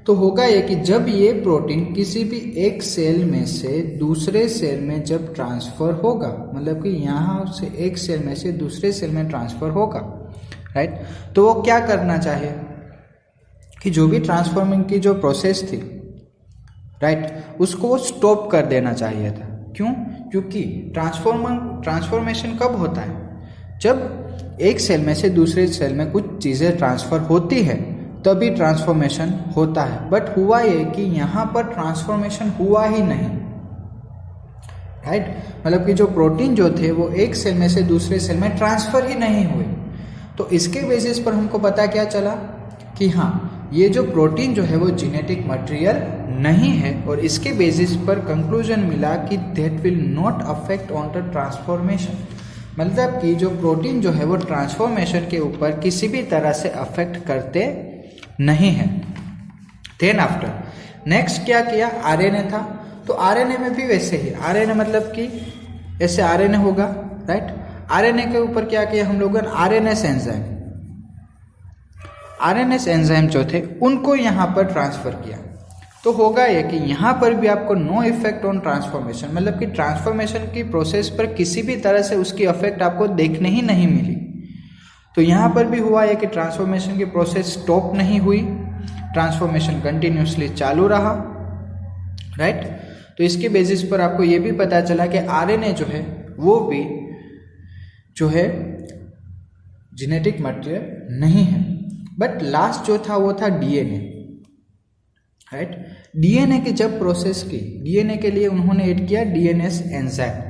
तो होगा ये कि जब ये प्रोटीन किसी भी एक सेल में से दूसरे सेल में जब ट्रांसफ़र होगा, मतलब कि यहाँ से एक सेल में से दूसरे सेल में ट्रांसफ़र होगा, राइट, तो वो क्या करना चाहिए कि जो भी ट्रांसफॉर्मिंग की जो प्रोसेस थी, राइट, उसको वो स्टॉप कर देना चाहिए था। क्यों, क्योंकि ट्रांसफॉर्मेशन कब होता है, जब एक सेल में से दूसरे सेल में कुछ चीज़ें ट्रांसफ़र होती है तभी ट्रांसफॉर्मेशन होता है। बट हुआ ये कि यहाँ पर ट्रांसफॉर्मेशन हुआ ही नहीं, राइट, मतलब कि जो प्रोटीन जो थे वो एक सेल में से दूसरे सेल में ट्रांसफ़र ही नहीं हुए। तो इसके बेसिस पर हमको पता क्या चला कि हाँ, ये जो प्रोटीन जो है वो जेनेटिक मटेरियल नहीं है, और इसके बेसिस पर कंक्लूजन मिला कि that will not affect on the transformation, मतलब कि जो प्रोटीन जो है वो ट्रांसफॉर्मेशन के ऊपर किसी भी तरह से अफेक्ट करते नहीं है। देन आफ्टर नेक्स्ट क्या किया, आरएनए था, तो आरएनए में भी वैसे ही, आरएनए मतलब कि ऐसे आरएनए होगा, राइट, आरएनए के ऊपर क्या किया हम लोगों ने, आरएनएस एंजाइम जो थे उनको यहाँ पर ट्रांसफ़र किया। तो होगा ये कि यहाँ पर भी आपको नो इफेक्ट ऑन ट्रांसफॉर्मेशन, मतलब कि ट्रांसफॉर्मेशन की प्रोसेस पर किसी भी तरह से उसकी इफेक्ट आपको देखने ही नहीं मिली। तो यहाँ पर भी हुआ है कि ट्रांसफॉर्मेशन की प्रोसेस स्टॉप नहीं हुई, ट्रांसफॉर्मेशन कंटिन्यूसली चालू रहा, राइट। तो इसके बेसिस पर आपको ये भी पता चला कि आरएनए जो है वो भी जो है जेनेटिक मटेरियल नहीं है। बट लास्ट जो था वो था डीएनए, राइट। डीएनए की जब प्रोसेस की, डीएनए के लिए उन्होंने ऐड किया डीएनएस एंजाइम।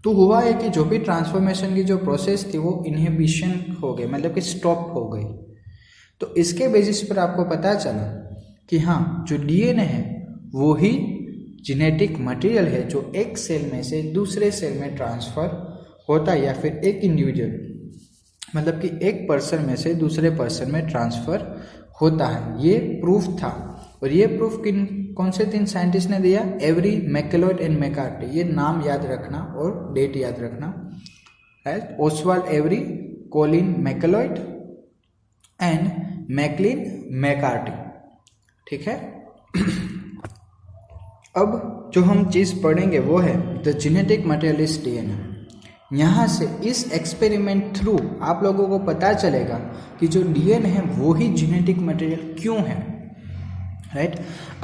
तो हुआ है कि जो भी ट्रांसफॉर्मेशन की जो प्रोसेस थी वो इनहिबिशन हो गई, मतलब कि स्टॉप हो गई। तो इसके बेसिस पर आपको पता चला कि हाँ, जो डीएनए है वो ही जेनेटिक मटेरियल है जो एक सेल में से दूसरे सेल में ट्रांसफ़र होता है, या फिर एक इंडिविजुअल मतलब कि एक पर्सन में से दूसरे पर्सन में ट्रांसफ़र होता है। ये प्रूफ था, और ये प्रूफ कौन से 3 साइंटिस्ट ने दिया, एवरी, मैकलॉयड एंड मैकार्टी। ये नाम याद रखना और डेट याद रखना, right, Oswald Avery, Colin MacLeod and Maclyn McCarty, ठीक है। अब जो हम चीज़ पढ़ेंगे वो है the genetic material is DNA. यहाँ से इस एक्सपेरिमेंट थ्रू आप लोगों को पता चलेगा कि जो डीएनए है वो ही जेनेटिक मटेरियल क्यों है, राइट।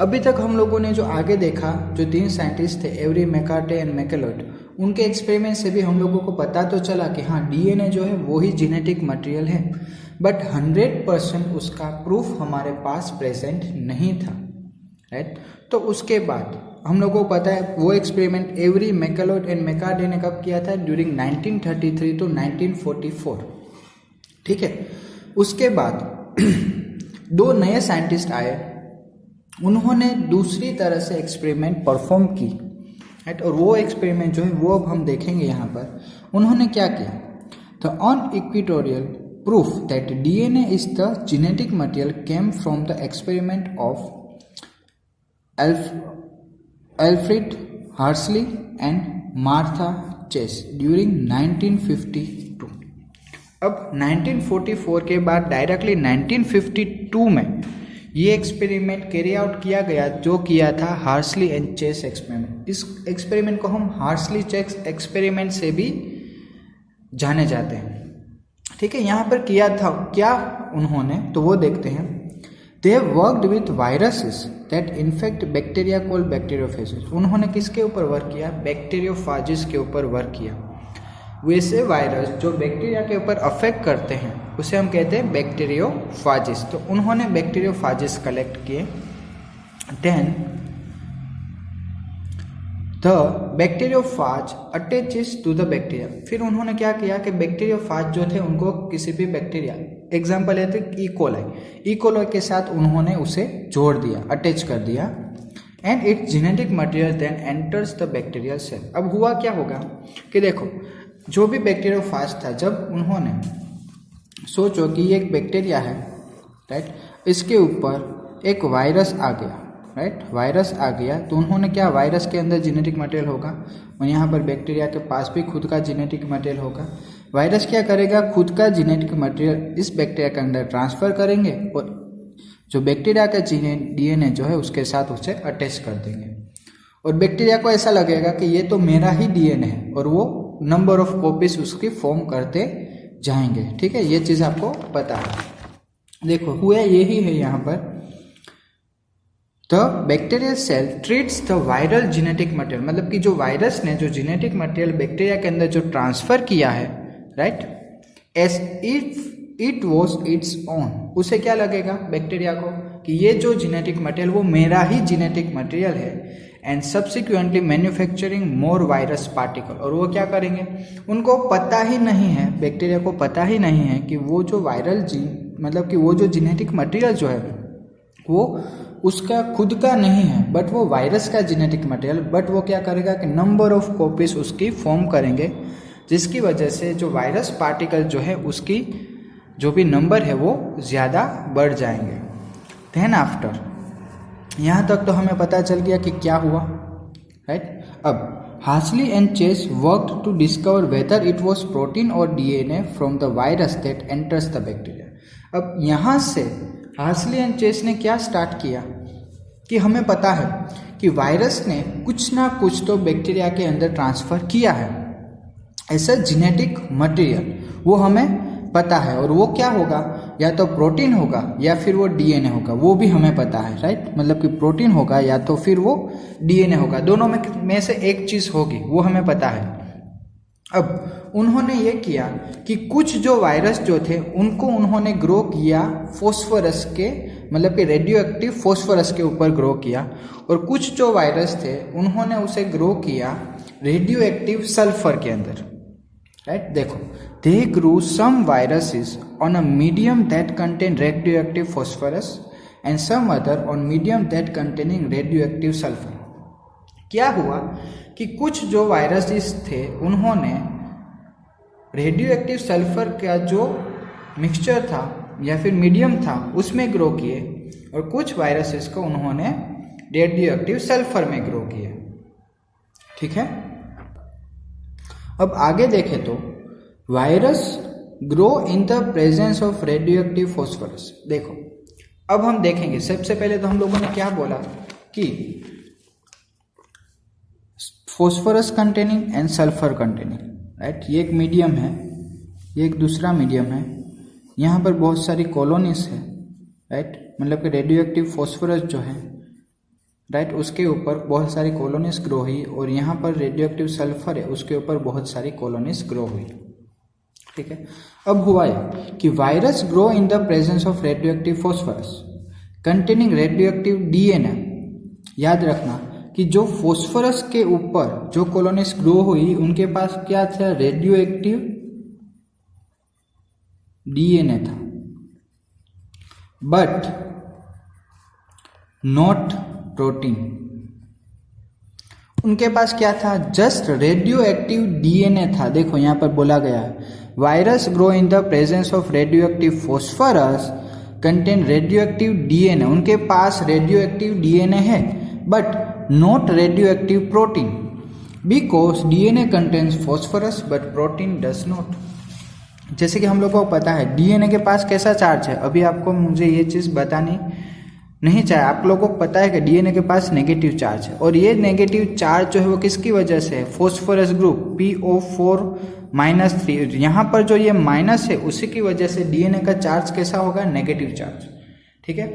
अभी तक हम लोगों ने जो आगे देखा, जो 3 साइंटिस्ट थे, एवरी, मैकार्टी एंड मैकलॉयड, उनके एक्सपेरिमेंट से भी हम लोगों को पता तो चला कि हाँ, डीएनए जो है वो ही जेनेटिक मटेरियल है। बट 100% उसका प्रूफ हमारे पास प्रेजेंट नहीं था, राइट। तो उसके बाद हम लोगों को पता है वो experiment every, McLeod and McCarthy ने कब किया था, ड्यूरिंग 1933 टू 1944, ठीक है। उसके बाद 2 नए साइंटिस्ट आए, उन्होंने दूसरी तरह से एक्सपेरिमेंट परफॉर्म की, राइट। और वो एक्सपेरिमेंट जो है वो अब हम देखेंगे यहाँ पर। उन्होंने क्या किया, the unequivocal proof that DNA is the genetic material came from the experiment of Alfred Hershey and Martha Chase during 1952। अब 1944 के बाद डायरेक्टली 1952 में ये एक्सपेरिमेंट कैरी आउट किया गया, जो किया था हार्शली एंड चेस एक्सपेरिमेंट। इस एक्सपेरिमेंट को हम हार्शली चेस एक्सपेरिमेंट से भी जाने जाते हैं, ठीक है। यहाँ पर किया था क्या उन्होंने, तो वो देखते हैं। They worked with viruses that infect bacteria called bacteriophages. उन्होंने किसके ऊपर वर्क किया, बैक्टीरियोफाजिस के ऊपर वर्क किया। वैसे वायरस जो बैक्टीरिया के ऊपर अफेक्ट करते हैं उसे हम कहते हैं बैक्टीरियोफाजिस। तो उन्होंने बैक्टीरियोफाजिस कलेक्ट किए। Then the bacteriophage attaches to the bacteria. फिर उन्होंने क्या किया कि बैक्टीरियोफाज जो थे उनको किसी भी बैक्टीरिया, एग्जाम्पल लेते ई कोलाई के साथ उन्होंने उसे जोड़ दिया, अटैच कर दिया। And its genetic material then enters the bacterial cell. अब हुआ क्या होगा कि देखो, जो भी बैक्टीरियोफाज था, जब उन्होंने सोचो कि ये एक बैक्टीरिया है, राइट, इसके ऊपर एक वायरस आ गया, राइट, वायरस आ गया, तो उन्होंने क्या, वायरस के अंदर जेनेटिक मटेरियल होगा और यहाँ पर बैक्टीरिया के पास भी खुद का जेनेटिक मटेरियल होगा। वायरस क्या करेगा, खुद का जेनेटिक मटेरियल इस बैक्टीरिया के अंदर ट्रांसफर करेंगे और जो बैक्टीरिया का डीएनए जो है उसके साथ उसे अटैच कर देंगे। और बैक्टीरिया को ऐसा लगेगा कि ये तो मेरा ही डीएनए है, और वो नंबर ऑफ कॉपीज उसकी फॉर्म करते जाएंगे, ठीक है। ये चीज़ आपको पता है। देखो हुआ यही है यहाँ पर, the bacterial cell treats the viral genetic material, मतलब कि जो वायरस ने जो जेनेटिक मटेरियल बैक्टीरिया के अंदर जो ट्रांसफर किया है, right, as if it was its own. उसे क्या लगेगा बैक्टीरिया को कि ये जो जेनेटिक मटेरियल वो मेरा ही जेनेटिक मटेरियल है। And subsequently manufacturing more virus particle. और वो क्या करेंगे, उनको पता ही नहीं है, बैक्टीरिया को पता ही नहीं है कि वो जो वायरल जीन, मतलब कि वो जो जेनेटिक मटेरियल जो है वो उसका खुद का नहीं है, बट वो वायरस का जेनेटिक मटेरियल, बट वो क्या करेगा कि नंबर ऑफ कॉपीज उसकी फॉर्म करेंगे, जिसकी वजह से जो वायरस पार्टिकल जो है उसकी जो भी नंबर है वो ज़्यादा बढ़ जाएंगे। देन आफ्टर, यहाँ तक तो हमें पता चल गया कि क्या हुआ, राइट। अब Hershey and Chase worked to discover whether it was protein और DNA from the virus that enters the bacteria. अब यहाँ से हार्शली एंड चेस ने क्या स्टार्ट किया कि हमें पता है कि वायरस ने कुछ ना कुछ तो बैक्टीरिया के अंदर ट्रांसफर किया है, ऐसा जेनेटिक मटेरियल वो हमें पता है। और वो क्या होगा, या तो प्रोटीन होगा या फिर वो डीएनए होगा, वो भी हमें पता है, राइट। मतलब कि प्रोटीन होगा या तो फिर वो डीएनए होगा, दोनों में से एक चीज़ होगी, वो हमें पता है। अब उन्होंने ये किया कि कुछ जो वायरस जो थे उनको उन्होंने ग्रो किया फॉस्फोरस के, मतलब कि रेडियो एक्टिव फॉस्फोरस के ऊपर ग्रो किया। और कुछ जो वायरस थे उन्होंने उसे ग्रो किया रेडियो एक्टिव सल्फर के अंदर, राइट। देखो, they grew some viruses on a medium that contained radioactive phosphorus and some other on medium that containing radioactive sulfur। क्या हुआ कि कुछ जो वायरसेस थे उन्होंने रेडियो एक्टिव सल्फर का जो मिक्सचर था या फिर मीडियम था उसमें ग्रो किए, और कुछ वायरसेस को उन्होंने रेडियो एक्टिव सल्फर में ग्रो किए, ठीक है। अब आगे देखें तो virus grow in the presence of radioactive phosphorus. देखो अब हम देखेंगे, सबसे पहले तो हम लोगों ने क्या बोला कि phosphorus containing and sulphur containing, right. ये एक मीडियम है, ये एक दूसरा मीडियम है, यहाँ पर बहुत सारी कॉलोनीज है, राइट। मतलब कि रेडियो एक्टिव फॉस्फोरस जो है, राइट, उसके ऊपर बहुत सारी कॉलोनीज ग्रो हुई, और यहाँ पर रेडियो एक्टिव सल्फर है उसके ऊपर बहुत सारी कॉलोनीज ग्रो हुई, ठीक है। अब हुआ ये कि virus grow in the presence of radioactive phosphorus containing radio active DNA. याद रखना कि जो फॉस्फोरस के ऊपर जो कॉलोनीज ग्रो हुई उनके पास क्या था, रेडियो एक्टिव डीएनए था, बट नॉट प्रोटीन। उनके पास क्या था, जस्ट रेडियो एक्टिव डीएनए था। देखो यहाँ पर बोला गया है virus grow in the presence of radioactive phosphorus contain radioactive DNA. उनके पास रेडियो एक्टिव डीएनए है but not radioactive protein, because DNA contains phosphorus but protein does not. जैसे कि हम लोग को पता है डीएनए के पास कैसा चार्ज है, अभी आपको मुझे ये चीज़ बतानी नहीं चाहिए, आप लोगों को पता है कि डीएनए के पास नेगेटिव चार्ज है, और ये नेगेटिव चार्ज जो है वो किसकी वजह से है, फॉस्फोरस ग्रुप PO4-3। यहाँ पर जो ये माइनस है उसी की वजह से डीएनए का चार्ज कैसा होगा, नेगेटिव चार्ज। ठीक है,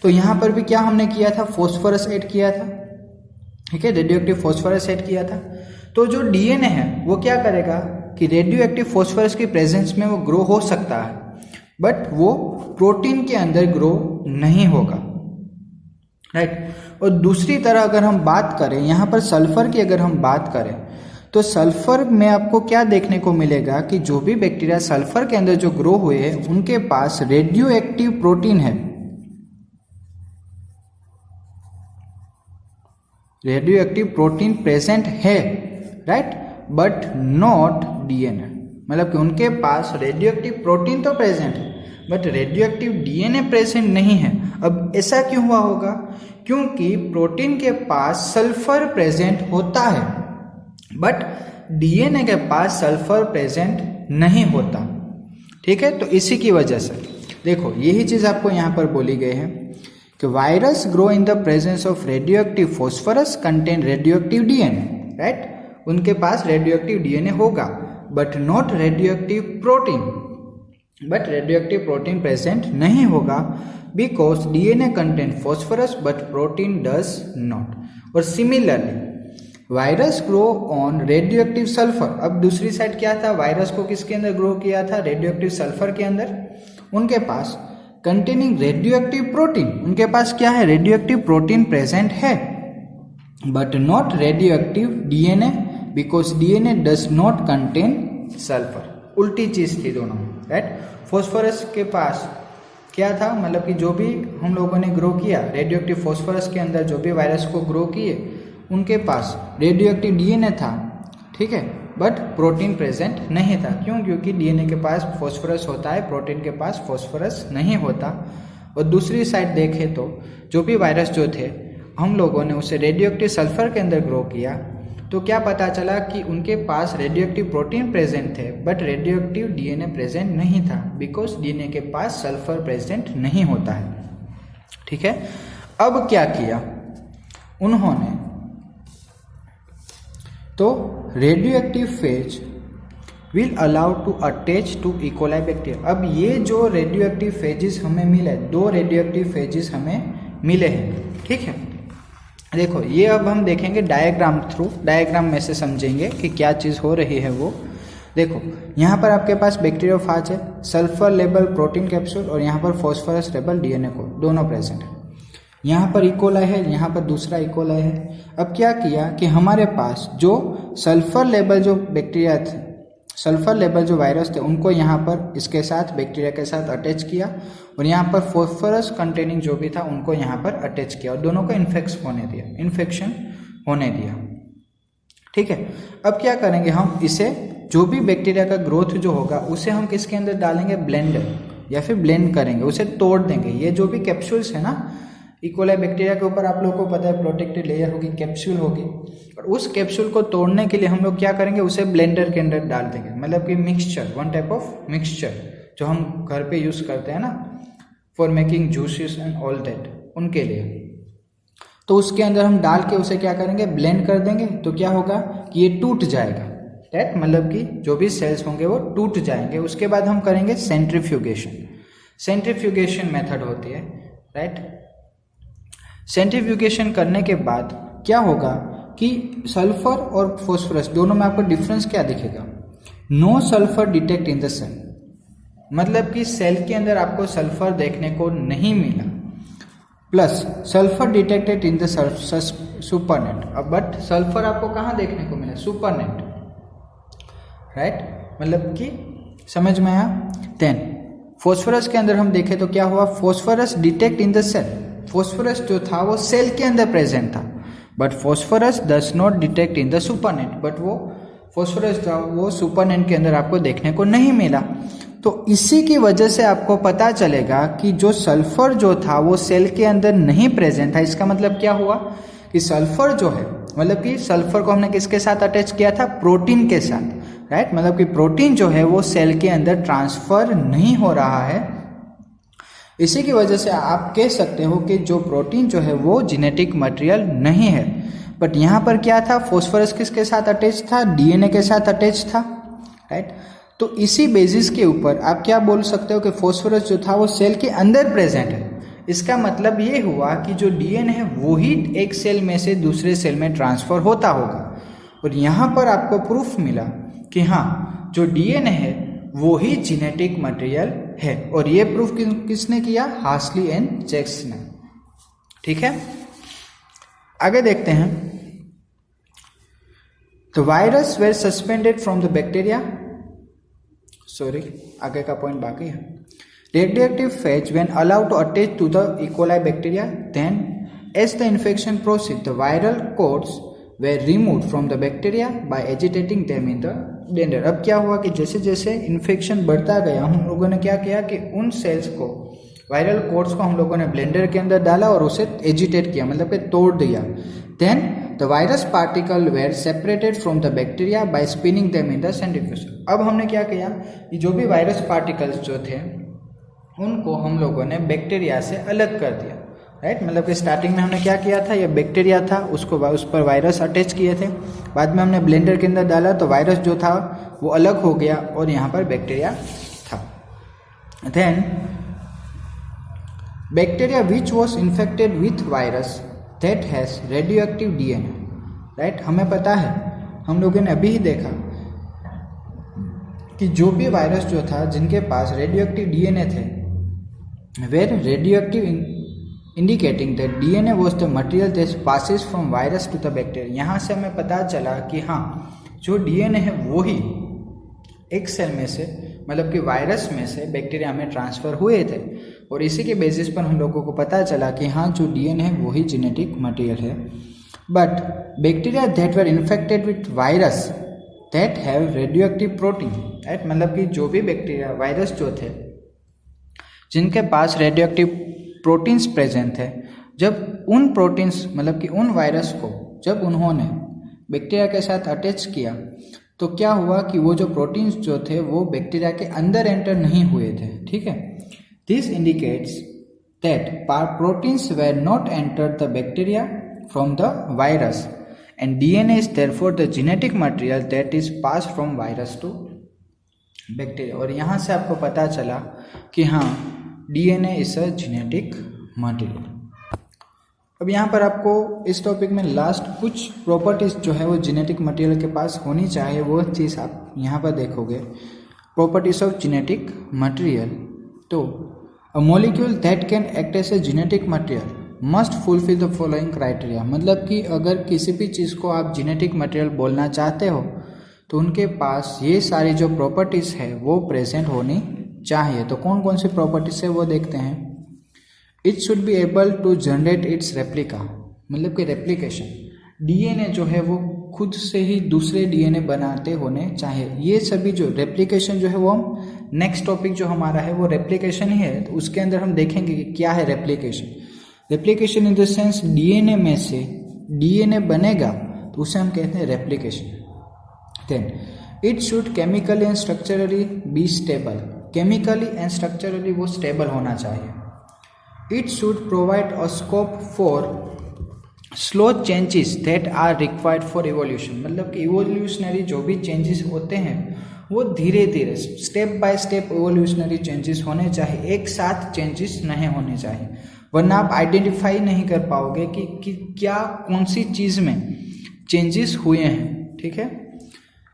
तो यहाँ पर भी क्या हमने किया था, फॉस्फोरस ऐड किया था। ठीक है, रेडियो एक्टिव फॉस्फोरस ऐड किया था। तो जो डीएनए है वो क्या करेगा कि रेडियो एक्टिव फॉस्फोरस की प्रेजेंस में वो ग्रो हो सकता है बट वो प्रोटीन के अंदर ग्रो नहीं होगा, राइट। और दूसरी तरह अगर हम बात करें यहाँ पर सल्फर की, अगर हम बात करें तो सल्फर में आपको क्या देखने को मिलेगा कि जो भी बैक्टीरिया सल्फर के अंदर जो ग्रो हुए हैं उनके पास रेडियो एक्टिव प्रोटीन है, रेडियो एक्टिव प्रोटीन प्रेजेंट है, राइट, बट नॉट डीएनए। मतलब कि उनके पास रेडियो एक्टिव प्रोटीन तो प्रेजेंट है but radioactive DNA present नहीं है। अब ऐसा क्यों हुआ होगा, क्योंकि प्रोटीन के पास सल्फर प्रेजेंट होता है बट डीएनए के पास सल्फर प्रेजेंट नहीं होता। ठीक है, तो इसी की वजह से देखो यही चीज आपको यहाँ पर बोली गई है कि virus grow in the presence of radioactive phosphorus contain radioactive DNA, right. उनके पास रेडियो एक्टिव डीएनए होगा but not radioactive protein, but radioactive protein present नहीं होगा because DNA contain phosphorus but protein does not. और similarly virus grow on radioactive sulphur. अब दूसरी side क्या था, वायरस को किसके अंदर ग्रो किया था, रेडियो एक्टिव सल्फर के अंदर। उनके पास कंटेनिंग रेडियो एक्टिव प्रोटीन, उनके पास क्या है, रेडियो एक्टिव प्रोटीन प्रेजेंट है but not radioactive DNA because DNA does not contain sulphur. उल्टी चीज थी दोनों, राइट। फॉस्फोरस के पास क्या था, मतलब कि जो भी हम लोगों ने ग्रो किया रेडियो एक्टिव फॉस्फोरस के अंदर, जो भी वायरस को ग्रो किए उनके पास रेडियो एक्टिव डीएनए था, ठीक है, बट प्रोटीन प्रेजेंट नहीं था। क्यों, क्योंकि डीएनए के पास फॉस्फोरस होता है, प्रोटीन के पास फॉस्फोरस नहीं होता। और दूसरी साइड देखें तो जो भी वायरस जो थे हम लोगों ने उसे रेडियो एक्टिव सल्फर के अंदर ग्रो किया, तो क्या पता चला कि उनके पास रेडियो एक्टिव प्रोटीन प्रेजेंट थे but radioactive DNA present नहीं था बिकॉज डीएनए के पास सल्फर प्रेजेंट नहीं होता है। ठीक है, अब क्या किया उन्होंने, तो radio active phage will allow to attach to E. coli bacteria. अब ये जो रेडियो एक्टिव फेजेस हमें मिले, 2 रेडियो एक्टिव फेजेस हमें मिले हैं। ठीक है, देखो ये अब हम देखेंगे डायग्राम थ्रू, डायग्राम में से समझेंगे कि क्या चीज़ हो रही है वो। देखो यहाँ पर आपके पास बैक्टीरियोफाज है, सल्फर लेबल प्रोटीन कैप्सूल, और यहाँ पर फॉस्फोरस लेबल डीएनए कोड, दोनों प्रेजेंट है। यहाँ पर इकोलाई है, यहाँ पर दूसरा इकोलाई है। अब क्या किया कि हमारे पास जो सल्फर लेबल जो बैक्टीरिया थे, सल्फर लेबल जो वायरस थे, उनको यहाँ पर इसके साथ बैक्टीरिया के साथ अटैच किया, और यहाँ पर फॉस्फोरस कंटेनिंग जो भी था उनको यहाँ पर अटैच किया, और दोनों को इन्फेक्शन होने दिया। ठीक है, अब क्या करेंगे हम, इसे जो भी बैक्टीरिया का ग्रोथ जो होगा उसे हम किसके अंदर डालेंगे, ब्लेंडर, या फिर ब्लेंड करेंगे, उसे तोड़ देंगे। ये जो भी कैप्सूल्स है ना, इकोलाई बैक्टीरिया के ऊपर आप लोगों को पता है प्रोटेक्टिव लेयर होगी, कैप्सूल होगी, और उस कैप्सूल को तोड़ने के लिए हम लोग क्या करेंगे, उसे ब्लेंडर के अंदर डाल देंगे। मतलब कि mixture, one type of mixture जो हम घर पे यूज करते हैं ना for making juices and all that, उनके लिए। तो उसके अंदर हम डाल के उसे क्या करेंगे, ब्लेंड कर देंगे। तो क्या होगा कि ये टूट जाएगा, राइट, मतलब कि जो भी सेल्स होंगे वो टूट जाएंगे। उसके बाद हम करेंगे सेंट्रीफ्यूगेशन। सेंट्रीफ्यूगेशन मेथड होती है, राइट। सेंट्रीफ्यूगेशन करने के बाद क्या होगा कि सल्फर और फॉस्फोरस दोनों में आपको डिफरेंस क्या दिखेगा, no sulphur detect in the cell, मतलब कि सेल के अंदर आपको सल्फर देखने को नहीं मिला, plus sulphur detected in the supernet. अब बट सल्फर आपको कहाँ देखने को मिला, सुपरनेट, राइट, मतलब कि समझ में आया। देन फॉस्फोरस के अंदर हम देखें तो क्या हुआ, phosphorus detect in the cell, phosphorus जो था वो सेल के अंदर प्रेजेंट था, but phosphorus does not detect in the supernate, but वो फॉस्फोरस था वो सुपरनेट के अंदर आपको देखने को नहीं मिला। तो इसी की वजह से आपको पता चलेगा कि जो सल्फर जो था वो सेल के अंदर नहीं प्रेजेंट था। इसका मतलब क्या हुआ कि सल्फर जो है, मतलब कि सल्फर को हमने किसके साथ अटैच किया था, प्रोटीन के साथ, राइट। मतलब कि प्रोटीन जो है वो सेल के अंदर ट्रांसफर नहीं हो रहा है। इसी की वजह से आप कह सकते हो कि जो प्रोटीन जो है वो जेनेटिक मटेरियल नहीं है। बट यहाँ पर क्या था, फॉस्फोरस किसके साथ अटैच था, डीएनए के साथ अटैच था, राइट। तो इसी बेसिस के ऊपर आप क्या बोल सकते हो कि फॉस्फोरस जो था वो सेल के अंदर प्रेजेंट है। इसका मतलब ये हुआ कि जो डीएनए है वो ही एक सेल में से दूसरे सेल में ट्रांसफर होता होगा। और यहाँ पर आपको प्रूफ मिला कि हाँ, जो डीएनए है वो ही जेनेटिक मटेरियल है। और ये प्रूफ किसने किया, हार्सली एंड जैक्स ने, ठीक है। आगे देखते हैं। The virus were suspended from the bacteria, sorry आगे का पॉइंट बाकी है। Radioactive phage when allowed to attach to the E. Coli bacteria, then as the infection proceed the viral coats were removed from the bacteria by agitating them in the blender. अब क्या हुआ कि जैसे जैसे infection बढ़ता गया, हम लोगों ने क्या किया कि उन सेल्स को, वायरल कोड्स को हम लोगों ने ब्लेंडर के अंदर डाला और उसे एजिटेट किया, मतलब कि तोड़ दिया। Then the virus particle were separated from the bacteria by spinning them in the centrifuge. अब हमने क्या किया कि जो भी वायरस पार्टिकल्स जो थे उनको हम लोगों ने बैक्टीरिया से अलग कर दिया, राइट। मतलब कि स्टार्टिंग में हमने क्या किया था, ये बैक्टीरिया था, उसको उस पर वायरस अटैच किए थे। बाद में हमने ब्लेंडर के अंदर डाला तो वायरस जो था वो अलग हो गया और यहाँ पर बैक्टीरिया था। Then bacteria which was infected with virus that has radioactive DNA, right. हमें पता है, हम लोगों ने अभी ही देखा कि जो भी वायरस जो था जिनके पास रेडियोएक्टिव डीएनए थे, were radioactive indicating that DNA was the material that passes from virus to the bacteria. यहाँ से हमें पता चला कि हाँ, जो डीएनए है वो ही एक सेल में से, मतलब कि वायरस में से बैक्टीरिया में ट्रांसफर हुए थे। और इसी के बेसिस पर हम लोगों को पता चला कि हाँ, जो डीएनए है वो ही जेनेटिक मटेरियल है। But bacteria that were infected with virus that have radioactive protein, right. मतलब कि जो भी बैक्टीरिया, वायरस जो थे जिनके पास रेडियोएक्टिव प्रोटीन्स प्रेजेंट थे, जब उन प्रोटीन्स, मतलब कि उन वायरस को जब उन्होंने बैक्टीरिया के साथ अटैच किया तो क्या हुआ कि वो जो प्रोटीन्स जो थे वो बैक्टीरिया के अंदर एंटर नहीं हुए थे, ठीक है। This indicates that proteins were not enter the bacteria from the virus and DNA is therefore the genetic material that is pass from virus to bacteria. और यहाँ से आपको पता चला कि हाँ, DNA is a genetic material. अब यहाँ पर आपको इस टॉपिक में लास्ट कुछ प्रॉपर्टीज जो है वो जेनेटिक मटेरियल के पास होनी चाहिए, वो चीज़ आप यहाँ पर देखोगे। प्रॉपर्टीज ऑफ जेनेटिक मटेरियल, तो a molecule that can act as a genetic material must fulfil the following criteria. मतलब कि अगर किसी भी चीज़ को आप जेनेटिक मटेरियल बोलना चाहते हो तो उनके पास ये सारी जो प्रॉपर्टीज़ है वो प्रेजेंट होनी चाहिए। तो कौन कौन सी प्रॉपर्टीज है वो देखते हैं। It should be able to generate its replica, मतलब कि रेप्लिकेशन, डीएनए जो है वो खुद से ही दूसरे डीएनए बनाते होने चाहिए। ये सभी जो रेप्लिकेशन जो है वो हम नेक्स्ट टॉपिक जो हमारा है वो रेप्लिकेशन ही है, तो उसके अंदर हम देखेंगे कि क्या है replication. Replication in the sense DNA में से डीएनए बनेगा तो उसे हम कहते हैं replication. Then it should chemically and structurally be stable, chemically and structurally वो स्टेबल होना चाहिए। It should provide a scope for slow changes that are required for evolution। मतलब कि evolutionary जो भी changes होते हैं वो धीरे धीरे step by step evolutionary changes होने चाहिए, एक साथ changes नहीं होने चाहिए, वरना आप आइडेंटिफाई नहीं कर पाओगे कि क्या कौन सी चीज़ में changes हुए हैं, ठीक है।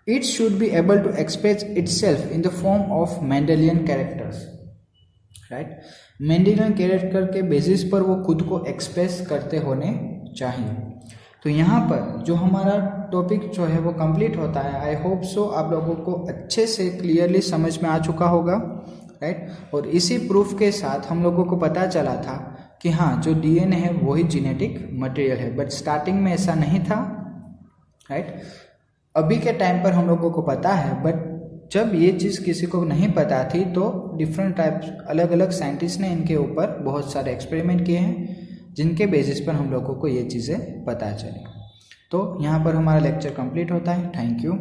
It should be able to express itself in the form of Mendelian characters, right. Mendelian character के बेसिस पर वो खुद को एक्सप्रेस करते होने चाहिए। तो यहाँ पर जो हमारा टॉपिक जो है वो कंप्लीट होता है। आई होप सो आप लोगों को अच्छे से क्लियरली समझ में आ चुका होगा, राइट। और इसी प्रूफ के साथ हम लोगों को पता चला था कि हाँ जो डीएनए है वही जेनेटिक मटेरियल है, बट स्टार्टिंग में ऐसा नहीं था, राइट। अभी के टाइम पर हम लोगों को पता है, बट जब ये चीज़ किसी को नहीं पता थी तो डिफरेंट टाइप्स अलग अलग साइंटिस्ट ने इनके ऊपर बहुत सारे एक्सपेरिमेंट किए हैं जिनके बेसिस पर हम लोगों को ये चीज़ें पता चली। तो यहाँ पर हमारा लेक्चर कंप्लीट होता है। Thank you.